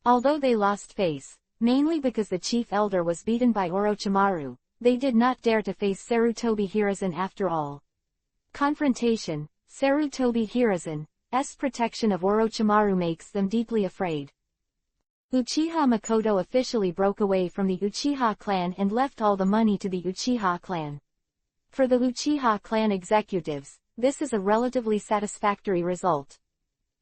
Although they lost face, mainly because the chief elder was beaten by Orochimaru, they did not dare to face Sarutobi Hiruzen after all. Confrontation, Sarutobi Hiruzen's protection of Orochimaru makes them deeply afraid. Uchiha Makoto officially broke away from the Uchiha clan and left all the money to the Uchiha clan. For the Uchiha clan executives, this is a relatively satisfactory result.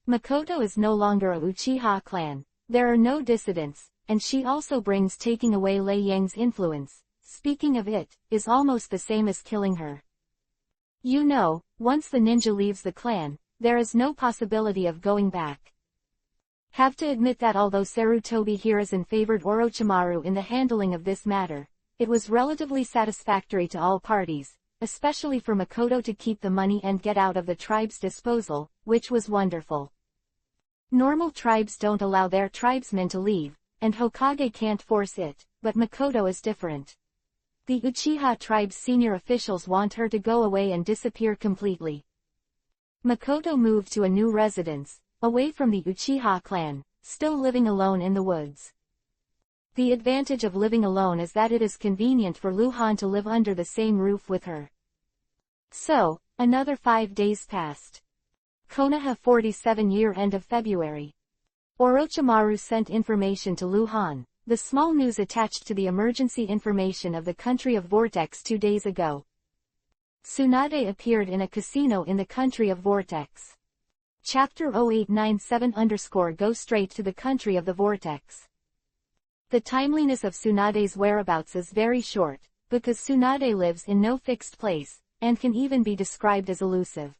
Makoto is no longer a Uchiha clan, there are no dissidents, and she also brings taking away Lei Yang's influence, speaking of it, is almost the same as killing her. You know, once the ninja leaves the clan, there is no possibility of going back. Have to admit that although Sarutobi Hiruzen favored Orochimaru in the handling of this matter, it was relatively satisfactory to all parties, especially for Makoto to keep the money and get out of the tribe's disposal, which was wonderful. Normal tribes don't allow their tribesmen to leave, and Hokage can't force it, but Makoto is different. The Uchiha tribe's senior officials want her to go away and disappear completely. Makoto moved to a new residence, away from the Uchiha clan, still living alone in the woods. The advantage of living alone is that it is convenient for Luhan to live under the same roof with her. So, another 5 days passed. Konoha 47 year end of February. Orochimaru sent information to Luhan, the small news attached to the emergency information of the country of Vortex 2 days ago. Tsunade appeared in a casino in the country of Vortex. Chapter-0897 Go straight to the country of the Vortex. The timeliness of Tsunade's whereabouts is very short, because Tsunade lives in no fixed place, and can even be described as elusive.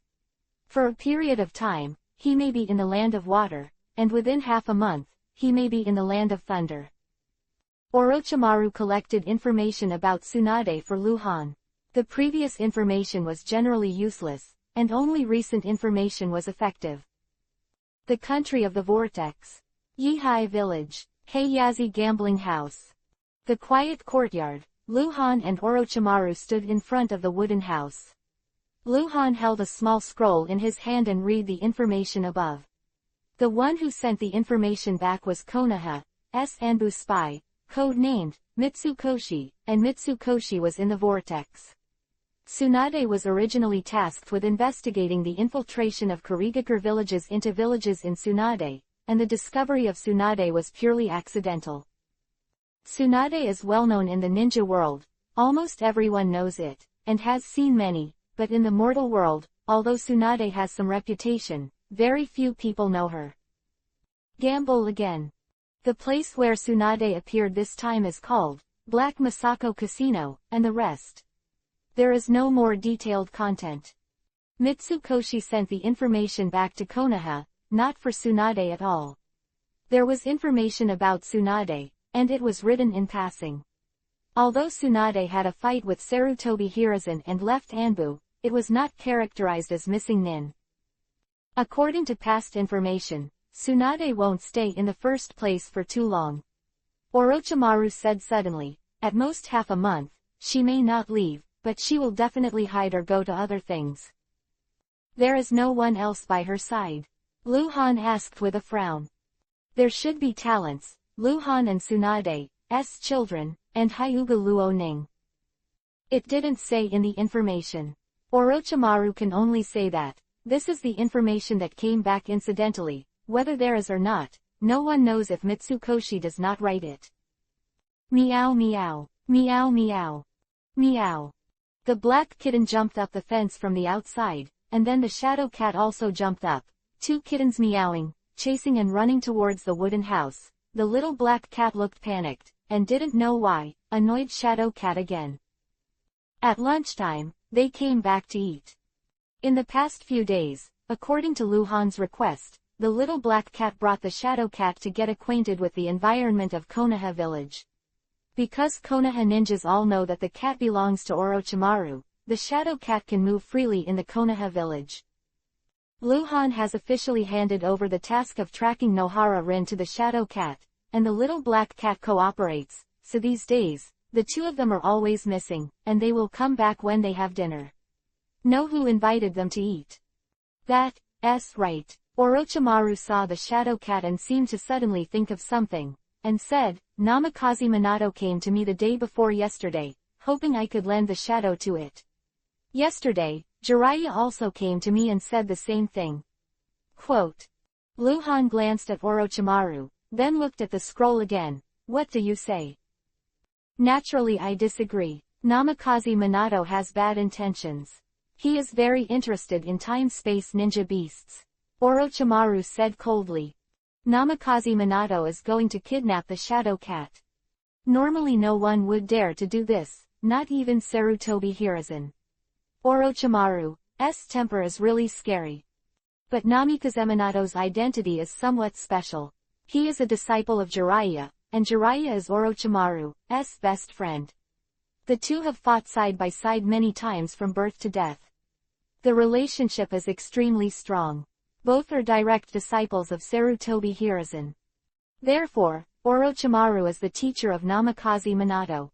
For a period of time, he may be in the land of water, and within half a month, he may be in the land of thunder. Orochimaru collected information about Tsunade for Luhan. The previous information was generally useless, and only recent information was effective. The country of the Vortex. Yihai Village. Heiyazi Gambling House. The quiet courtyard. Luhan and Orochimaru stood in front of the wooden house. Luhan held a small scroll in his hand and read the information above. The one who sent the information back was Konoha's Anbu spy, code-named Mitsukoshi, and Mitsukoshi was in the Vortex. Tsunade was originally tasked with investigating the infiltration of Kurigakure villages into villages in Tsunade, and the discovery of Tsunade was purely accidental. Tsunade is well known in the ninja world, almost everyone knows it, and has seen many, but in the mortal world, although Tsunade has some reputation, very few people know her. Gamble again. The place where Tsunade appeared this time is called Black Masako Casino, and the rest. There is no more detailed content. Mitsukoshi sent the information back to Konoha, not for Tsunade at all. There was information about Tsunade, and it was written in passing. Although Tsunade had a fight with Sarutobi Hiruzen and left Anbu, it was not characterized as missing nin. According to past information, Tsunade won't stay in the first place for too long. Orochimaru said suddenly, at most half a month, she may not leave, but she will definitely hide or go to other things. There is no one else by her side. Luhan asked with a frown. There should be talents, Luhan and Tsunade's children, and Hyuga Luoning. It didn't say in the information. Orochimaru can only say that. This is the information that came back incidentally, whether there is or not, no one knows if Mitsukoshi does not write it. Meow meow, meow meow, meow. The black kitten jumped up the fence from the outside, and then the shadow cat also jumped up, 2 kittens meowing, chasing and running towards the wooden house. The little black cat looked panicked, and didn't know why, annoyed shadow cat again. At lunchtime, they came back to eat. In the past few days, according to Luhan's request, the little black cat brought the shadow cat to get acquainted with the environment of Konoha village. Because Konoha ninjas all know that the cat belongs to Orochimaru, the shadow cat can move freely in the Konoha village. Luhan has officially handed over the task of tracking Nohara Rin to the shadow cat, and the little black cat cooperates, so these days, the two of them are always missing, and they will come back when they have dinner. Know who invited them to eat. That's right. Orochimaru saw the shadow cat and seemed to suddenly think of something, and said, Namikaze Minato came to me the day before yesterday, hoping I could lend the shadow to it. Yesterday, Jiraiya also came to me and said the same thing. Quote. Luhan glanced at Orochimaru, then looked at the scroll again. What do you say? Naturally I disagree. Namikaze Minato has bad intentions. He is very interested in time-space ninja beasts. Orochimaru said coldly. Namikaze Minato is going to kidnap the shadow cat. Normally no one would dare to do this, not even Sarutobi Hiruzen. Orochimaru's temper is really scary. But Namikaze Minato's identity is somewhat special. He is a disciple of Jiraiya, and Jiraiya is Orochimaru's best friend. The two have fought side by side many times from birth to death. The relationship is extremely strong. Both are direct disciples of Sarutobi Hiruzen. Therefore, Orochimaru is the teacher of Namikaze Minato.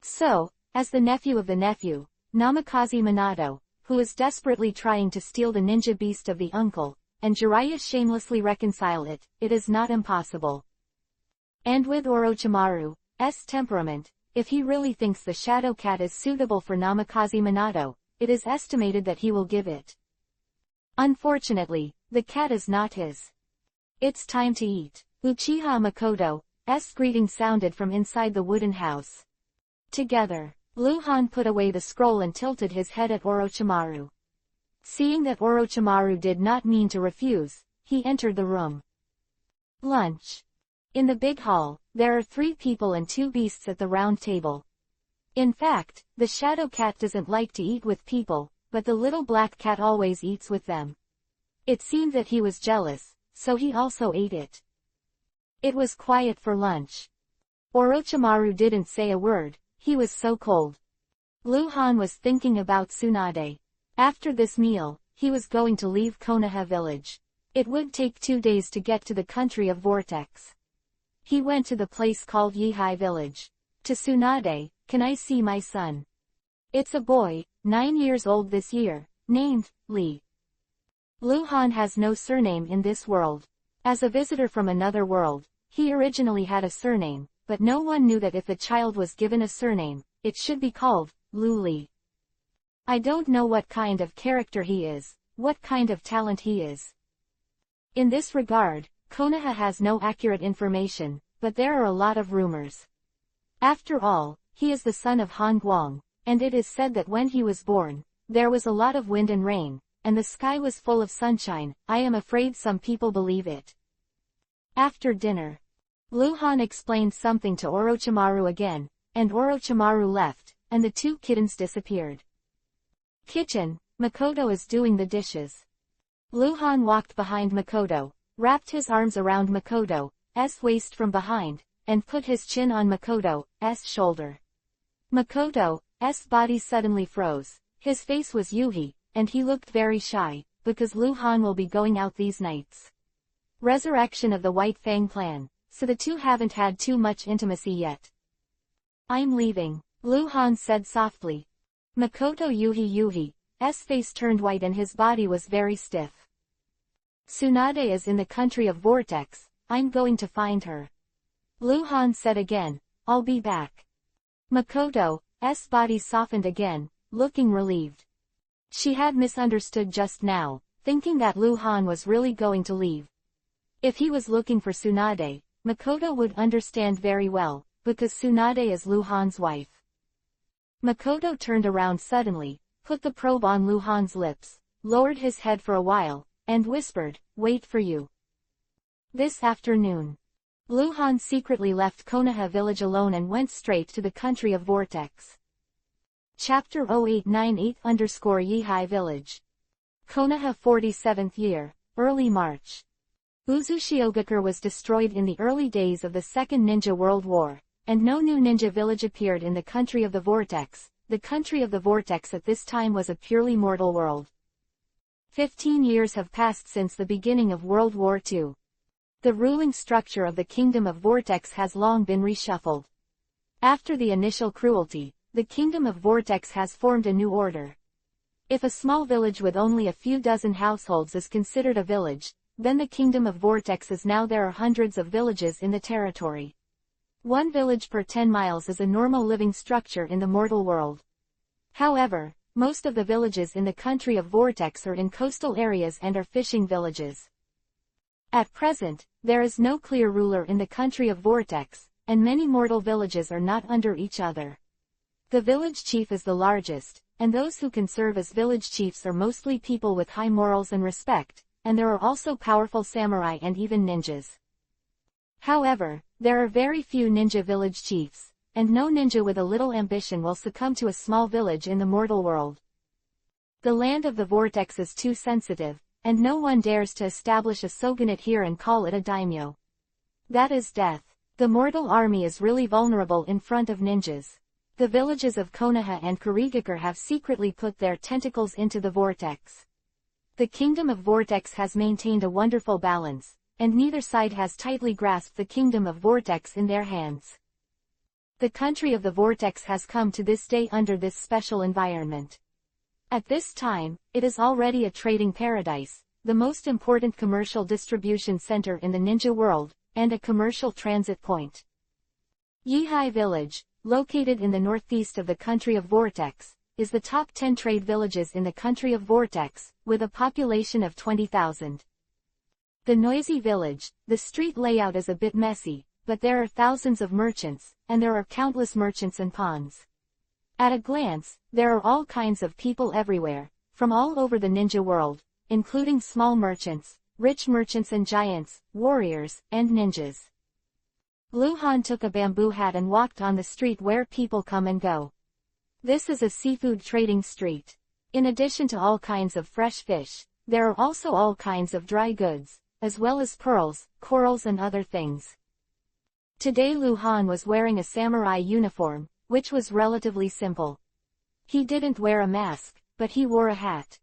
So, As the nephew of the nephew, Namikaze Minato, who is desperately trying to steal the ninja beast of the uncle, and Jiraiya shamelessly reconcile it, it is not impossible. And with Orochimaru's temperament, if he really thinks the Shadow Cat is suitable for Namikaze Minato, it is estimated that he will give it. Unfortunately, the cat is not his. It's time to eat. Uchiha Makoto's greeting sounded from inside the wooden house. Together, Luhan put away the scroll and tilted his head at Orochimaru. Seeing that Orochimaru did not mean to refuse, he entered the room. Lunch. In the big hall, there are 3 people and 2 beasts at the round table. In fact, the Shadow Cat doesn't like to eat with people, but the little black cat always eats with them. It seemed that he was jealous, so he also ate it. It was quiet for lunch. Orochimaru didn't say a word, he was so cold. Luhan was thinking about Tsunade. After this meal, he was going to leave Konoha village. It would take 2 days to get to the country of Vortex. He went to the place called Yihai village. To Tsunade, "Can I see my son? It's a boy, 9 years old this year, named Lee." Luhan has no surname in this world. As a visitor from another world, he originally had a surname, but no one knew that if the child was given a surname, it should be called Lu Li. I don't know what kind of character he is, what kind of talent he is. In this regard, Konoha has no accurate information, but there are a lot of rumors. After all, he is the son of Han Guang, and it is said that when he was born, there was a lot of wind and rain, and the sky was full of sunshine. I am afraid some people believe it. After dinner, Luhan explained something to Orochimaru again, and Orochimaru left, and the 2 kittens disappeared. Kitchen, Makoto is doing the dishes. Luhan walked behind Makoto, wrapped his arms around Makoto's waist from behind, and put his chin on Makoto's shoulder. Makoto's body suddenly froze, his face was Yuhi, and he looked very shy, because Luhan will be going out these nights. Resurrection of the White Fang clan, so the 2 haven't had too much intimacy yet. "I'm leaving," Luhan said softly. Makoto Yuhi's face turned white and his body was very stiff. "Tsunade is in the country of Vortex, I'm going to find her." Luhan said again, "I'll be back." Makoto's body softened again, looking relieved. She had misunderstood just now, thinking that Luhan was really going to leave. If he was looking for Tsunade, Makoto would understand very well, because Tsunade is Luhan's wife. Makoto turned around suddenly, put the probe on Luhan's lips, lowered his head for a while, and whispered, "Wait for you." This afternoon, Luhan secretly left Konoha village alone and went straight to the country of Vortex. Chapter 0898-Yihai Village. Konoha 47th year, early March. Uzushiogakure was destroyed in the early days of the Second Ninja World War, and no new ninja village appeared in the country of the Vortex. The country of the Vortex at this time was a purely mortal world. 15 years have passed since the beginning of World War II. The ruling structure of the Kingdom of Vortex has long been reshuffled. After the initial cruelty, the Kingdom of Vortex has formed a new order. If a small village with only a few dozen households is considered a village, then the Kingdom of Vortex is now there are hundreds of villages in the territory. One village per 10 miles is a normal living structure in the mortal world. However, most of the villages in the country of Vortex are in coastal areas and are fishing villages. At present, there is no clear ruler in the country of Vortex, and many mortal villages are not under each other. The village chief is the largest, and those who can serve as village chiefs are mostly people with high morals and respect, and there are also powerful samurai and even ninjas. However, there are very few ninja village chiefs, and no ninja with a little ambition will succumb to a small village in the mortal world. The land of the Vortex is too sensitive, and no one dares to establish a shogunate here and call it a daimyo. That is death. The mortal army is really vulnerable in front of ninjas. The villages of Konoha and Kurigakure have secretly put their tentacles into the Vortex. The Kingdom of Vortex has maintained a wonderful balance, and neither side has tightly grasped the Kingdom of Vortex in their hands. The country of the vortex has come to this day under this special environment. At this time, it is already a trading paradise, the most important commercial distribution center in the ninja world, and a commercial transit point. Yihai Village, located in the northeast of the country of Vortex, is the top 10 trade villages in the country of Vortex, with a population of 20,000. The noisy village, the street layout is a bit messy, but there are thousands of merchants, and there are countless merchants and pawns. At a glance, there are all kinds of people everywhere, from all over the ninja world, including small merchants, rich merchants and giants, warriors, and ninjas. Luhan took a bamboo hat and walked on the street where people come and go. This is a seafood trading street. In addition to all kinds of fresh fish, there are also all kinds of dry goods, as well as pearls, corals and other things. Today Luhan was wearing a samurai uniform, which was relatively simple. He didn't wear a mask, but he wore a hat.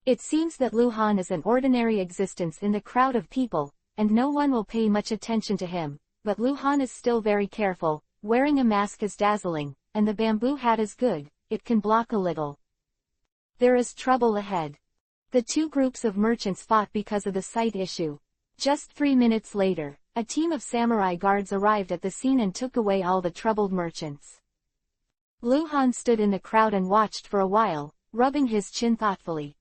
It seems that Luhan is an ordinary existence in the crowd of people, and no one will pay much attention to him, but Luhan is still very careful. Wearing a mask is dazzling, and the bamboo hat is good, it can block a little. There is trouble ahead. The two groups of merchants fought because of the sight issue. Just 3 minutes later, a team of samurai guards arrived at the scene and took away all the troubled merchants. Luhan stood in the crowd and watched for a while, rubbing his chin thoughtfully.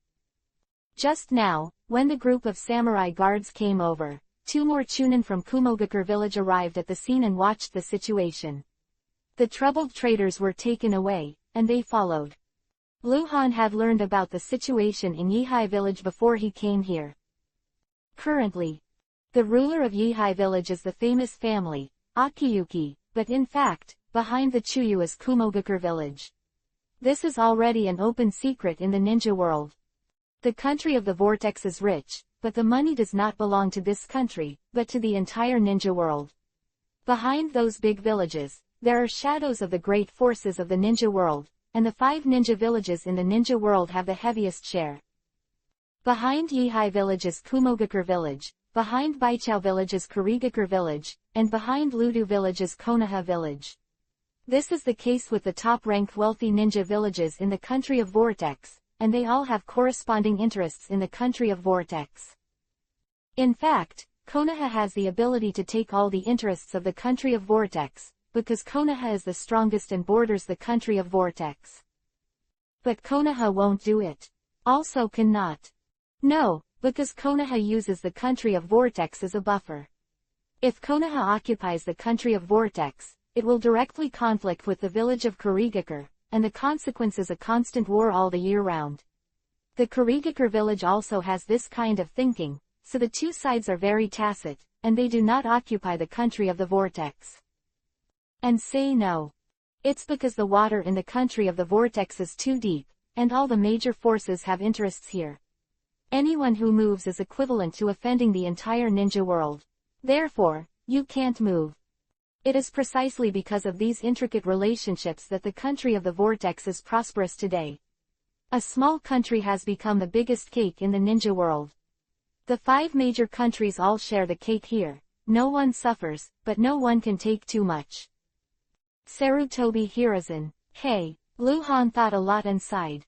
Just now, when the group of samurai guards came over, 2 more chunin from Kumogakure village arrived at the scene and watched the situation. The troubled traders were taken away, and they followed. Luhan had learned about the situation in Yihai village before he came here. Currently, the ruler of Yihai village is the famous family, Akiyuki, but in fact, behind the Chuyu is Kumogakure village. This is already an open secret in the ninja world. The country of the vortex is rich, but the money does not belong to this country, but to the entire ninja world. Behind those big villages, there are shadows of the great forces of the ninja world, and the 5 ninja villages in the ninja world have the heaviest share. Behind Yihai village is Kumogakure village, behind Baichao village is Kurigakure village, and behind Ludu village is Konoha village. This is the case with the top-ranked wealthy ninja villages in the country of Vortex, and they all have corresponding interests in the country of Vortex. In fact, Konoha has the ability to take all the interests of the country of Vortex, because Konoha is the strongest and borders the country of Vortex. But Konoha won't do it. Also cannot. No, because Konoha uses the country of Vortex as a buffer. If Konoha occupies the country of Vortex, it will directly conflict with the village of Kurigakure, and the consequence is a constant war all the year round. The Kurigakure village also has this kind of thinking, so the two sides are very tacit, and they do not occupy the country of the Vortex. And say no. It's because the water in the country of the Vortex is too deep, and all the major forces have interests here. Anyone who moves is equivalent to offending the entire ninja world. Therefore, you can't move. It is precisely because of these intricate relationships that the country of the Vortex is prosperous today. A small country has become the biggest cake in the ninja world. The 5 major countries all share the cake here. No one suffers, but no one can take too much. Sarutobi Hiruzen. Hey, Luhan thought a lot and sighed.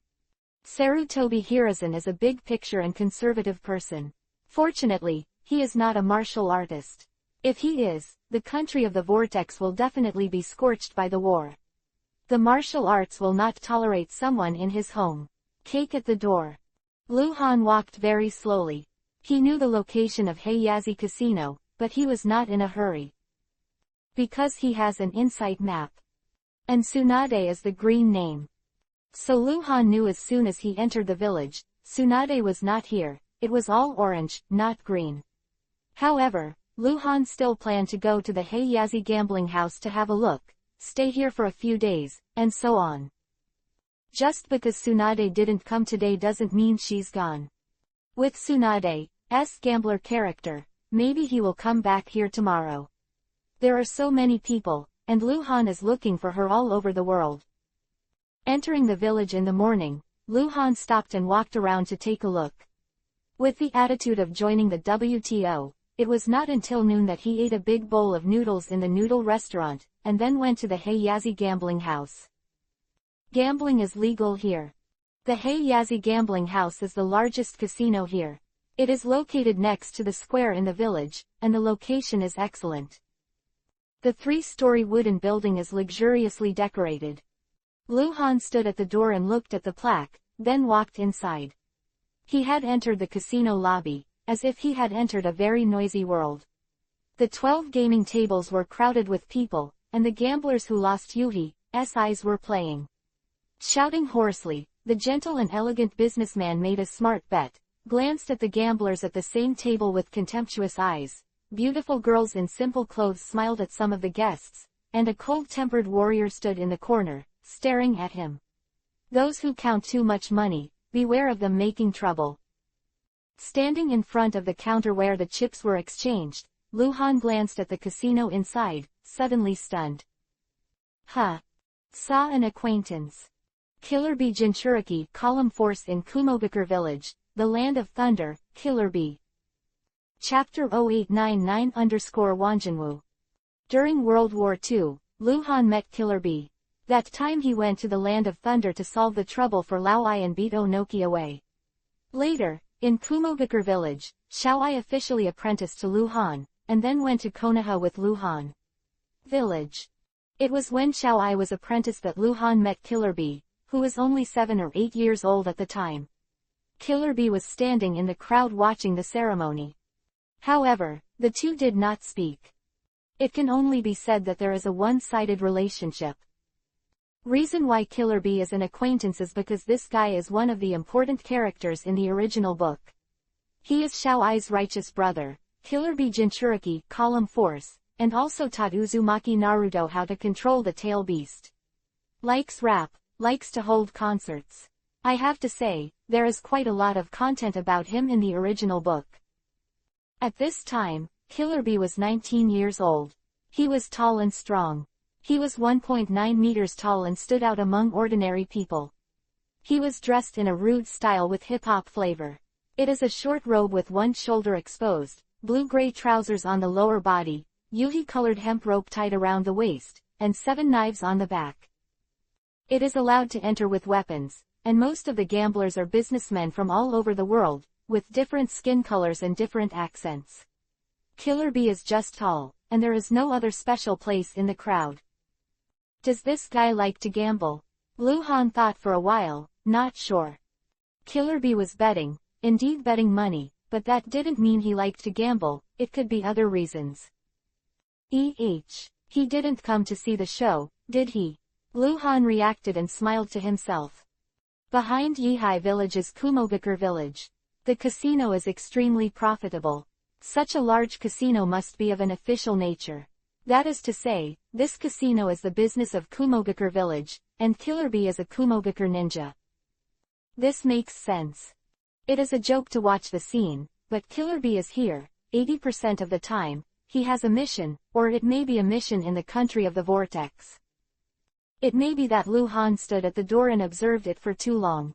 Sarutobi Hiruzen is a big picture and conservative person. Fortunately, he is not a martial artist. If he is, the country of the Vortex will definitely be scorched by the war. The martial arts will not tolerate someone in his home. Cake at the door. Luhan walked very slowly. He knew the location of Heiyazi Casino, but he was not in a hurry. Because he has an insight map. And Tsunade is the green name. So Luhan knew as soon as he entered the village, Tsunade was not here, it was all orange, not green. However, Luhan still planned to go to the Heiyazi gambling house to have a look, stay here for a few days, and so on. Just because Tsunade didn't come today doesn't mean she's gone. With Tsunade's gambler character, maybe he will come back here tomorrow. There are so many people, and Luhan is looking for her all over the world. Entering the village in the morning, Luhan stopped and walked around to take a look. With the attitude of joining the WTO, It was not until noon that he ate a big bowl of noodles in the noodle restaurant, and then went to the Heiyazi gambling house. Gambling is legal here. The Heiyazi gambling house is the largest casino here. It is located next to the square in the village, and the location is excellent. The 3-story wooden building is luxuriously decorated. Lu Han stood at the door and looked at the plaque, then walked inside. He had entered the casino lobby, as if he had entered a very noisy world. The 12 gaming tables were crowded with people, and the gamblers who lost Yuhi's eyes were playing. Shouting hoarsely, the gentle and elegant businessman made a smart bet, glanced at the gamblers at the same table with contemptuous eyes. Beautiful girls in simple clothes smiled at some of the guests, and a cold-tempered warrior stood in the corner, staring at him. Those who count too much money, beware of them making trouble. Standing in front of the counter where the chips were exchanged, Lu Han glanced at the casino inside, suddenly stunned. Huh. Saw an acquaintance. Killer Bee Jinchuriki column force in Kumogakure village, the land of thunder, Killer Bee. Chapter-881-900 During World War II, Lu Han met Killer Bee. That time he went to the land of thunder to solve the trouble for Lao Ai and beat Onoki away. Later, in Kumogakure village, Xiao Ai officially apprenticed to Lu Han, and then went to Konoha with Lu Han. Village. It was when Xiao Ai was apprenticed that Lu Han met Killer Bee, who was only 7 or 8 years old at the time. Killer Bee was standing in the crowd watching the ceremony. However, the two did not speak. It can only be said that there is a one-sided relationship. Reason why Killer Bee is an acquaintance is because this guy is one of the important characters in the original book. He is Xiao Ai's righteous brother, Killer Bee Jinchuriki column force, and also taught Uzumaki Naruto how to control the tail beast. Likes rap, likes to hold concerts. I have to say, there is quite a lot of content about him in the original book. At this time, Killer Bee was 19 years old. He was tall and strong. He was 1.9 meters tall and stood out among ordinary people. He was dressed in a rude style with hip-hop flavor. It is a short robe with one shoulder exposed, blue-gray trousers on the lower body, yuhi-colored hemp rope tied around the waist, and 7 knives on the back. It is allowed to enter with weapons, and most of the gamblers are businessmen from all over the world, with different skin colors and different accents. Killer Bee is just tall, and there is no other special place in the crowd. Does this guy like to gamble? Lu Han thought for a while, not sure. Killer Bee was betting, indeed betting money, but that didn't mean he liked to gamble, it could be other reasons. He didn't come to see the show, did he? Lu Han reacted and smiled to himself. Behind Yihai village is Kumogakure village. The casino is extremely profitable. Such a large casino must be of an official nature. That is to say, this casino is the business of Kumogakure village, and Killer Bee is a Kumogakure ninja. This makes sense. It is a joke to watch the scene, but Killer Bee is here, 80% of the time. He has a mission, or it may be a mission in the country of the vortex. It may be that Lu Han stood at the door and observed it for too long.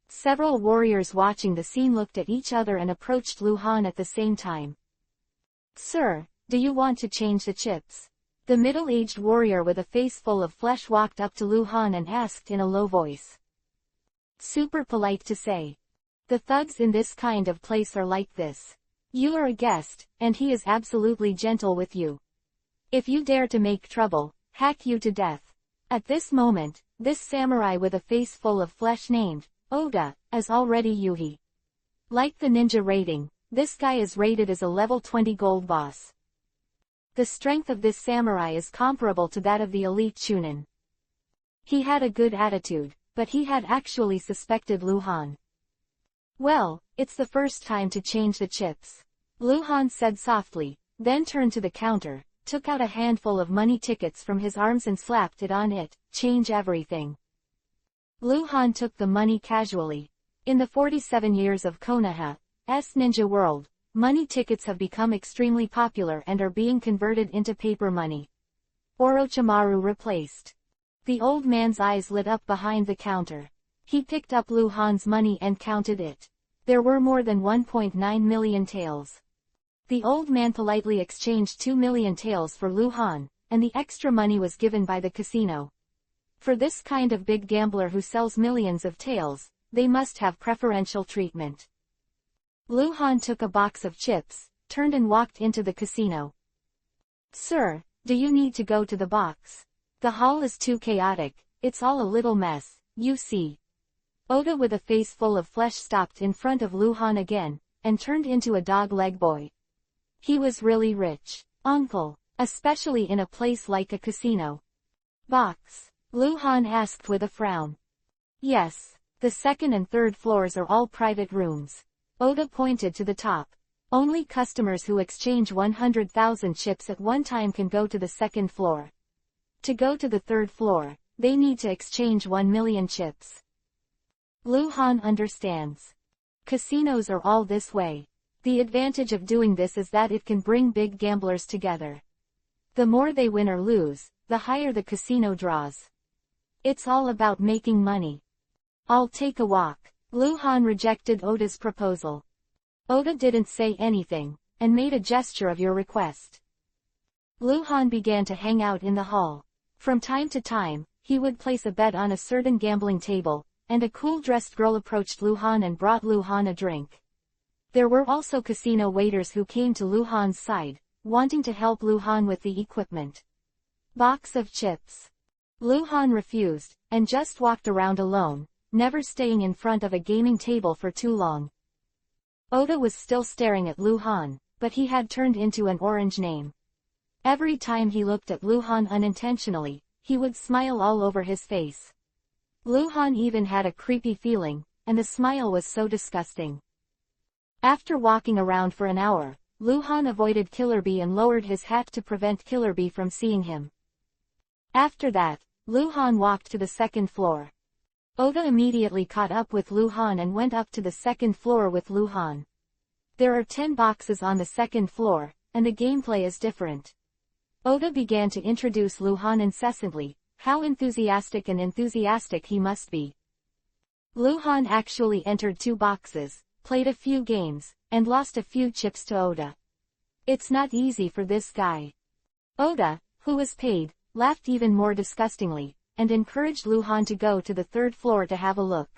Several warriors watching the scene looked at each other and approached Lu Han at the same time. Sir, do you want to change the chips? The middle-aged warrior with a face full of flesh walked up to Lu Han and asked in a low voice. Super polite to say. The thugs in this kind of place are like this. You are a guest, and he is absolutely gentle with you. If you dare to make trouble, hack you to death. At this moment, this samurai with a face full of flesh named Oda is already Yuhi. Like the ninja rating, this guy is rated as a level 20 gold boss. The strength of this samurai is comparable to that of the elite Chunin. He had a good attitude, but he had actually suspected Lu Han. Well, it's the first time to change the chips. Lu Han said softly, then turned to the counter, took out a handful of money tickets from his arms and slapped it on it, change everything. Lu Han took the money casually. In the 47 years of Konoha's ninja world, money tickets have become extremely popular and are being converted into paper money. Orochimaru replaced. The old man's eyes lit up behind the counter. He picked up Lu Han's money and counted it. There were more than 1.9 million taels. The old man politely exchanged 2 million taels for Lu Han, and the extra money was given by the casino. For this kind of big gambler who sells millions of taels, they must have preferential treatment. Lu Han took a box of chips, turned and walked into the casino. Sir, do you need to go to the box? The hall is too chaotic, it's all a little mess, you see. Oda with a face full of flesh stopped in front of Lu Han again, and turned into a dog-leg boy. He was really rich, uncle, especially in a place like a casino. Box? Lu Han asked with a frown. Yes, the second and third floors are all private rooms. Oda pointed to the top. Only customers who exchange 100,000 chips at one time can go to the second floor. To go to the third floor, they need to exchange 1 million chips. Lu Han understands. Casinos are all this way. The advantage of doing this is that it can bring big gamblers together. The more they win or lose, the higher the casino draws. It's all about making money. I'll take a walk. Lu Han rejected Oda's proposal. Oda didn't say anything, and made a gesture of your request. Lu Han began to hang out in the hall. From time to time, he would place a bet on a certain gambling table, and a cool-dressed girl approached Lu Han and brought Lu Han a drink. There were also casino waiters who came to Lu Han's side, wanting to help Lu Han with the equipment. Box of chips. Lu Han refused, and just walked around alone, never staying in front of a gaming table for too long. Oda was still staring at Lu Han, but he had turned into an orange name. Every time he looked at Lu Han unintentionally, he would smile all over his face. Lu Han even had a creepy feeling, and the smile was so disgusting. After walking around for an hour, Lu Han avoided Killer Bee and lowered his hat to prevent Killer Bee from seeing him. After that, Lu Han walked to the second floor. Oda immediately caught up with Lu Han and went up to the second floor with Lu Han. There are 10 boxes on the second floor, and the gameplay is different. Oda began to introduce Lu Han incessantly, how enthusiastic he must be. Lu Han actually entered 2 boxes, played a few games, and lost a few chips to Oda. It's not easy for this guy. Oda, who was paid, laughed even more disgustingly, and encouraged Lu Han to go to the third floor to have a look.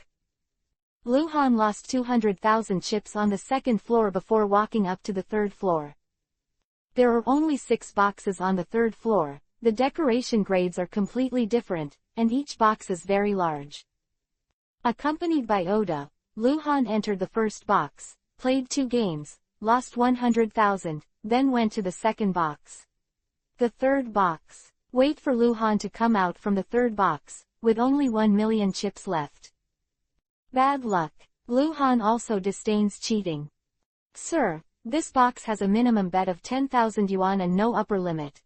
Lu Han lost 200,000 chips on the second floor before walking up to the third floor. There are only 6 boxes on the third floor, the decoration grades are completely different, and each box is very large. Accompanied by Oda, Lu Han entered the first box, played 2 games, lost 100,000, then went to the second box. The third box. Wait for Lu Han to come out from the third box, with only 1 million chips left. Bad luck. Lu Han also disdains cheating. Sir, this box has a minimum bet of 10,000 yuan and no upper limit.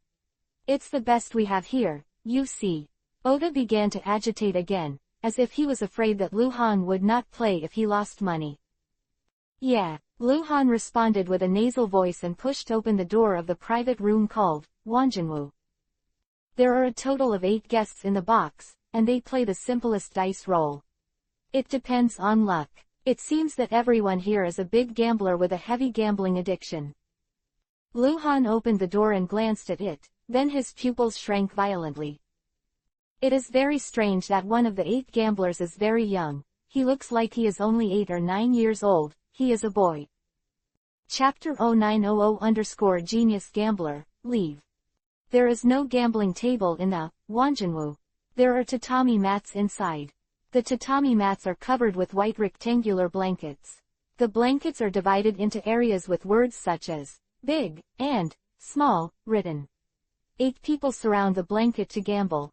It's the best we have here, you see. Oda began to agitate again, as if he was afraid that Lu Han would not play if he lost money. Yeah, Lu Han responded with a nasal voice and pushed open the door of the private room called Wanjinwu. There are a total of 8 guests in the box, and they play the simplest dice roll. It depends on luck. It seems that everyone here is a big gambler with a heavy gambling addiction. Lu Han opened the door and glanced at it, then his pupils shrank violently. It is very strange that one of the 8 gamblers is very young. He looks like he is only 8 or 9 years old. He is a boy. Chapter 0900_Genius Gambler, Leave. There is no gambling table in the Wanjinwu. There are tatami mats inside. The tatami mats are covered with white rectangular blankets. The blankets are divided into areas with words such as big and small written. 8 people surround the blanket to gamble.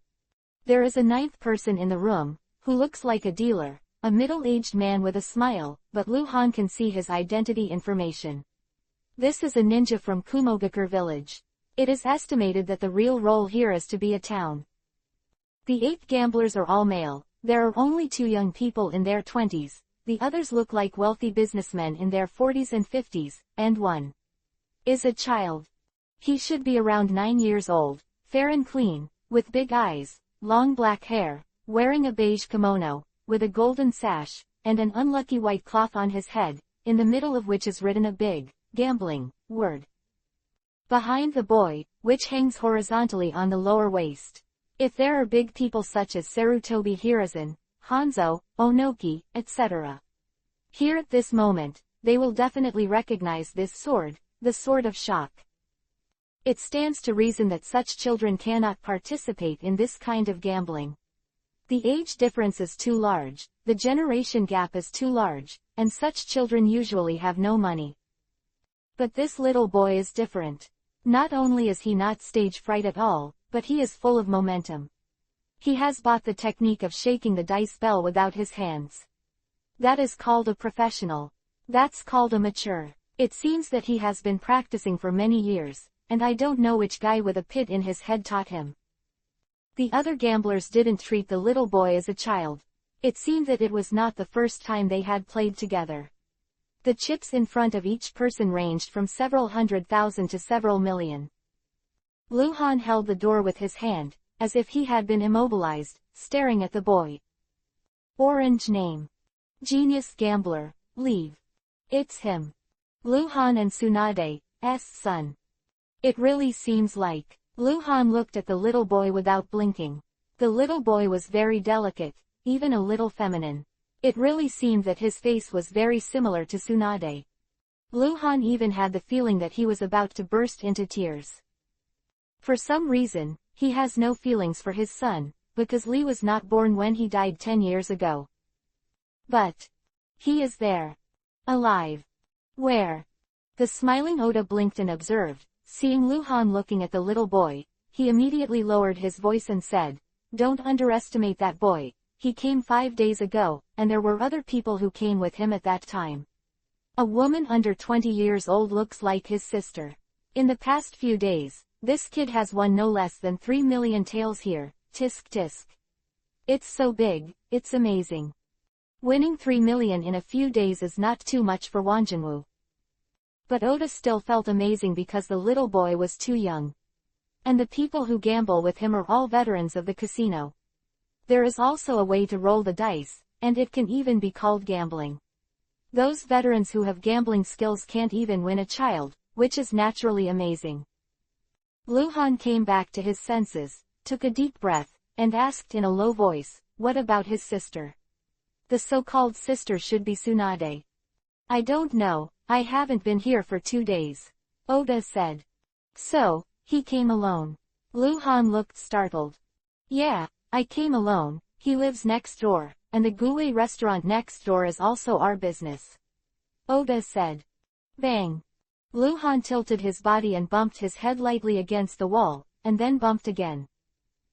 There is a 9th person in the room, who looks like a dealer, a middle-aged man with a smile, but Lu Han can see his identity information. This is a ninja from Kumogakure village. It is estimated that the real role here is to be a town. The 8 gamblers are all male. There are only 2 young people in their 20s, the others look like wealthy businessmen in their 40s and 50s, and one is a child. He should be around 9 years old, fair and clean, with big eyes, long black hair, wearing a beige kimono, with a golden sash, and an unlucky white cloth on his head, in the middle of which is written a big, gambling, word. Behind the boy, which hangs horizontally on the lower waist. If there are big people such as Sarutobi Hiruzen, Hanzo, Onoki, etc. here at this moment, they will definitely recognize this sword, the Sword of Shock. It stands to reason that such children cannot participate in this kind of gambling. The age difference is too large, the generation gap is too large, and such children usually have no money. But this little boy is different. Not only is he not stage fright at all, but he is full of momentum. He has bought the technique of shaking the dice bell without his hands. That is called a professional. That's called a mature. It seems that he has been practicing for many years, and I don't know which guy with a pit in his head taught him. The other gamblers didn't treat the little boy as a child. It seemed that it was not the first time they had played together. The chips in front of each person ranged from several 100,000 to several million. Luhan held the door with his hand, as if he had been immobilized, staring at the boy. Orange name. Genius gambler, leave. It's him. Luhan and Tsunade's son. It really seems like. Luhan looked at the little boy without blinking. The little boy was very delicate, even a little feminine. It really seemed that his face was very similar to Tsunade. Luhan even had the feeling that he was about to burst into tears. For some reason, he has no feelings for his son, because Lee was not born when he died 10 years ago. But he is there. Alive. Where? The smiling Oda blinked and observed. Seeing Luhan looking at the little boy, he immediately lowered his voice and said, "Don't underestimate that boy. He came 5 days ago, and there were other people who came with him at that time. A woman under 20 years old looks like his sister. In the past few days, this kid has won no less than 3 million taels here, tisk tisk. It's so big, it's amazing. Winning 3 million in a few days is not too much for Wanjinwu." But Oda still felt amazing because the little boy was too young. And the people who gamble with him are all veterans of the casino. There is also a way to roll the dice, and it can even be called gambling. Those veterans who have gambling skills can't even win a child, which is naturally amazing. Luhan came back to his senses, took a deep breath, and asked in a low voice, "What about his sister?" "The so-called sister should be Tsunade." "I don't know, I haven't been here for 2 days," Oda said. "So, he came alone?" Luhan looked startled. "Yeah, I came alone. He lives next door, and the Goulet restaurant next door is also our business," Oda said. Bang. Luhan tilted his body and bumped his head lightly against the wall, and then bumped again.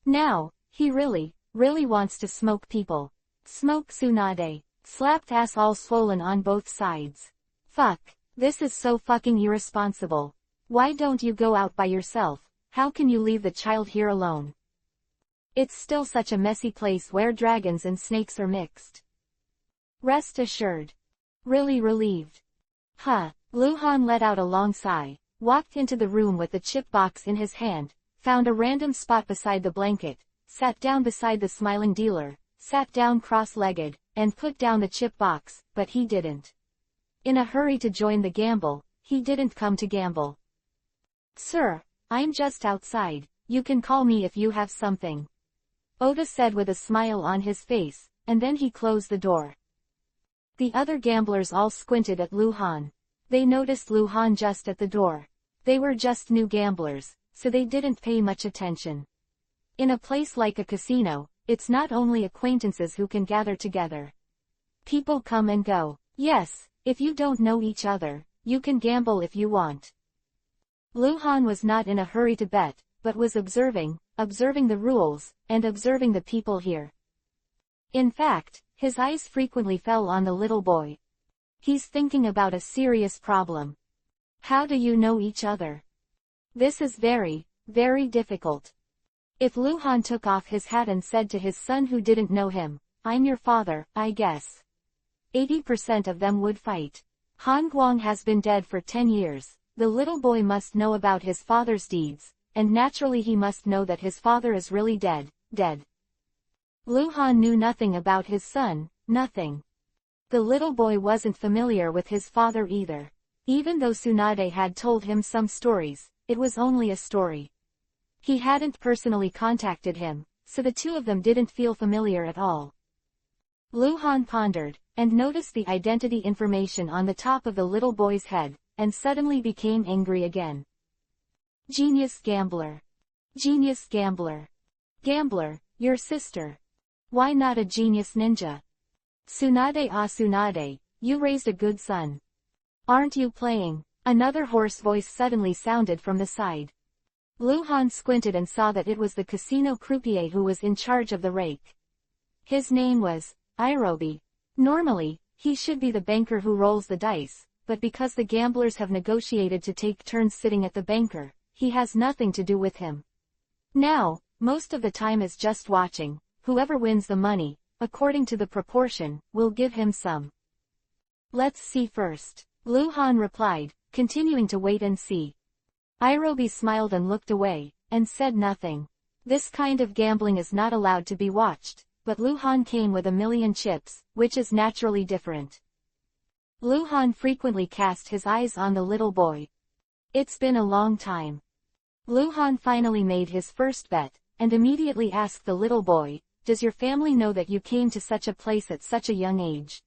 Now, he really wants to smoke people. Smoke Tsunade. Slapped ass all swollen on both sides. Fuck, this is so fucking irresponsible. Why don't you go out by yourself? How can you leave the child here alone? It's still such a messy place where dragons and snakes are mixed. Rest assured. Really relieved. Huh. Luhan let out a long sigh, walked into the room with the chip box in his hand, found a random spot beside the blanket, sat down beside the smiling dealer, sat down cross-legged, and put down the chip box, but he didn't. In a hurry to join the gamble, he didn't come to gamble. "Sir, I'm just outside, you can call me if you have something," Oda said with a smile on his face, and then he closed the door. The other gamblers all squinted at Luhan. They noticed Luhan just at the door. They were just new gamblers, so they didn't pay much attention. In a place like a casino, it's not only acquaintances who can gather together. People come and go. Yes, if you don't know each other, you can gamble if you want. Luhan was not in a hurry to bet, but was observing the rules, and observing the people here. In fact, his eyes frequently fell on the little boy. He's thinking about a serious problem. How do you know each other? This is very, very difficult. If Luhan took off his hat and said to his son who didn't know him, "I'm your father," I guess 80% of them would fight. Han Guang has been dead for 10 years. The little boy must know about his father's deeds, and naturally he must know that his father is really dead. Luhan knew nothing about his son, nothing. The little boy wasn't familiar with his father either. Even though Tsunade had told him some stories, it was only a story. He hadn't personally contacted him, so the two of them didn't feel familiar at all. Luhan pondered, and noticed the identity information on the top of the little boy's head, and suddenly became angry again. Genius gambler. Genius gambler. Gambler, your sister. Why not a genius ninja? Tsunade Tsunade, you raised a good son. Aren't you playing? Another hoarse voice suddenly sounded from the side. Luhan squinted and saw that it was the casino croupier who was in charge of the rake. His name was Irobi. Normally, he should be the banker who rolls the dice, but because the gamblers have negotiated to take turns sitting at the banker, he has nothing to do with him. Now, most of the time is just watching. Whoever wins the money, according to the proportion, will give him some. Let's see first, Luhan replied, continuing to wait and see. Irobi smiled and looked away, and said nothing. This kind of gambling is not allowed to be watched, but Luhan came with 1,000,000 chips, which is naturally different. Luhan frequently cast his eyes on the little boy. It's been a long time. Luhan finally made his first bet, and immediately asked the little boy, does your family know that you came to such a place at such a young age?